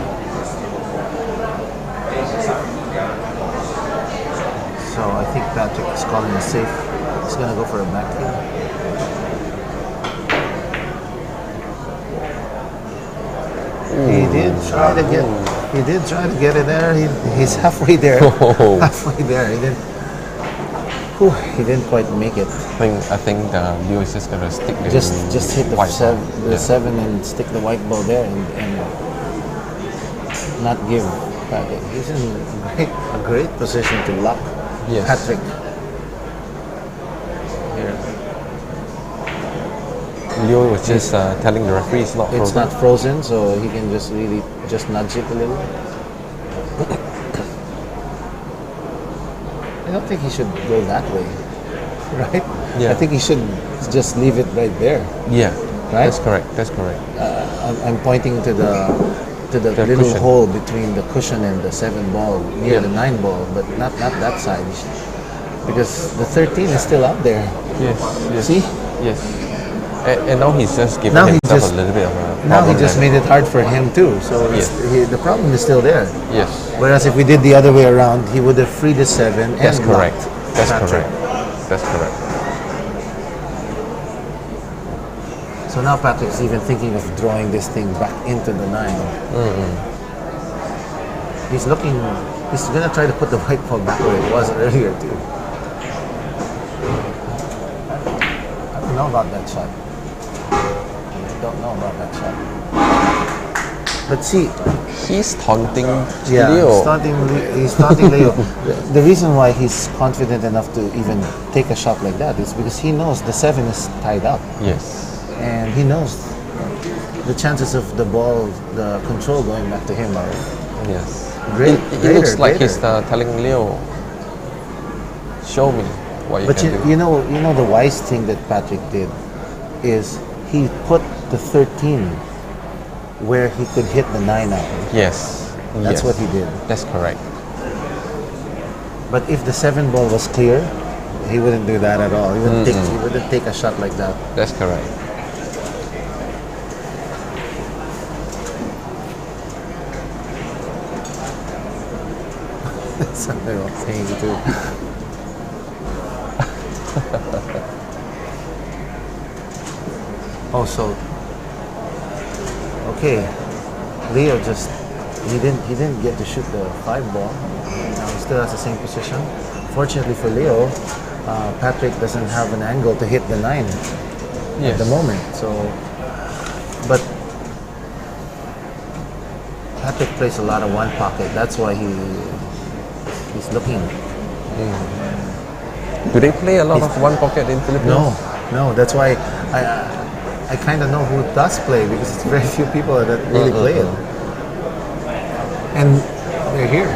So I think Patrick is calling a safe. He's gonna go for a back heel. He did try to get. He did try to get it there. He's halfway there. Oh. Halfway there. He didn't quite make it. I think Leo is just gonna stick the Just hit the white ball. seven and stick the white ball there and not give Patrick. He's in a great position to lock Yes. Patrick. Here. Leo was just telling the referee it's not It's frozen. not frozen, so he can just really just nudge it a little. I don't think he should go that way, right? Yeah. I think he should just leave it right there. Yeah, Right? That's correct. That's correct. I'm pointing to the The little cushion. hole between the cushion and the 7 ball near the 9 ball, but not that side. Because the 13 is still out there. Yes. Yes. See? Yes. And now he's just giving Now he himself just- a little bit of a Now he problem just there. made it hard for him too. So the problem is still there. Yes. Whereas if we did the other way around, he would have freed the 7 That's and correct. locked That's Patrick. correct. That's correct. So now Patrick's even thinking of drawing this thing back into the 9. He's gonna try to put the white ball back where it was earlier too. I don't know about that shot. Don't know about that shot. But see, He's taunting yeah, Leo. he's taunting Leo. The reason why he's confident enough to even take a shot like that is because he knows the 7 is tied up. Yes. And he knows the chances of the ball, the control going back to him are Yes. great. It looks like greater. he's telling Leo, show me what you But can do. you know the wise thing that Patrick did is he put the 13 where he could hit the 9 out. Yes. That's yes. what he did. That's correct. But if the 7 ball was clear, he wouldn't do that at all. He wouldn't take a shot like that. That's correct. Something I'm saying too. Oh, so okay, Leo he didn't get to shoot the 5 ball. Now he still has the same position. Fortunately for Leo, Patrick doesn't have an angle to hit the 9 at the moment. So, but Patrick plays a lot of one pocket. That's why he's looking. Do they play a lot of one pocket in Philippines? No. That's why I kind of know who does play because it's very few people that really play it, and they're here.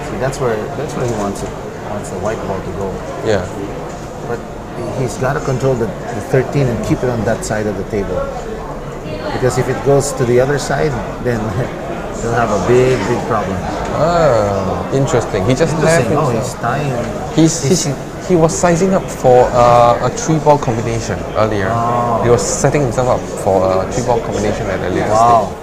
See, that's where he wants the white ball to go. Yeah. But he's got to control the 13 and keep it on that side of the table. Because if it goes to the other side, then he'll have a big problem. Ah, interesting. He just left Oh, himself. he's tying. He was sizing up for a 3-ball combination earlier. He was setting himself up for a 3-ball combination at a later Wow. stage.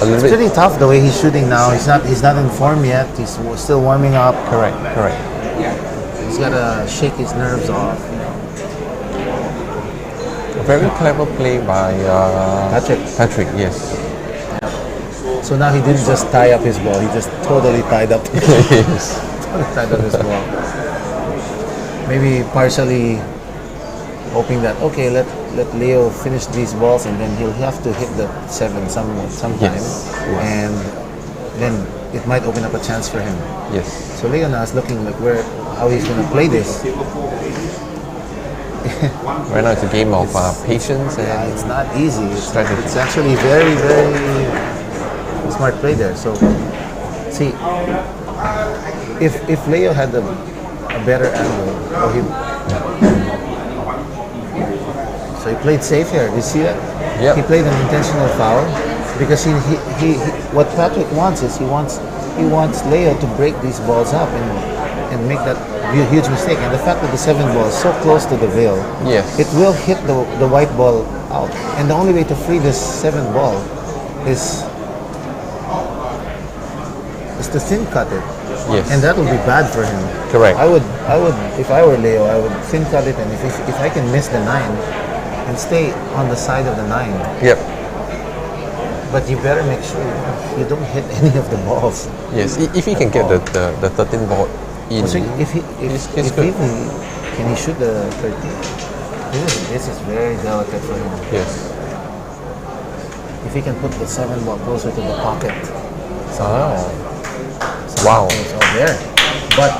A little It's bit. pretty tough the way he's shooting now. He's not in form yet. He's still warming up. Correct. He's got to shake his nerves off. A very clever play by Patrick, yes. So now he didn't just tie up his ball. He just totally tied up. Yes. Tied up his ball. Maybe partially hoping that let Leo finish these balls and then he'll have to hit the 7 sometime, Yes. and then it might open up a chance for him. Yes. So Leo now is looking like how he's gonna play this. Right now it's a game of patience and It's not easy. Strategy. It's actually very, very smart play there. So, see, if Leo had a a better angle. So he played safe here. Do you see that? Yep. He played an intentional foul because he what Patrick wants is he wants Leo to break these balls up and make that huge mistake. And the fact that the 7 ball is so close to the veil, Yes. it will hit the white ball out. And the only way to free this 7 ball is to thin cut it. Yes. And that will be bad for him. Correct. I would if I were Leo, I would thin cut it, and if I can miss the 9 and stay on the side of the 9. Yep. But you better make sure you don't hit any of the balls. Yes. If he can get the 13 ball in, So if He's if good. can he shoot the 13? This is very delicate for him. yes. If he can put the 7 ball closer to the pocket. Oh. Wow. It's all there. But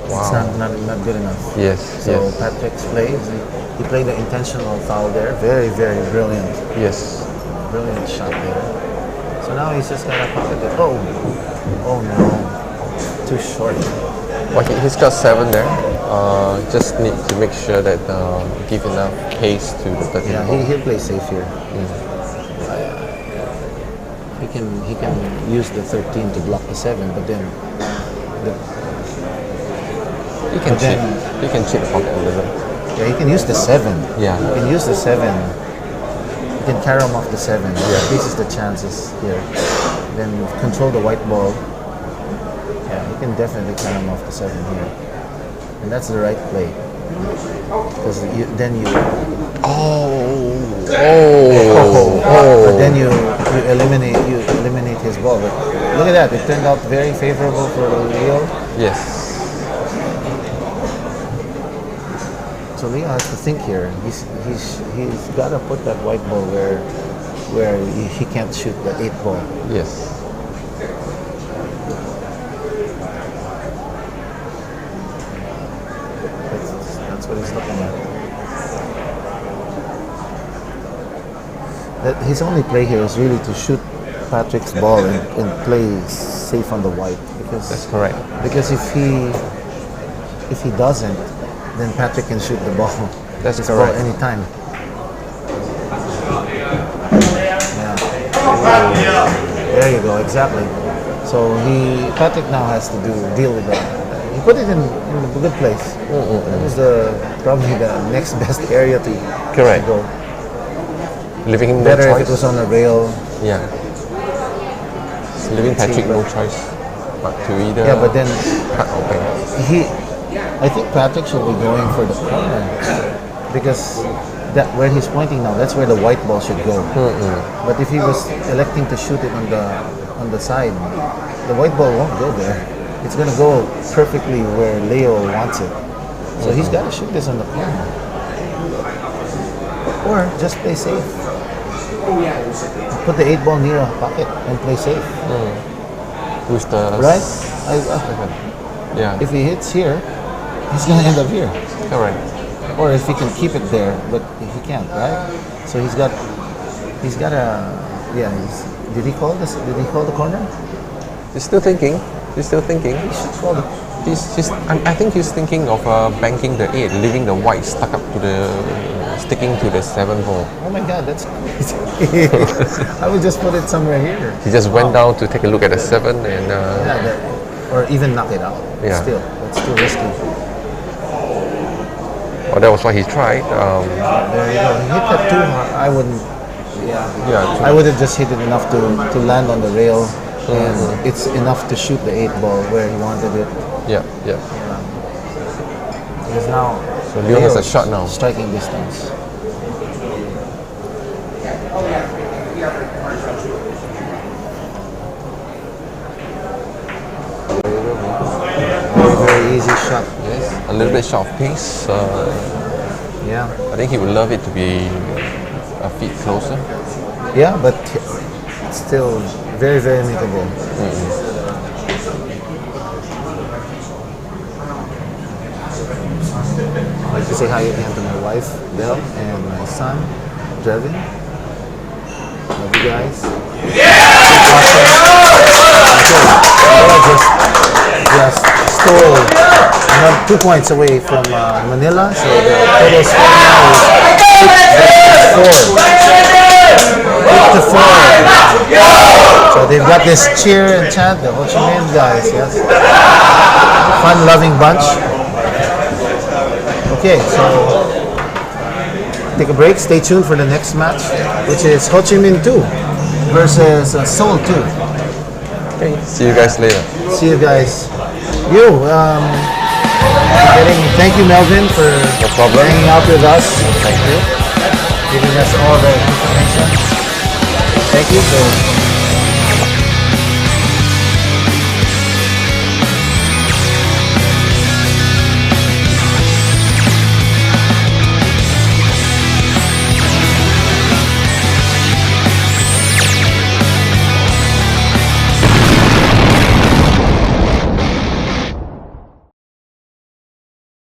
it's Wow. not good enough. Yes. So yes. Patrick's play, he played the intentional foul there. Very, very brilliant. Yes. Brilliant shot there. So now he's just gonna pocket it. Oh no. Too short. Well, he's got 7 there. Just need to make sure that give enough pace to the 13 Yeah, ball. he'll play safe here. He can use the 13 to block the 7, but then He can but cheat. then- He can cheat the pocket a little. yeah, he can use the 7. Yeah. He can use the 7. He can carry him off the 7. Increases the chances here. Then control the white ball. Yeah, he can definitely carry him off the 7 here. And that's the right play. Because then you but then you eliminate his ball. But look at that, it turned out very favorable for Leo. Yes. So Leo has to think here. He's got to put that white ball where he can't shoot the 8 ball. Yes. That's what he's looking at. His only play here is really to shoot Patrick's ball and play safe on the white, because That's correct. Because if he doesn't, then Patrick can shoot the ball. That's his correct. ball anytime. Yeah. There you go, exactly. So Patrick now has to deal with that. He put it in a good place. That was probably the next best area to Correct. go. Leaving him no Better if choice. it was on a rail. Yeah. It's leaving Patrick no choice but to either Yeah, but then cut or bang. I think Patrick should be going for the corner, because that where he's pointing now, that's where the white ball should go. But if he was electing to shoot it on the side, the white ball won't go there. It's gonna go perfectly where Leo wants it. So he's got to shoot this on the corner, or just play safe. Put the 8 ball near a pocket and play safe. Who's the Right? Yeah. If he hits here, he's gonna end up here. Correct. Or if he can keep it there, but he can't, right? So he's got a, yeah. Did he call this? Did he call the corner? He's still thinking. He's still thinking. He should call the. I think he's thinking of banking the 8, leaving the white stuck up to sticking to the 7 ball. Oh my God, that's crazy. I would just put it somewhere here. He just went down to take a look at the 7 and Or even knock it out. Yeah. Still, that's too risky. well, that was what he tried. There you go. He hit that too hard. I wouldn't. Yeah. Yeah. I would have just hit it enough to land on the rail, and it's enough to shoot the 8 ball where he wanted it. Yeah. Yeah. Because now, So Leo has a Leo's shot now. striking distance. Very, very easy shot. Yes. A little bit short of pace. Yeah. I think he would love it to be a feet closer. Yeah, but it's still very, very meetable. I'd like to say hi again to my wife, Belle, and my son, Drevin. Love you guys. Yeah! just stole 2 points away from Manila. So the total score now is 8 to 4. So they've got this cheer and chant, the Ho Chi Minh guys, yes. Fun-loving bunch. Okay, so take a break. Stay tuned for the next match, which is Ho Chi Minh 2 versus Seoul 2. Okay, see you guys later. See you guys. Thank you, Melvin, for hanging out with us. Thank you. Giving us all the information. Thank you. So